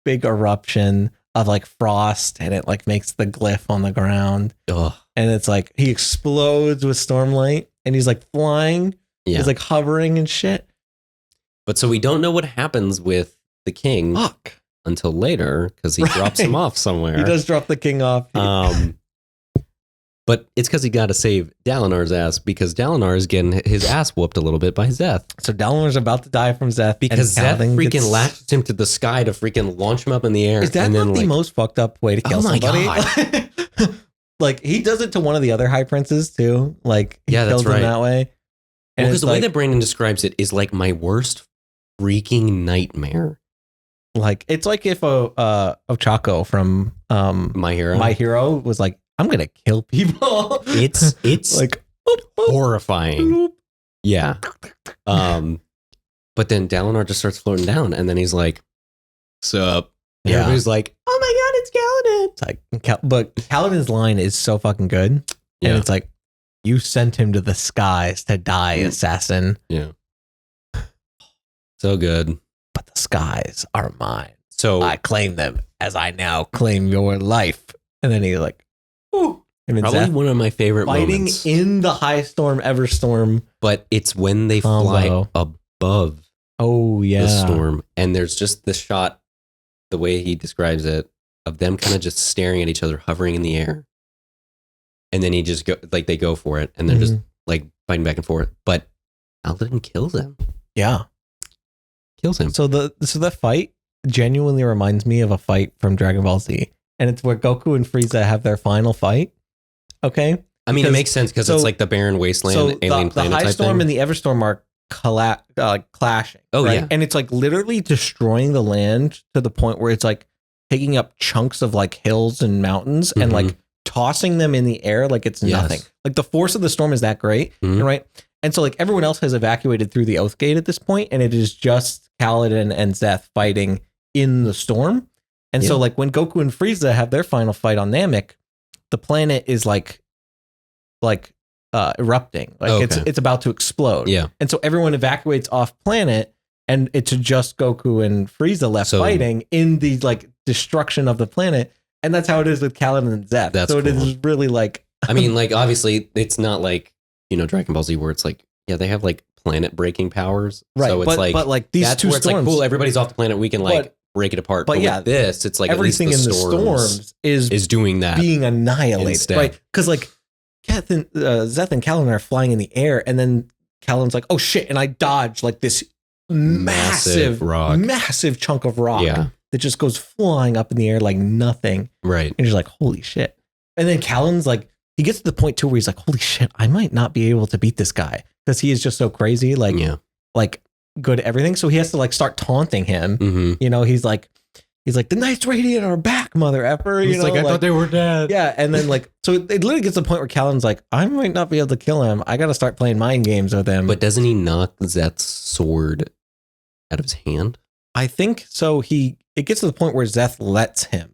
S2: big eruption of like frost, and it like makes the glyph on the ground.
S3: Ugh.
S2: And it's like he explodes with Stormlight, and he's like flying.
S3: Yeah.
S2: He's like hovering and shit.
S3: But so we don't know what happens with the king until later, because he drops him off somewhere.
S2: He does drop the king off.
S3: But it's because he got to save Dalinar's ass, because Dalinar is getting his ass whooped a little bit by Zeth.
S2: So Dalinar's about to die from Zeth.
S3: Because Zeth freaking lashes him to the sky to freaking launch him up in the air.
S2: Is that
S3: and
S2: not
S3: then,
S2: the most fucked up way to kill somebody?
S3: God.
S2: Like, he does it to one of the other high princes too. Like, he kills him that way.
S3: And because the way that Brandon describes it is like my worst freaking nightmare.
S2: Like, it's like if Ochako from
S3: My
S2: Hero was like, I'm gonna kill people.
S3: It's
S2: like
S3: horrifying. Yeah. But then Dalinar just starts floating down, and then he's like, "Sup?" And everybody's like, "Oh my god, it's Kaladin!"
S2: It's like, but Kaladin's line is so fucking good, and it's like, "You sent him to the skies to die, assassin."
S3: Yeah. So good.
S2: But the skies are mine.
S3: So
S2: I claim them as I now claim your life. And then he's like, ooh. Him and
S3: Probably
S2: Zeth
S3: one of my favorite
S2: fighting
S3: moments.
S2: in the high storm, Everstorm.
S3: But it's when they fly above
S2: Oh yeah,
S3: the storm, and there's just the shot, the way he describes it, of them kind of just staring at each other, hovering in the air, and then he just they go for it, and they're just like fighting back and forth. But Paladin kills him.
S2: Yeah,
S3: kills him.
S2: So that fight genuinely reminds me of a fight from Dragon Ball Z, and it's where Goku and Frieza have their final fight. Okay,
S3: I mean, it makes sense because it's like the barren wasteland, alien planet
S2: the high
S3: type
S2: storm
S3: thing.
S2: and the Everstorm are clashing.
S3: Oh
S2: right?
S3: yeah,
S2: and it's like literally destroying the land to the point where it's like taking up chunks of like hills and mountains and like tossing them in the air like it's nothing. Like the force of the storm is that great, right? And so like everyone else has evacuated through the Oath Gate at this point, and it is just Kaladin and Zeth fighting in the storm. And so like when Goku and Frieza have their final fight on Namek, the planet is like erupting, like it's about to explode.
S3: Yeah,
S2: and so everyone evacuates off planet, and it's just Goku and Frieza left fighting in the like destruction of the planet. And that's how it is with Kaladin and Zeth.
S3: That's
S2: so
S3: cool.
S2: it is really like
S3: I mean, like obviously it's not like, you know, Dragon Ball Z where it's like, yeah, they have like planet breaking powers.
S2: right.
S3: So it's
S2: but like these
S3: that's
S2: two
S3: where it's
S2: storms,
S3: like, cool, everybody's off the planet, we can like break it apart. But yeah, with this, it's like
S2: everything
S3: at least
S2: in the storms
S3: is doing that,
S2: being annihilated,
S3: instead.
S2: right? Because like Zeth and Kaladin are flying in the air, and then Kaladin's like, "Oh shit!" and I dodge like this massive chunk of rock that just goes flying up in the air like nothing,
S3: right?
S2: And you're like, "Holy shit!" And then Kaladin's like, he gets to the point too where he's like, "Holy shit! I might not be able to beat this guy because he is just so crazy, like good at everything." So he has to like start taunting him. You know, he's like, the Knights Radiant are back, mother effer. You know,
S3: like, I thought they were dead.
S2: Yeah, and then like, so it literally gets to the point where Kaladin's like, I might not be able to kill him. I got to start playing mind games with him.
S3: But doesn't he knock Zeth's sword out of his hand?
S2: I think so. It gets to the point where Zeth lets him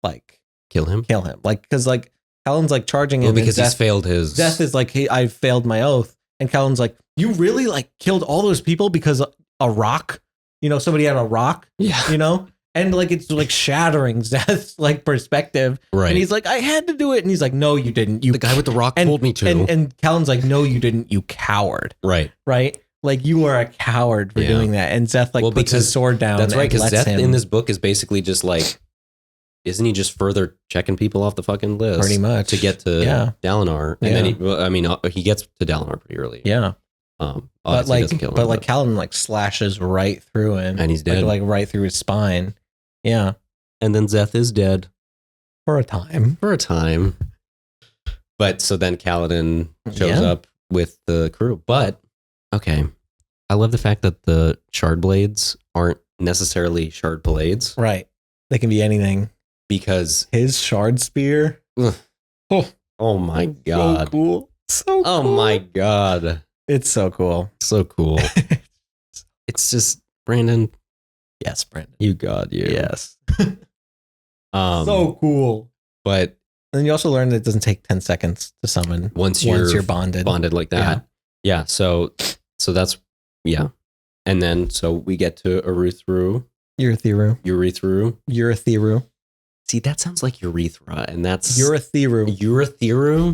S2: like
S3: kill him,
S2: like because like Kaladin's like charging him.
S3: Well, because he's failed his.
S2: Zeth is like, hey, I failed my oath, and Kaladin's like, you really like killed all those people because a rock. You know, somebody had a rock.
S3: Yeah.
S2: You know. And like it's like shattering Zeth's like perspective,
S3: right?
S2: And he's like, "I had to do it," and he's like, "No, you didn't. You."
S3: The guy with the rock told me to.
S2: And Kaladin's like, "No, you didn't. You coward."
S3: Right.
S2: Like you are a coward for doing that. And Zeth like puts his sword down.
S3: That's right. Because Zeth
S2: him,
S3: in this book is basically just like, isn't he just further checking people off the fucking list?
S2: Pretty much
S3: to get to Dalinar, and then he gets to Dalinar pretty early.
S2: Yeah. But like Kaladin like slashes right through him,
S3: and he's dead,
S2: like right through his spine. Yeah.
S3: And then Zeth is dead.
S2: For a time.
S3: But so then Kaladin shows up with the crew. But, okay. I love the fact that the shard blades aren't necessarily shard blades.
S2: Right. They can be anything.
S3: Because
S2: his shard spear.
S3: Oh my God.
S2: So cool.
S3: Oh my God.
S2: It's so cool.
S3: So cool. It's just, Brandon.
S2: Yes, Brandon.
S3: You got you.
S2: Yes. So cool.
S3: But
S2: then you also learn that it doesn't take 10 seconds to summon
S3: once you're
S2: bonded
S3: like that. Yeah. So that's And then so we get to Urethru. See, that sounds like urethra, and that's Urethru.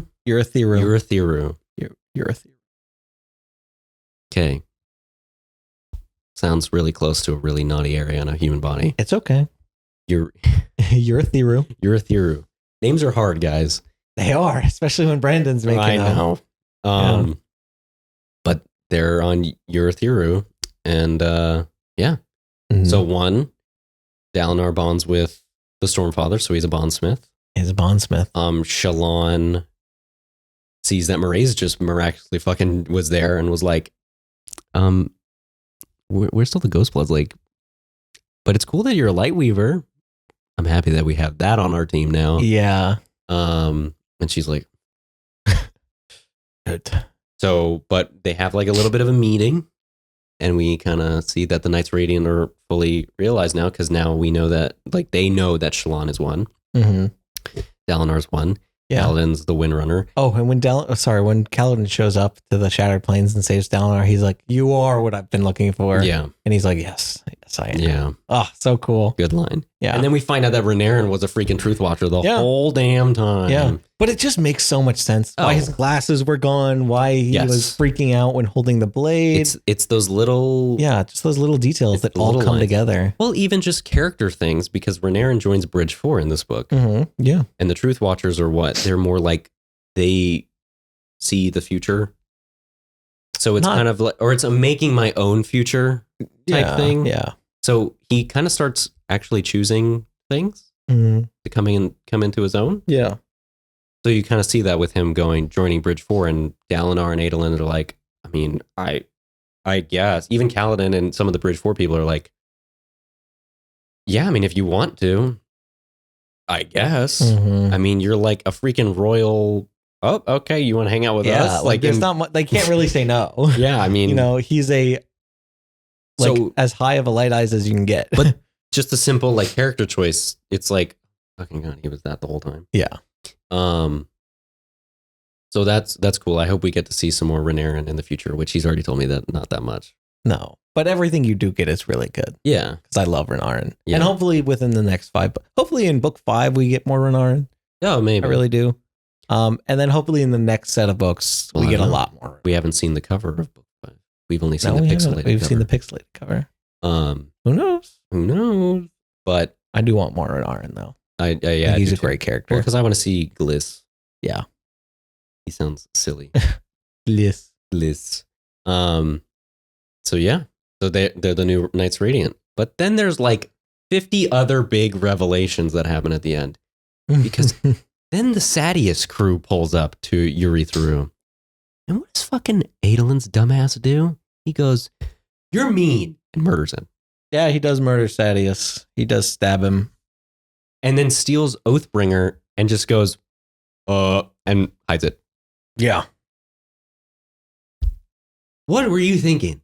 S3: Okay. Sounds really close to a really naughty area on a human body.
S2: It's okay. Urethru.
S3: Names are hard, guys.
S2: They are, especially when Brandon's making them.
S3: I know. But they're on Urethru, and So one, Dalinar bonds with the Stormfather, so he's a bondsmith. Shallan sees that Mraize just miraculously fucking was there and was like, where's still the Ghostbloods? Like, but it's cool that you're a Lightweaver. I'm happy that we have that on our team now.
S2: Yeah.
S3: And she's like,
S2: good.
S3: So, but they have like a little bit of a meeting, and we kind of see that the Knights Radiant are fully realized now, because now we know that, like, they know that Shallan is one. Dalinar's one. Yeah. Kaladin's the Windrunner.
S2: Oh, and when Kaladin shows up to the Shattered Plains and saves Dalinar, he's like, "You are what I've been looking for."
S3: Yeah.
S2: And he's like, yes, I am.
S3: Yeah.
S2: Oh, so cool.
S3: Good line.
S2: Yeah.
S3: And then we find out that Renarin was a freaking Truth Watcher the
S2: Yeah.
S3: whole damn time.
S2: Yeah. But it just makes so much sense. Why his glasses were gone, why he was freaking out when holding the blade.
S3: It's those little...
S2: Yeah, just those little details that all come together.
S3: Well, even just character things, because Renarin joins Bridge 4 in this book.
S2: Mm-hmm. Yeah.
S3: And the Truth Watchers are what? They're more like they see the future. So it's kind of like, or it's a making my own future type thing.
S2: Yeah.
S3: So he kind of starts actually choosing things to come into his own.
S2: Yeah.
S3: So you kind of see that with him joining Bridge 4, and Dalinar and Adolin are like, I mean, I guess even Kaladin and some of the Bridge 4 people are like, yeah, I mean, if you want to, I guess.
S2: Mm-hmm.
S3: I mean, you're like a freaking royal. Oh, okay. You want to hang out with us?
S2: Like there's not much, they can't really say no.
S3: Yeah. I mean,
S2: he's as high of a light eyes as you can get.
S3: But just a simple like character choice. It's like, fucking God, he was that the whole time.
S2: Yeah.
S3: So that's cool. I hope we get to see some more Renarin in the future, which he's already told me that not that much.
S2: No, but everything you do get is really good.
S3: Yeah.
S2: Because I love Renarin.
S3: Yeah.
S2: And hopefully within the next 5, hopefully in book 5, we get more Renarin.
S3: Oh, maybe.
S2: I really do. And then hopefully in the next set of books, we get a lot more.
S3: We haven't seen the cover of book 5. We've only seen the pixelated cover.
S2: We've seen the pixelated cover.
S3: Who
S2: knows?
S3: Who knows? But
S2: I do want more Renarin though.
S3: Yeah,
S2: he's a great character.
S3: Because I want to see Gliss.
S2: Yeah.
S3: He sounds silly.
S2: Gliss.
S3: So yeah. So they're the new Knights Radiant. But then there's like 50 other big revelations that happen at the end. Because then the Sadius crew pulls up to Urethru. And what does fucking Adolin's dumbass do? He goes, "You're mean," and murders him.
S2: Yeah, he does murder Sadius. He does stab him.
S3: And then steals Oathbringer and just goes, and hides it.
S2: Yeah.
S3: What were you thinking?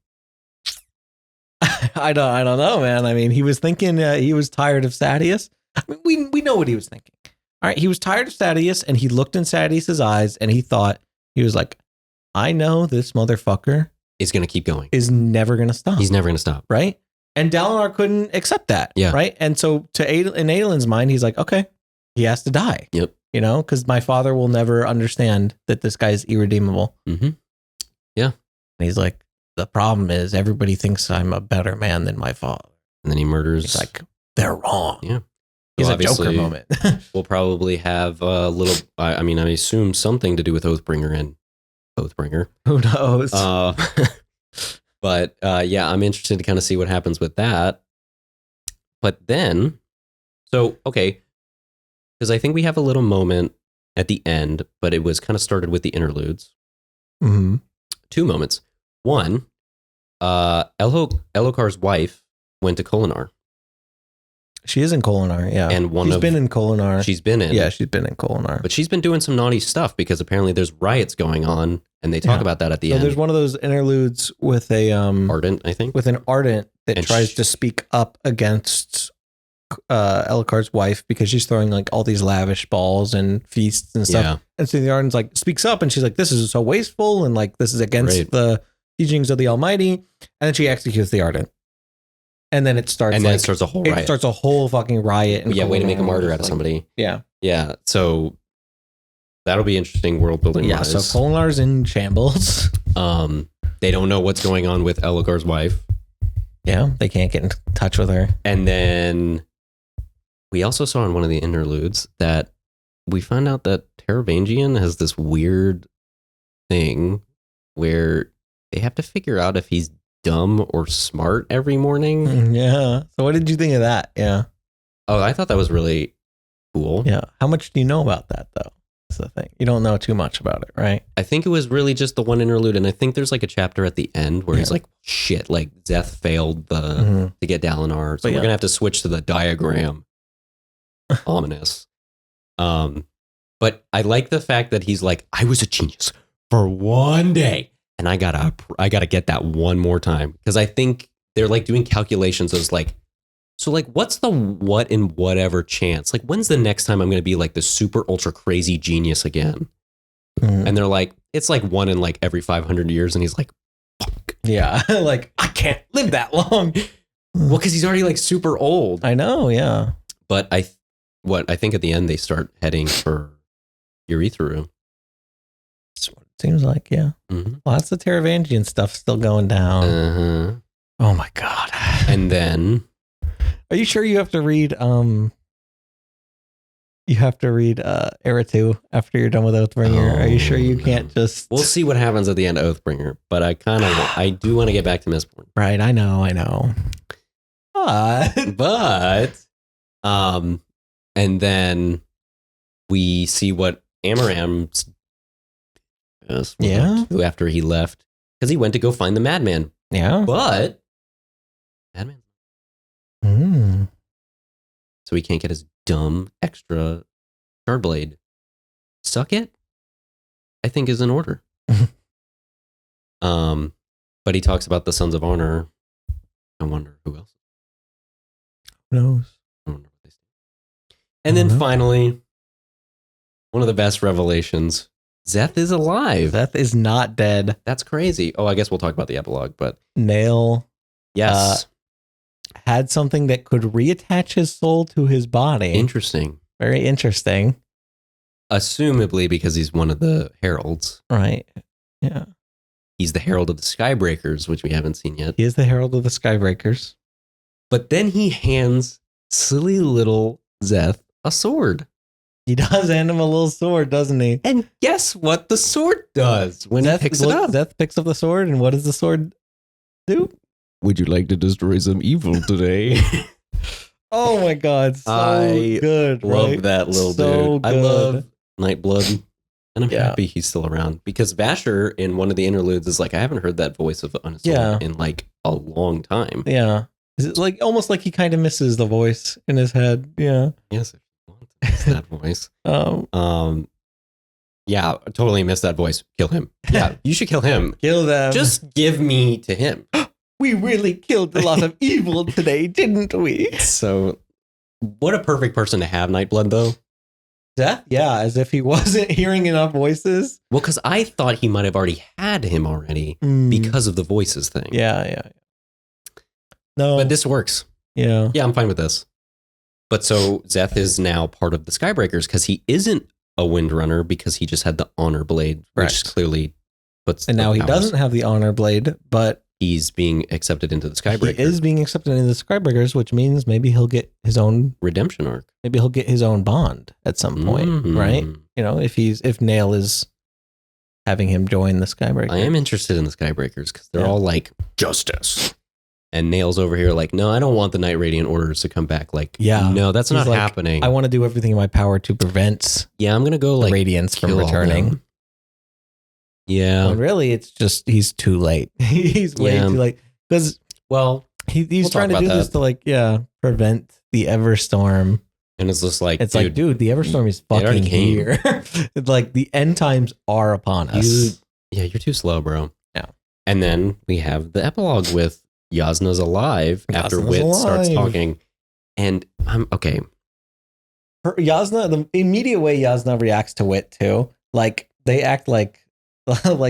S2: I don't know, man. I mean, he was thinking he was tired of Sadius. I mean, we know what he was thinking. All right, he was tired of Sadius, and he looked in Sadius's eyes, and he thought, he was like, I know this motherfucker
S3: is going to keep going.
S2: Is never going to stop.
S3: He's never going to stop.
S2: Right? And Dalinar couldn't accept that.
S3: Yeah.
S2: Right? And so in Adolin's mind, he's like, okay, he has to die.
S3: Yep.
S2: You know, because my father will never understand that this guy is irredeemable.
S3: Mm-hmm. Yeah.
S2: And he's like, the problem is everybody thinks I'm a better man than my father.
S3: And then he murders.
S2: He's like, they're wrong.
S3: Yeah.
S2: He's a Joker moment.
S3: We'll probably have a little, I assume something to do with Oathbringer and Oathbringer.
S2: Who knows?
S3: But yeah, I'm interested to kind of see what happens with that. But then, so, okay, because I think we have a little moment at the end, but it was kind of started with the interludes.
S2: Mm-hmm.
S3: 2 moments. One, Elokar's wife went to Kholinar.
S2: She is in Kholinar, yeah.
S3: And
S2: she's been in Kholinar.
S3: She's been in.
S2: Yeah, she's been in Kholinar.
S3: But she's been doing some naughty stuff because apparently there's riots going on, and they talk about that at the end.
S2: So there's one of those interludes with a
S3: Ardent, I think.
S2: With an Ardent that
S3: and
S2: tries to speak up against Elokar's wife because she's throwing like all these lavish balls and feasts and stuff.
S3: Yeah.
S2: And so the Ardent's like speaks up, and she's like, "This is so wasteful, and like this is against the teachings of the Almighty." And then she executes the Ardent. And then it starts.
S3: And then it starts a whole riot.
S2: It starts a whole fucking riot.
S3: Yeah, way to make a martyr out of somebody.
S2: Yeah.
S3: Yeah. So that'll be interesting world building.
S2: Yeah. So Kholinar's in shambles.
S3: They don't know what's going on with Elokar's wife.
S2: Yeah, they can't get in touch with her.
S3: And then we also saw in one of the interludes that we found out that Taravangian has this weird thing where they have to figure out if he's dumb or smart every morning.
S2: Yeah. So what did you think of that? Yeah.
S3: Oh, I thought that was really cool.
S2: Yeah. How much do you know about that though? That's the thing. You don't know too much about it, right?
S3: I think it was really just the one interlude, and I think there's like a chapter at the end where he's like, shit, like Zeth failed to get Dalinar. So we're gonna have to switch to the diagram. Ominous. But I like the fact that he's like, I was a genius for one day. And I gotta get that one more time, because I think they're like doing calculations as like, so like, what's the what in whatever chance? Like, when's the next time I'm going to be like the super ultra crazy genius again? And they're like, it's like one in like every 500 years. And he's like, fuck.
S2: Yeah. Like, I can't live that long.
S3: Well, because he's already like super old.
S2: I know, yeah.
S3: But I think at the end they start heading for Urethra.
S2: That's what it seems like, yeah.
S3: Mm-hmm.
S2: Lots of Teravangian stuff still going down.
S3: Uh-huh.
S2: Oh my god.
S3: And then
S2: are you sure you have to read Era 2 after you're done with Oathbringer? Are you sure you can't just
S3: we'll see what happens at the end of Oathbringer, but I do want to get back to Mistborn.
S2: Right, I know.
S3: But and then we see what Amaram's who after he left, because he went to go find the madman.
S2: Yeah.
S3: But madman. So he can't get his dumb extra shard blade. Suck it, I think, is in order. But he talks about the Sons of Honor. I wonder who else.
S2: Who knows?
S3: I wonder what they say. And then finally, one of the best revelations: Zeth is alive.
S2: Zeth is not dead.
S3: That's crazy. Oh, I guess we'll talk about the epilogue, but
S2: Nail,
S3: yes,
S2: had something that could reattach his soul to his body.
S3: Interesting.
S2: Very interesting.
S3: Assumably because he's one of the heralds.
S2: Right. Yeah.
S3: He's the herald of the Skybreakers, which we haven't seen yet.
S2: He is the herald of the Skybreakers.
S3: But then he hands silly little Zeth a sword.
S2: He does hand him a little sword, doesn't he?
S3: And guess what the sword does when he picks it up?
S2: Zeth picks up the sword, and what does the sword do?
S3: Would you like to destroy some evil today?
S2: Oh my god, so good.
S3: Love
S2: right?
S3: that little
S2: so
S3: dude.
S2: Good.
S3: I love Nightblood. And I'm happy he's still around, because Vasher in one of the interludes is like, I haven't heard that voice of Unisol in like a long time.
S2: Yeah. Is it like almost like he kind of misses the voice in his head? Yeah.
S3: Yes, if you want to miss that voice. Yeah, I totally missed that voice. Kill him. Yeah, you should kill him.
S2: Kill them.
S3: Just give me to him.
S2: We really killed a lot of evil today, didn't we?
S3: So, what a perfect person to have Nightblood, though.
S2: Death? Yeah, as if he wasn't hearing enough voices.
S3: Well, because I thought he might have already had him already because of the voices thing.
S2: Yeah. No.
S3: But this works.
S2: Yeah.
S3: Yeah, I'm fine with this. But so Zeth is now part of the Skybreakers because he isn't a Windrunner, because he just had the Honor Blade, which clearly puts.
S2: And now he doesn't have the Honor Blade, but
S3: he's being accepted into the Skybreakers.
S2: He is being accepted into the Skybreakers, which means maybe he'll get his own
S3: redemption arc.
S2: Maybe he'll get his own bond at some point, right? You know, if Nail is having him join the Skybreakers.
S3: I am interested in the Skybreakers because they're all like justice. And Nail's over here like, no, I don't want the Night Radiant orders to come back. Like, no, that's not happening.
S2: I want to do everything in my power to prevent
S3: I'm going to go like
S2: Radiance from returning.
S3: Yeah.
S2: When really, it's just he's too late. He's way too late. Because, he's trying to do this to prevent the Everstorm.
S3: And it's just like,
S2: it's like, dude, the Everstorm is fucking here. It's like the end times are upon us.
S3: You're too slow, bro.
S2: Yeah.
S3: And then we have the epilogue with Yasna's alive after Wit starts talking. And I'm okay.
S2: Yasna, the immediate way Yasna reacts to Wit too, like they act like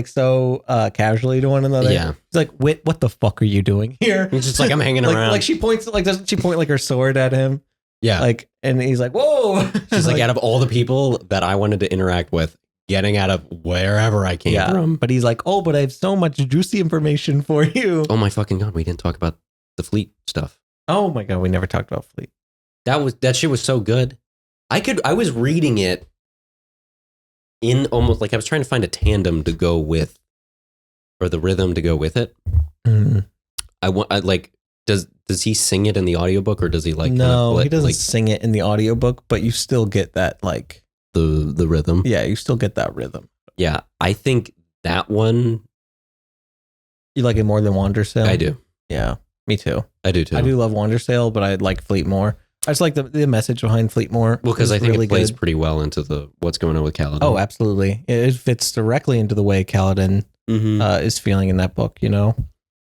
S2: so casually to one another.
S3: Yeah.
S2: It's like, Wit, what the fuck are you doing here?
S3: It's just like, I'm hanging around.
S2: Like she points, like, doesn't she point like her sword at him?
S3: Yeah.
S2: Like, and he's like, whoa.
S3: She's like, out of all the people that I wanted to interact with, getting out of wherever I came from.
S2: But he's like, oh, but I have so much juicy information for you.
S3: Oh my fucking God. We didn't talk about the Fleet stuff.
S2: Oh my God. We never talked about Fleet.
S3: That shit was so good. I was reading it in almost like I was trying to find a tandem to go with, or the rhythm to go with it. Does he sing it in the audiobook, or does he like?
S2: No, he doesn't sing it in the audiobook, but you still get that like
S3: the rhythm.
S2: Yeah, you still get that rhythm.
S3: Yeah, I think that one.
S2: You like it more than Wandersail?
S3: I do.
S2: Yeah, me too.
S3: I do too.
S2: I do love Wandersail, but I like Fleet more. I just like the message behind Fleet more.
S3: Well, because I think it plays pretty well into the what's going on with Kaladin.
S2: Oh, absolutely. It fits directly into the way Kaladin is feeling in that book, you know?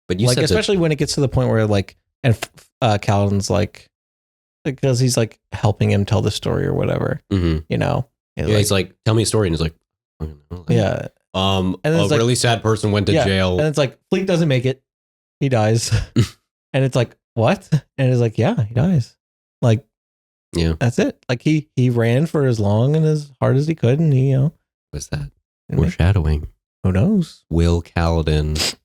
S3: But you
S2: like,
S3: said
S2: especially when it gets to the point where like, and Kaladin's like, because he's like helping him tell the story or whatever, you know?
S3: He's like, tell me a story. And he's like,
S2: yeah.
S3: and a really sad person went to jail.
S2: And it's like, Fleet doesn't make it. he dies. And it's like, what? And it's like, yeah, he dies. Like,
S3: Yeah.
S2: that's it. Like he ran for as long and as hard as he could, and he,
S3: What's that? Foreshadowing.
S2: Who knows?
S3: Will Kaladin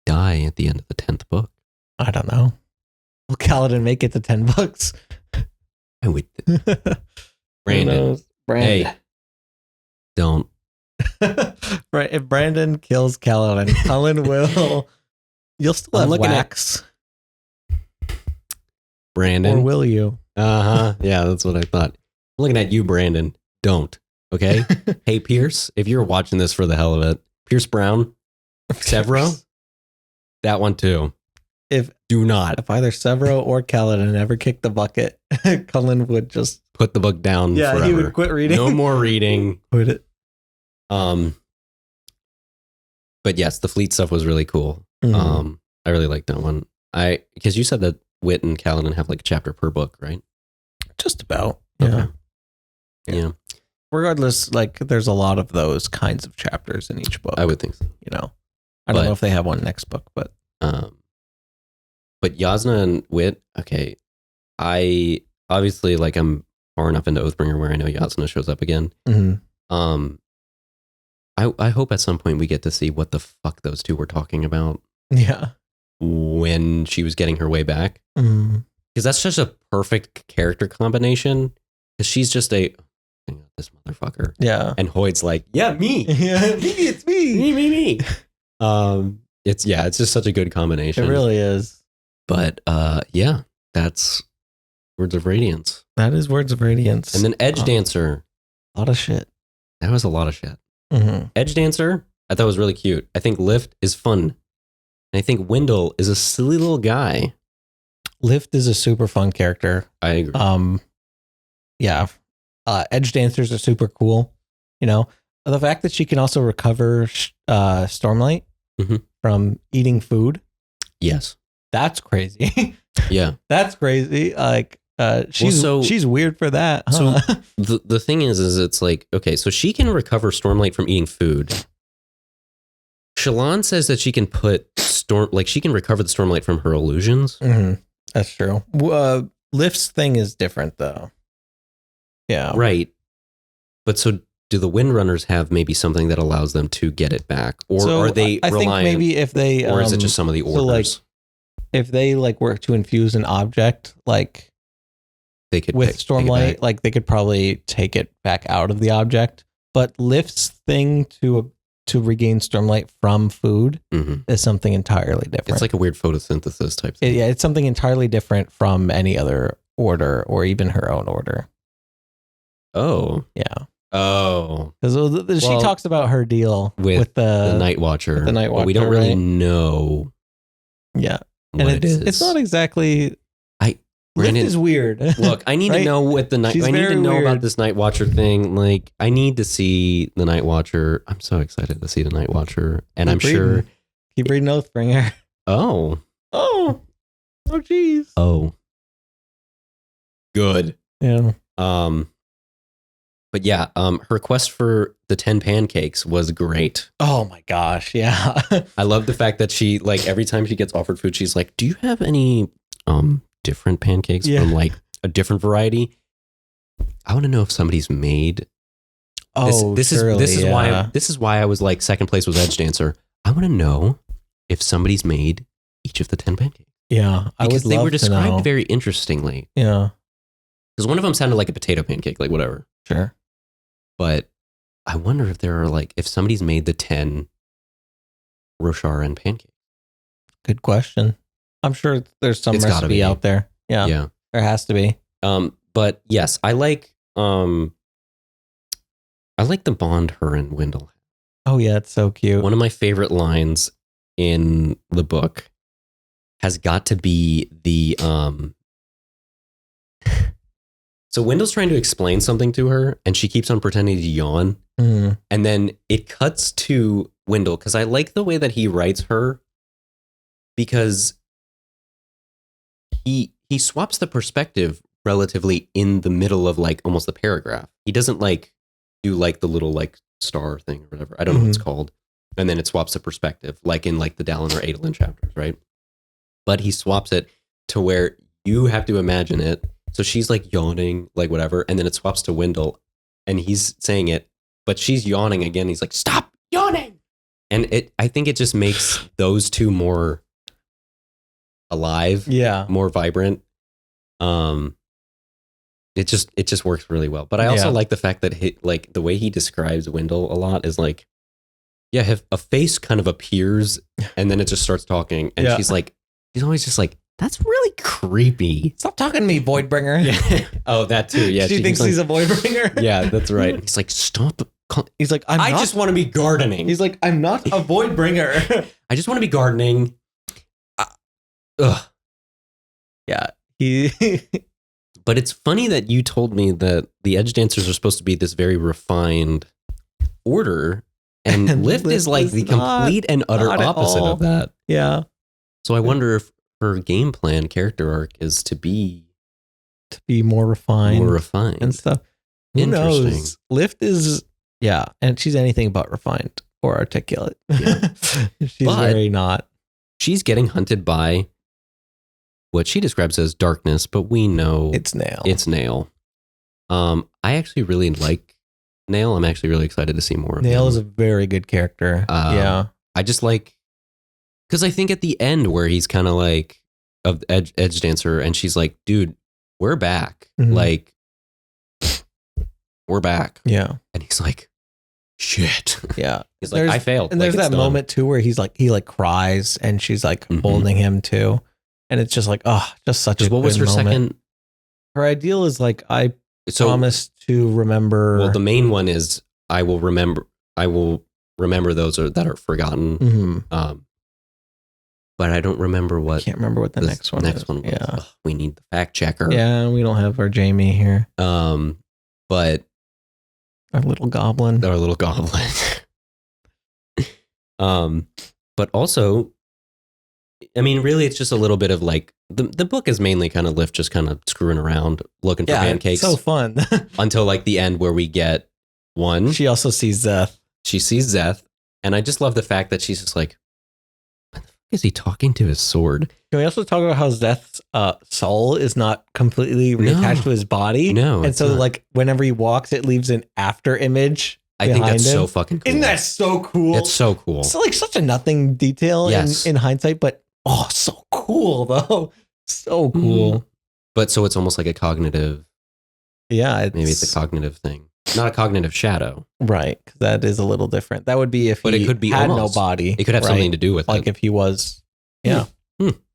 S3: die at the end of the 10th book?
S2: I don't know. Will Kaladin make it to 10 books?
S3: I would. Brandon.
S2: Brandon.
S3: Hey. Don't.
S2: Right. If Brandon kills Kaladin, Cullen will. You'll still have wax.
S3: Brandon.
S2: Or will you?
S3: Yeah, that's what I thought. I'm looking at you, Brandon. Don't. Okay. Hey, Pierce, if you're watching this for the hell of it, Pierce Brown, Severo, that one too. Do not.
S2: If either Severo or Kaladin ever kicked the bucket, Cullen would just
S3: put the book down.
S2: Yeah,
S3: forever.
S2: he would quit reading.
S3: No more reading.
S2: Quit it.
S3: But yes, the fleet stuff was really cool. I really liked that one. Because you said that Wit and Kaladin have like a chapter per book, right?
S2: Just about.
S3: Okay.
S2: Yeah. Regardless, like there's a lot of those kinds of chapters in each book.
S3: I would think so.
S2: I don't know if they have one next book, but
S3: Yasna and Wit, okay. I obviously like I'm far enough into Oathbringer where I know Yasna shows up again. I hope at some point we get to see what the fuck those two were talking about.
S2: Yeah.
S3: When she was getting her way back. Because that's just a perfect character combination. Because she's just this motherfucker.
S2: Yeah.
S3: And Hoyd's like, yeah, me.
S2: Yeah, it's me.
S3: Me. It's just such a good combination.
S2: It really is.
S3: But yeah, that's Words of Radiance.
S2: That is Words of Radiance.
S3: And then Edgedancer.
S2: A lot of shit.
S3: That was a lot of shit. Edgedancer, I thought was really cute. I think Lift is fun. And I think Wendell is a silly little guy.
S2: Lift is a super fun character.
S3: I agree.
S2: Yeah. Edgedancers are super cool. The fact that she can also recover Stormlight from eating food.
S3: Yes.
S2: That's crazy.
S3: Yeah.
S2: That's crazy. Like, she's weird for that. Huh?
S3: So the thing is it's like, okay, so she can recover Stormlight from eating food. Shallan says that she can she can recover the Stormlight from her illusions.
S2: That's true. Lift's thing is different though. Yeah.
S3: Right. But so do the Windrunners have maybe something that allows them to get it back? Or are they
S2: I
S3: reliant?
S2: think maybe if they
S3: or is it just some of the orders?
S2: So if they work to infuse an object
S3: they could
S2: with Stormlight, they could probably take it back out of the object. But Lift's thing to regain Stormlight from food is something entirely different.
S3: It's like a weird photosynthesis type thing.
S2: It's something entirely different from any other order or even her own order.
S3: Oh.
S2: Yeah.
S3: Oh.
S2: Because she talks about her deal with the
S3: Night Watcher.
S2: The Night Watcher.
S3: We don't really know.
S2: Yeah. And it's not exactly... Lift is weird.
S3: Look, I need to know what I need to know about this Night Watcher thing. Like, I need to see the Night Watcher. I'm so excited to see the Night Watcher, and sure
S2: keep reading Oathbringer.
S3: Oh,
S2: geez.
S3: Oh, good.
S2: Yeah.
S3: But yeah, her quest for the 10 pancakes was great.
S2: Oh my gosh, yeah.
S3: I love the fact that she every time she gets offered food, she's like, "Do you have any different pancakes from a different variety?" I want to know if somebody's made. This is why I was like second place was Edgedancer. I want to know if somebody's made each of the 10 pancakes.
S2: Yeah,
S3: because they were described very interestingly.
S2: Yeah,
S3: because one of them sounded like a potato pancake, like whatever.
S2: Sure,
S3: but I wonder if there are if somebody's made the 10 Rosharan pancakes. Good question.
S2: I'm sure there's some recipe out there. Yeah. There has to be.
S3: But yes, I like the bond her and Wendell.
S2: Oh yeah, it's so cute.
S3: One of my favorite lines in the book has got to be the so Wendell's trying to explain something to her and she keeps on pretending to yawn. And then it cuts to Wendell because I like the way that he writes her because he swaps the perspective relatively in the middle of almost the paragraph. He doesn't do the little star thing or whatever. I don't know what it's called. And then it swaps the perspective in the Dallin or Adolin chapters, right? but he swaps it to where you have to imagine it. So she's like yawning, like whatever, and then it swaps to Wendell, and he's saying it, but she's yawning again. He's like, "Stop yawning!" And I think it just makes those two more alive, more vibrant. It just works really well. But I also like the fact that like the way he describes Wendell a lot is like, a face kind of appears and then it just starts talking, and she's always just like, that's really creepy.
S2: Stop talking to me, Voidbringer.
S3: Yeah. Oh, that too. Yeah.
S2: She thinks he's a Voidbringer.
S3: Yeah, that's right. He's like, stop.
S2: He's like,
S3: I just want to be gardening.
S2: He's like, I'm not a Voidbringer.
S3: I just want to be gardening. Ugh.
S2: Yeah.
S3: But it's funny that you told me that the Edgedancers are supposed to be this very refined order, and Lift is like the complete and utter opposite of that.
S2: Yeah.
S3: So I wonder if her game plan, character arc, is to be
S2: more refined, and stuff. Who knows? Lift is, and she's anything but refined or articulate. Yeah. She's very not.
S3: She's getting hunted by what she describes as darkness, but we know
S2: it's Nail.
S3: It's Nail. I actually really like Nail. I'm actually really excited to see more of
S2: Nail
S3: him.
S2: is a very good character.
S3: I just like, because I think at the end where he's kind of like of Edgedancer, and she's like, dude, we're back.
S2: Mm-hmm.
S3: Like, we're back.
S2: Yeah.
S3: And he's like, shit.
S2: Yeah.
S3: He's like, I failed.
S2: And there's that moment too where he's like, he like cries, and she's like holding him too. And it's just like, just such a good moment. What was her second? Her ideal is like, I promise to remember.
S3: Well, the main one is, I will remember those that are forgotten.
S2: Mm-hmm.
S3: But I don't remember what.
S2: I can't remember what the next one is.
S3: Was. Yeah. Ugh, we need the fact checker.
S2: Yeah, we don't have our Jamie here.
S3: But
S2: our little goblin.
S3: But also, I mean, really, it's just a little bit of like, the book is mainly kind of Lift just kind of screwing around, looking for pancakes.
S2: It's so fun.
S3: Until like the end where we get one.
S2: She also sees Zeth.
S3: She sees Zeth. And I just love the fact that she's just like, what the fuck is he talking to his sword?
S2: Can we also talk about how Zeth's soul is not completely reattached to his body?
S3: No.
S2: And so like whenever he walks, it leaves an after image.
S3: I think that's so fucking cool.
S2: Isn't that so cool?
S3: It's so cool.
S2: It's like such a nothing detail in hindsight, but so cool though. So cool.
S3: But so it's almost like a cognitive.
S2: Yeah.
S3: Maybe it's a cognitive thing. Not a cognitive shadow.
S2: Right. Because that is a little different. That would be if he had no body.
S3: It could have something to do with it.
S2: Like if he was. Yeah.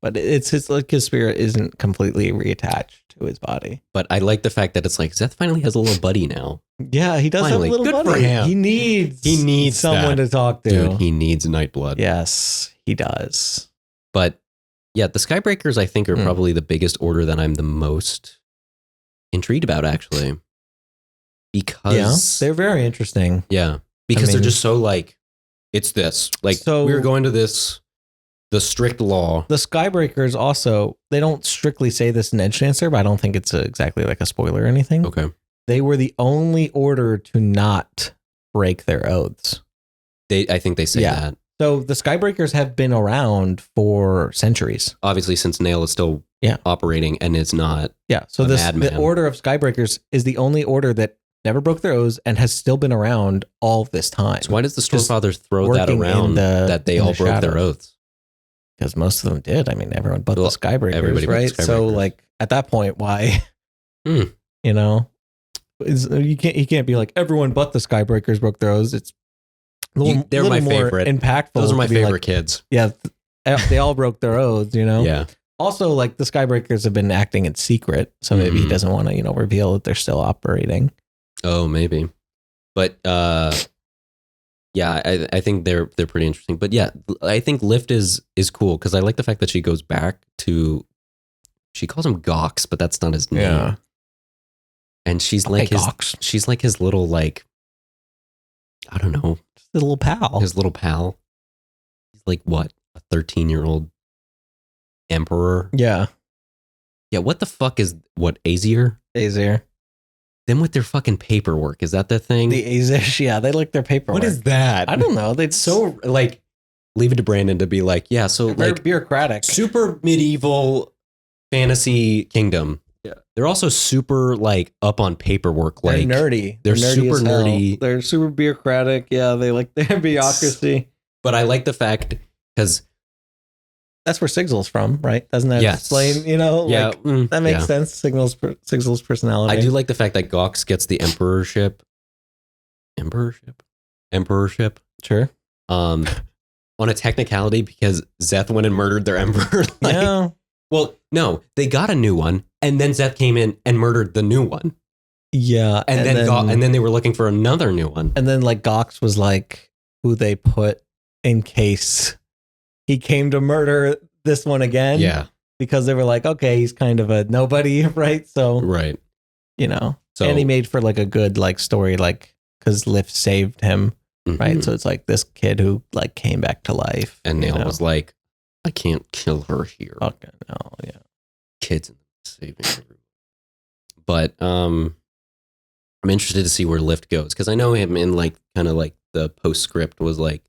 S2: But it's his spirit isn't completely reattached to his body.
S3: But I like the fact that it's like Zeth finally has a little buddy now.
S2: Yeah, he does have a little buddy.
S3: For him.
S2: He needs someone to talk to.
S3: Dude, he needs Nightblood.
S2: Yes, he does.
S3: But yeah, the Skybreakers I think are probably the biggest order that I'm the most intrigued about, actually. Because
S2: they're very interesting.
S3: Yeah. Because they're just so like, it's this. Like, we're going to this. The strict law.
S2: The Skybreakers also, they don't strictly say this in Edgedancer, but I don't think it's exactly like a spoiler or anything.
S3: Okay.
S2: They were the only order to not break their oaths.
S3: I think they say that.
S2: So the Skybreakers have been around for centuries.
S3: Obviously, since Nail is still operating and is not.
S2: Yeah. So the order of Skybreakers is the only order that never broke their oaths and has still been around all this time.
S3: So why does the Stormfathers throw that around that they all broke their oaths?
S2: Because most of them did. I mean, everyone but the Skybreakers, right? So, like at that point, why? You know, you can't be like everyone but the Skybreakers broke their oaths. It's
S3: they're my favorite.
S2: Impactful.
S3: Those are my favorite kids.
S2: Yeah, they all broke their oaths. You know.
S3: Yeah.
S2: Also, like the Skybreakers have been acting in secret, so maybe he doesn't want to, reveal that they're still operating.
S3: Oh, maybe. But yeah, I think they're pretty interesting. But yeah, I think Lift is cool because I like the fact that she goes back to, she calls him Gox, but that's not his name.
S2: Yeah.
S3: And she's like his little like, I don't know,
S2: just a little pal.
S3: His little pal. He's like what, a 13-year-old emperor?
S2: Yeah.
S3: Yeah. What the fuck is Aesir?
S2: Aesir.
S3: Them with their fucking paperwork. Is that the thing?
S2: The Azish, yeah, they like their paperwork.
S3: What is that?
S2: I don't know.
S3: It's so like, leave it to Brandon to be like, yeah, so
S2: They're very
S3: like
S2: bureaucratic.
S3: super medieval fantasy kingdom.
S2: Yeah.
S3: They're also super like up on paperwork.
S2: They're
S3: Like
S2: nerdy.
S3: They're
S2: nerdy
S3: super
S2: as hell.
S3: nerdy.
S2: They're super bureaucratic. Yeah, they like their bureaucracy.
S3: But I like the fact because
S2: that's where Sigil's from, right? Doesn't that explain? You know,
S3: yeah,
S2: like, that makes sense. Sigil's personality.
S3: I do like the fact that Gox gets the emperorship.
S2: Sure.
S3: On a technicality because Zeth went and murdered their emperor. Like,
S2: yeah.
S3: Well, no, they got a new one, and then Zeth came in and murdered the new one.
S2: Yeah,
S3: and then they were looking for another new one.
S2: And then like Gox was like who they put in case he came to murder this one again.
S3: Yeah,
S2: because they were like, okay, he's kind of a nobody, right? So
S3: right,
S2: you know,
S3: so,
S2: and he made for like a good like story, like because Lift saved him, right? So it's like this kid who like came back to life,
S3: and Nail was like, I can't kill her here.
S2: Okay, no, yeah,
S3: kids saving her. But I'm interested to see where Lift goes because I know him in like kind of like the postscript was like,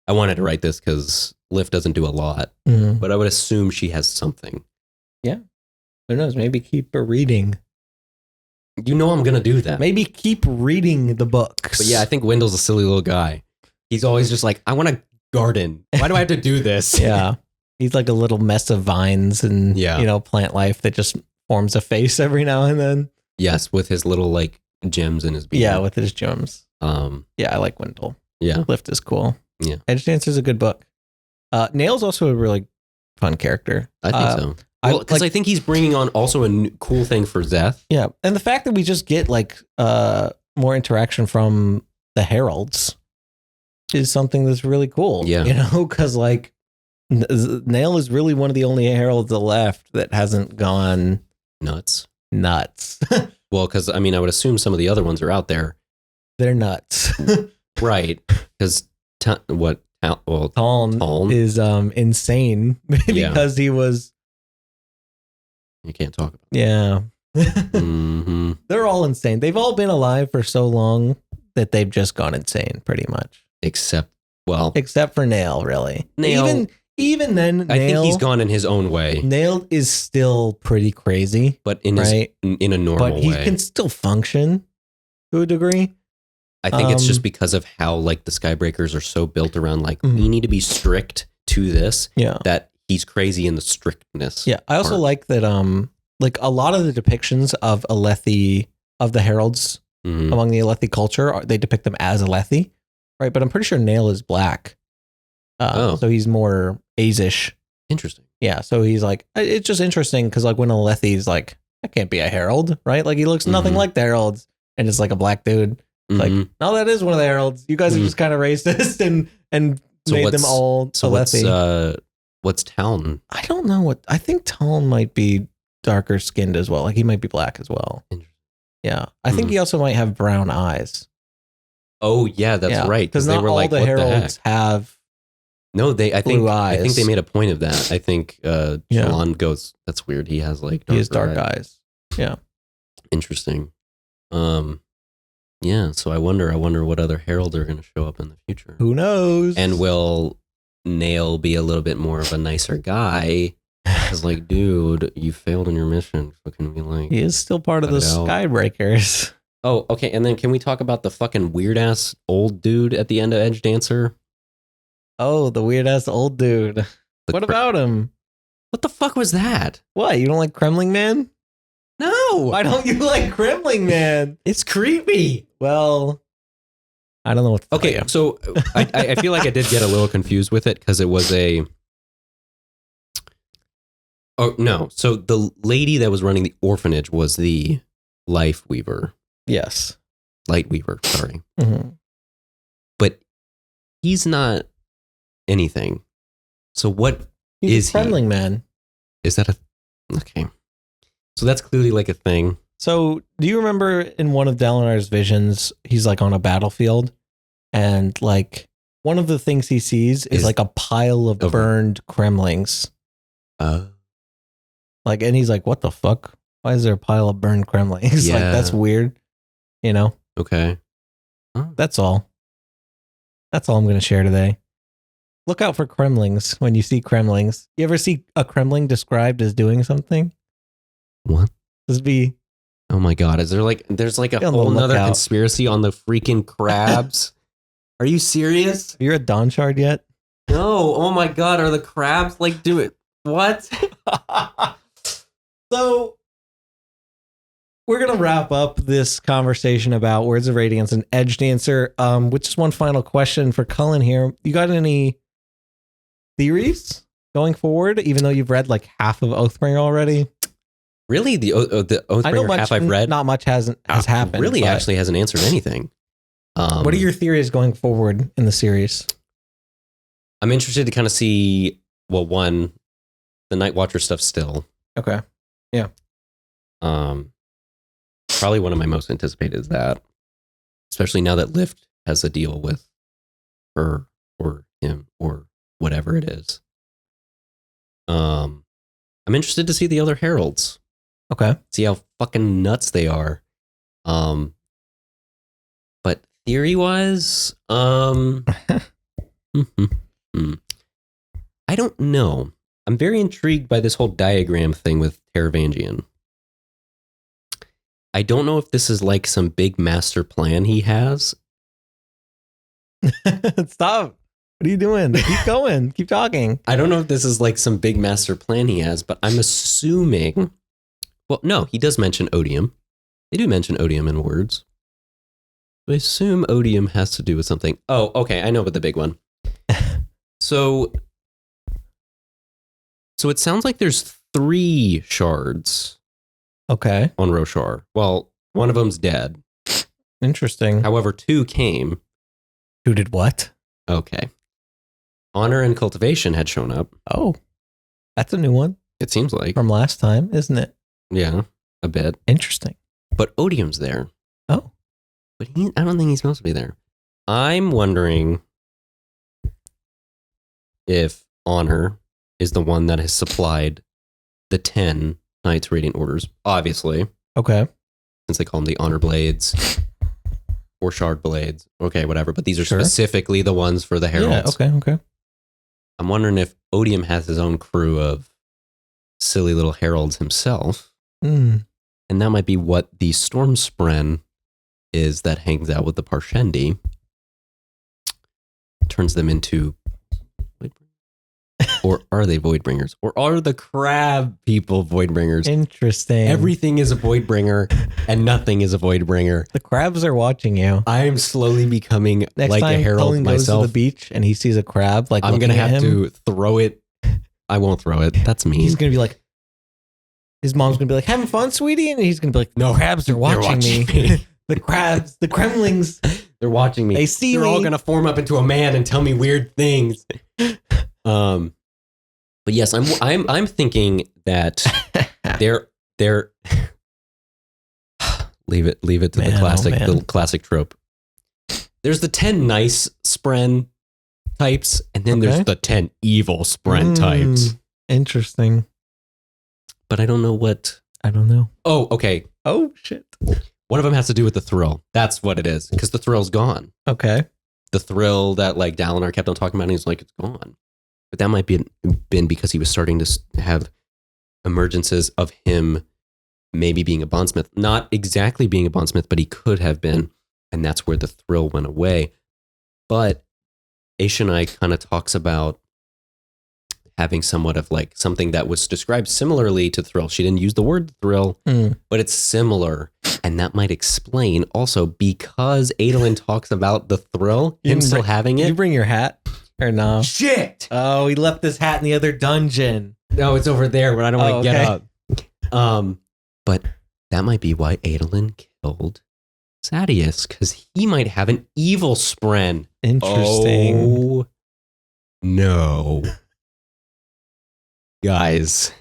S3: I wanted to write this because Lift doesn't do a lot, but I would assume she has something.
S2: Yeah, who knows? Maybe keep reading.
S3: You know I'm gonna do that.
S2: Maybe keep reading the books.
S3: But yeah, I think Wendell's a silly little guy. He's always just like, I want to garden. Why do I have to do this?
S2: Yeah, he's like a little mess of vines and you know plant life that just forms a face every now and then.
S3: Yes, with his little like gems in his beard.
S2: Yeah, with his gems.
S3: Yeah,
S2: I like Wendell.
S3: Yeah,
S2: Lift is cool.
S3: Yeah,
S2: Edgedancer is a good book. Nail's also a really fun character.
S3: I think so. Well, because I think he's bringing on also a cool thing for Zeth.
S2: Yeah, and the fact that we just get like more interaction from the heralds is something that's really cool.
S3: Yeah,
S2: you know, because like Nail is really one of the only heralds left that hasn't gone
S3: nuts.
S2: Well,
S3: because I mean, I would assume some of the other ones are out there.
S2: They're nuts,
S3: right? Because
S2: Taln is insane because he was.
S3: You can't talk about.
S2: Yeah. They're all insane. They've all been alive for so long that they've just gone insane, pretty much.
S3: Except for
S2: Nail, really.
S3: Nail,
S2: even then,
S3: I think he's gone in his own way.
S2: Nail is still pretty crazy,
S3: but in a normal way.
S2: But he can still function to a degree.
S3: I think it's just because of how like the Skybreakers are so built around like we need to be strict to this.
S2: Yeah.
S3: That he's crazy in the strictness.
S2: Yeah. I also like that like a lot of the depictions of Alethi, of the heralds among the Alethi culture, they depict them as Alethi, right? But I'm pretty sure Nail is black. So he's more Azish.
S3: Interesting.
S2: Yeah. So he's like, it's just interesting because like when Alethi's like, that can't be a herald, right? Like he looks nothing like the heralds, and it's like a black dude. Like, no, that is one of the heralds. You guys are just kind of racist and so made them all Alethi.
S3: What's Talon?
S2: I don't know I think Talon might be darker skinned as well. Like he might be black as well. Yeah. I think he also might have brown eyes.
S3: Oh yeah, that's right.
S2: Because not all the heralds have
S3: I
S2: blue eyes.
S3: I think they made a point of that. I think Talon goes, that's weird. He has like
S2: he has dark eyes. Yeah.
S3: Interesting. Yeah, so I wonder what other heralds are going to show up in the future.
S2: Who knows?
S3: And will Nail be a little bit more of a nicer guy? Because like, dude, you failed in your mission. So can we like?
S2: He is still part of the Skybreakers.
S3: Oh, okay. And then can we talk about the fucking weird ass old dude at the end of Edgedancer?
S2: Oh, the weird ass old dude. What about him?
S3: What the fuck was that?
S2: What? You don't like Kremling Man?
S3: No.
S2: Why don't you like Kremling Man?
S3: It's creepy.
S2: Well, I don't know what to tell you.
S3: So I feel like I did get a little confused with it because it was oh no. So the lady that was running the orphanage was the Life Weaver.
S2: Yes.
S3: Light Weaver, sorry. But he's not anything. So what
S2: he's a Kremling Man.
S3: Is that okay. So that's clearly like a thing.
S2: So do you remember in one of Dalinar's visions, he's like on a battlefield and like one of the things he sees is like a pile of burned Kremlings. Like, and he's like, what the fuck? Why is there a pile of burned Kremlings?
S3: Yeah.
S2: Like, that's weird. You know?
S3: Okay.
S2: That's all. That's all I'm going to share today. look out for Kremlings when you see Kremlings. You ever see a Kremling described as doing something?
S3: What?
S2: Just be.
S3: Oh my God. There's like a
S2: Be on the
S3: whole nother
S2: lookout.
S3: conspiracy on the freaking crabs. Are you serious?
S2: You're a Dawn Shard yet?
S3: No. Oh my God. Are the crabs like do it? What?
S2: So we're gonna wrap up this conversation about Words of Radiance and Edgedancer. With just one final question for Cullen here. You got any theories going forward? Even though you've read like half of Oathbringer already,
S3: Really? The
S2: I know
S3: Oathbringer
S2: much.
S3: half I've read
S2: Not much has happened.
S3: really
S2: but
S3: actually hasn't answered anything.
S2: what are your theories going forward in the series?
S3: I'm interested to kind of see. Well, one, the Night Watcher stuff still.
S2: Okay.
S3: Probably one of my most anticipated is that, especially now that Lift has a deal with her or him or whatever it is. I'm interested to see the other heralds.
S2: Okay.
S3: See how fucking nuts they are. But theory wise, I don't know. I'm very intrigued by this whole diagram thing with Teravangian. I don't know if this is like some big master plan he has.
S2: Stop. What are you doing? Keep going. Keep talking.
S3: I don't know if this is like some big master plan he has, but I'm assuming. Well, no, he does mention odium. They do mention odium in words. I assume odium has to do with something. Oh, okay. I know about the big one. So it sounds like there's 3 shards
S2: Okay.
S3: on Roshar. Well, one of them's dead.
S2: Interesting.
S3: However, 2 came.
S2: Who did what?
S3: Okay. Honor and cultivation had shown up.
S2: Oh, that's a new one
S3: It seems like.
S2: from last time, isn't it?
S3: Yeah, a bit.
S2: Interesting.
S3: But odium's there.
S2: Oh,
S3: But I don't think he's supposed to be there. I'm wondering if Honor is the one that has supplied the 10 Knights Radiant Orders, obviously,
S2: okay.
S3: since they call them the Honor Blades or Shard Blades. Okay, whatever. But these are
S2: Sure.
S3: specifically the ones for the Heralds.
S2: Yeah, okay.
S3: I'm wondering if Odium has his own crew of silly little heralds himself.
S2: Mm.
S3: And that might be what the Stormspren is that hangs out with the Parshendi. Turns them into... Or are they Voidbringers? Or are the crab people Voidbringers?
S2: Interesting.
S3: Everything is a Voidbringer and nothing is a Voidbringer.
S2: The crabs are watching you.
S3: I am slowly becoming
S2: Next
S3: like
S2: time
S3: a herald
S2: Cullen goes
S3: myself.
S2: to the beach and he sees a crab, like
S3: I'm going to
S2: looking at
S3: have
S2: him,
S3: to throw it. I won't throw it. That's mean.
S2: he's gonna be like, his mom's gonna be like, "Having fun, sweetie," and he's gonna be like, "No, crabs are watching me. The crabs, the Kremlings,
S3: They're watching me.
S2: they see
S3: They're
S2: me."
S3: all going to form up into a man and tell me weird things. But yes, I'm thinking that they're leave it to
S2: Man,
S3: the classic
S2: oh, man.
S3: the classic trope. There's the 10 nice Spren types, and then
S2: Okay.
S3: there's the 10 evil Spren types.
S2: Interesting.
S3: But I don't know what.
S2: I don't know.
S3: Oh, okay.
S2: Oh shit.
S3: One of them has to do with the thrill. That's what it is, because the thrill's gone.
S2: Okay.
S3: The thrill that like Dalinar kept on talking about, and he's like, it's gone. But that might be been because he was starting to have emergences of him maybe being a bondsmith. Not exactly being a bondsmith, but he could have been. And that's where the thrill went away. But Aishonai kind of talks about having somewhat of like something that was described similarly to thrill. She didn't use the word thrill, but it's similar. And that might explain also because Adolin talks about the thrill, him still having
S2: Did you
S3: it.
S2: bring your hat or no?
S3: Shit!
S2: Oh, he left his hat in the other dungeon.
S3: No, it's over there, but I don't want to
S2: okay.
S3: get up. But that might be why Adolin killed Sadius, because he might have an evil Spren.
S2: Interesting.
S3: Oh, no. Guys.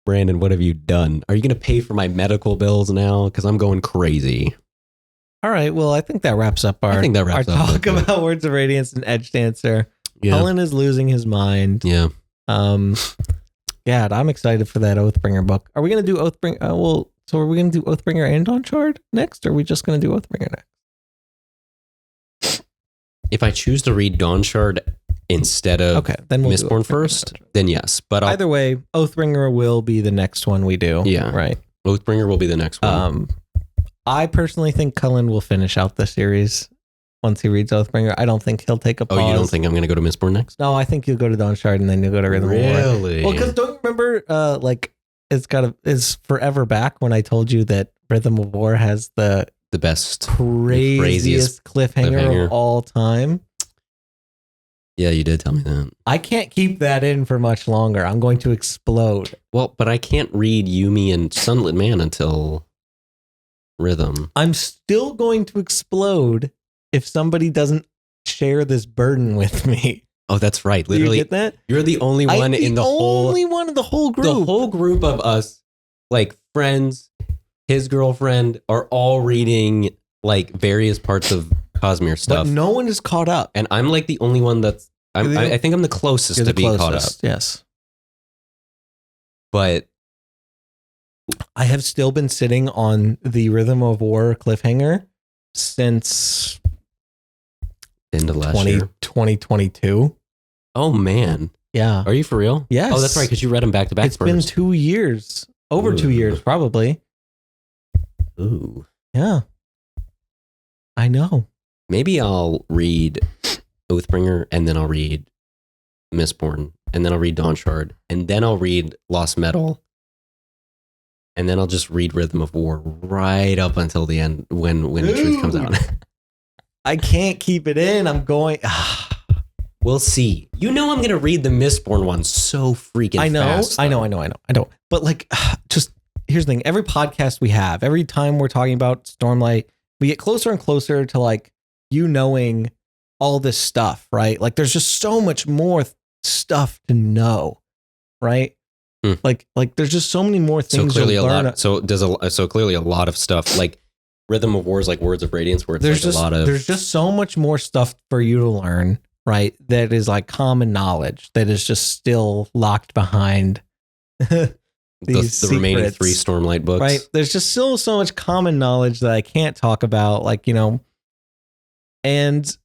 S3: Brandon, what have you done? Are you going to pay for my medical bills now? Because I'm going crazy.
S2: All right. Well, I think that wraps up our,
S3: I think that wraps
S2: our
S3: up
S2: talk
S3: with it.
S2: about Words of Radiance and Edgedancer.
S3: Yeah.
S2: Cullen is losing his mind.
S3: Yeah.
S2: Yeah, I'm excited for that Oathbringer book. Are we going to do Oathbringer? So are we going to do Oathbringer and Dawn Shard next, or are we just going to do Oathbringer next?
S3: If I choose to read Dawnshard instead of
S2: then we'll
S3: Mistborn first, then yes. But
S2: either way, Oathbringer will be the next one we do.
S3: Yeah.
S2: Right.
S3: Oathbringer will be the next one.
S2: I personally think Cullen will finish out the series once he reads Oathbringer. I don't think he'll take a pause.
S3: Oh, you don't think I'm going to go to Mistborn next?
S2: No, I think you'll go to Dawnshard and then you'll go to Rhythm of War.
S3: Really?
S2: Well, because don't you remember, it's forever back when I told you that Rhythm of War has the
S3: best,
S2: craziest cliffhanger of all time.
S3: Yeah, you did tell me that.
S2: I can't keep that in for much longer. I'm going to explode.
S3: Well, but I can't read Yumi and Sunlit Man until Rhythm.
S2: I'm still going to explode if somebody doesn't share this burden with me.
S3: Oh, that's right.
S2: Do
S3: Literally,
S2: you get that?
S3: you're the only one in the
S2: only one of the whole group.
S3: The whole group of us, like friends, his girlfriend, are all reading like various parts of Cosmere stuff.
S2: But no one is caught up.
S3: And I'm like the only one that's I think I'm the closest to being caught up.
S2: Yes.
S3: But
S2: I have still been sitting on the Rhythm of War cliffhanger since
S3: end of last year.
S2: 2022.
S3: Oh man.
S2: Yeah.
S3: Are you for real?
S2: Yes.
S3: Oh, that's right, because you read them back to back.
S2: It's been 2 years. Over 2 years, probably.
S3: Ooh.
S2: Yeah. I know.
S3: Maybe I'll read Oathbringer, and then I'll read Mistborn, and then I'll read Dawnshard, and then I'll read Lost Metal, and then I'll just read Rhythm of War right up until the end when the truth comes out.
S2: I can't keep it in. I'm going.
S3: We'll see. You know I'm going to read the Mistborn one so freaking fast.
S2: I know. But like, just here's the thing. Every podcast we have, every time we're talking about Stormlight, we get closer and closer to like you knowing all this stuff, right? Like there's just so much more stuff to know, right? Like there's just so many more things.
S3: So clearly
S2: to learn.
S3: so clearly a lot of stuff like Rhythm of War is like Words of Radiance, where it's
S2: there's
S3: like
S2: just,
S3: a lot of.
S2: There's just so much more stuff for you to learn, right? That is like common knowledge that is just still locked behind
S3: the remaining 3 Stormlight books.
S2: Right. There's just still so much common knowledge that I can't talk about, like, you know, and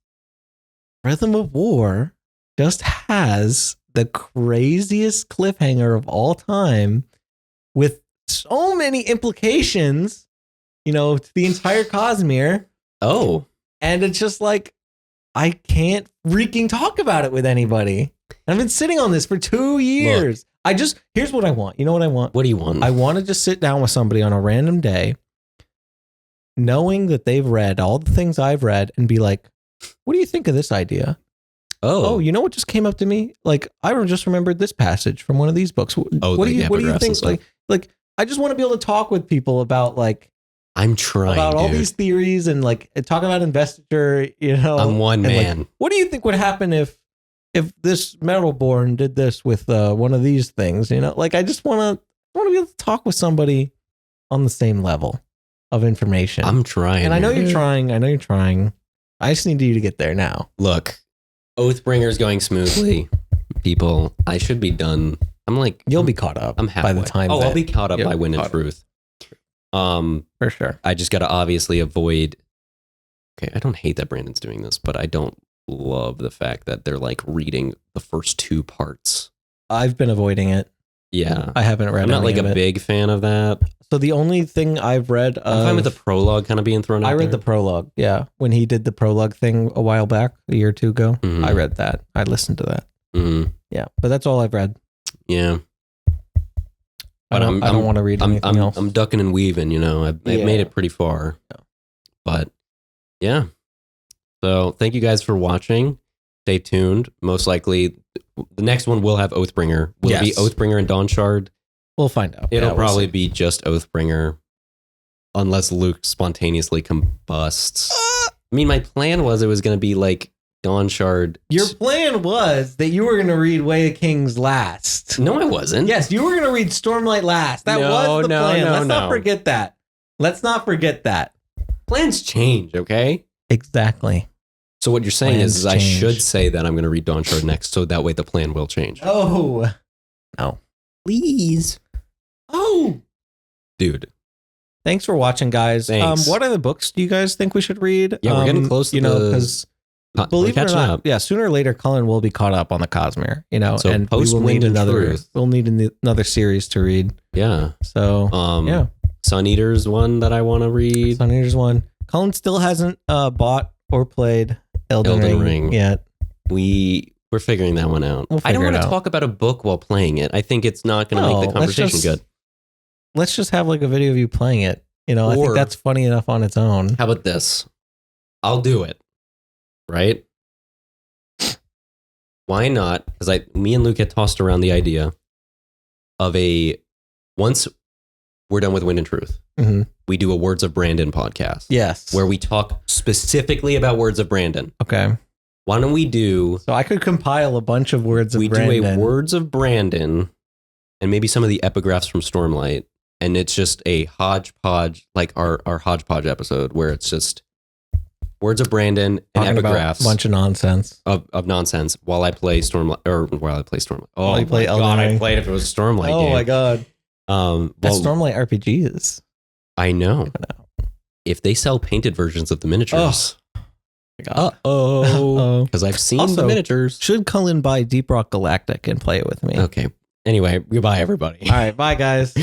S2: Rhythm of War just has the craziest cliffhanger of all time with so many implications, you know, to the entire Cosmere.
S3: Oh.
S2: And it's just like, I can't freaking talk about it with anybody. I've been sitting on this for 2 years. Look, here's what I want. You know what I want?
S3: What do you want?
S2: I want to just sit down with somebody on a random day, knowing that they've read all the things I've read, and be like, what do you think of this idea? Oh, you know what just came up to me? Like, I just remembered this passage from one of these books. What do you think? Like, I just want to be able to talk with people about like,
S3: I'm trying
S2: about all these theories and like talk about investiture, you know.
S3: I'm one man.
S2: Like, what do you think would happen if this Metalborn did this with one of these things, you know? Like, I just want to be able to talk with somebody on the same level of information.
S3: I'm trying.
S2: And I know you're trying. I just need you to get there now.
S3: Look, Oathbringer's going smoothly. People, I should be done. I'm like,
S2: you'll be caught up.
S3: I'm halfway.
S2: By the time.
S3: I'll be caught up by Wind and Truth.
S2: For sure.
S3: I just got to obviously avoid. Okay, I don't hate that Brandon's doing this, but I don't love the fact that they're like reading the first 2 parts.
S2: I've been avoiding it.
S3: Yeah,
S2: I haven't read.
S3: I'm not like a big fan of that.
S2: So the only thing I've read,
S3: I'm fine with the prologue kind of being thrown out.
S2: I read the prologue. Yeah, when he did the prologue thing a while back, a year or 2 ago, I read that. I listened to that. Yeah, but that's all I've read.
S3: Yeah.
S2: But I don't want to read anything else.
S3: I'm ducking and weaving, you know. I've made it pretty far. Yeah. But yeah. So thank you guys for watching. Stay tuned. Most likely the next one will have Oathbringer. Will it be Oathbringer and Dawnshard?
S2: We'll find out.
S3: It'll probably be just Oathbringer. Unless Luke spontaneously combusts. I mean, my plan was it was going to be like Dawnshard.
S2: Your plan was that you were going to read Way of Kings last.
S3: No, I wasn't.
S2: Yes, you were going to read Stormlight last. That was the plan. Let's not forget that. Let's not forget that.
S3: Plans change, okay?
S2: Exactly.
S3: So what you're saying is I should say that I'm going to read Dawnshard next, so that way the plan will change.
S2: Oh. No. Please. Oh.
S3: Dude.
S2: Thanks for watching, guys.
S3: Thanks.
S2: What other books do you guys think we should read?
S3: Yeah, we're getting close to
S2: because believe it or
S3: catching
S2: not,
S3: up.
S2: yeah, sooner or later, Cullen will be caught up on the Cosmere, you know,
S3: So
S2: and
S3: post
S2: we will
S3: Wind
S2: need
S3: and
S2: another.
S3: Truth.
S2: We'll need another series to read.
S3: Yeah.
S2: So yeah,
S3: Sun Eater's one that I want to read.
S2: Sun Eater's one. Cullen still hasn't bought or played Elden Ring yet.
S3: We're figuring that one out.
S2: We'll
S3: I don't
S2: figure
S3: want
S2: it
S3: to
S2: out.
S3: talk about a book while playing it. I think it's not going to make the conversation good.
S2: Let's just have like a video of you playing it. You know, I think
S3: Or-
S2: that's funny enough on its own.
S3: How about this? I'll do it. Right? Why not? Because me and Luke had tossed around the idea of once we're done with Wind and Truth, we do a Words of Brandon podcast.
S2: Yes.
S3: Where we talk specifically about Words of Brandon.
S2: Okay.
S3: Why don't we do...
S2: So I could compile a bunch of Words of Brandon.
S3: We do a Words of Brandon and maybe some of the epigraphs from Stormlight. And it's just a hodgepodge, like our hodgepodge episode, where it's just Words of Brandon and
S2: Talking about
S3: epigraphs
S2: a bunch of nonsense.
S3: of nonsense while I play Stormlight. Oh,
S2: While you play
S3: my
S2: Elden
S3: God,
S2: Ring.
S3: I played if it was a Stormlight game.
S2: Oh my God. That's
S3: Well,
S2: Stormlight RPGs.
S3: I know. If they sell painted versions of the miniatures.
S2: Oh.
S3: Because I've seen
S2: Also,
S3: the miniatures.
S2: Should Cullen buy Deep Rock Galactic and play it with me?
S3: Okay. Anyway, goodbye, everybody.
S2: All right. Bye, guys.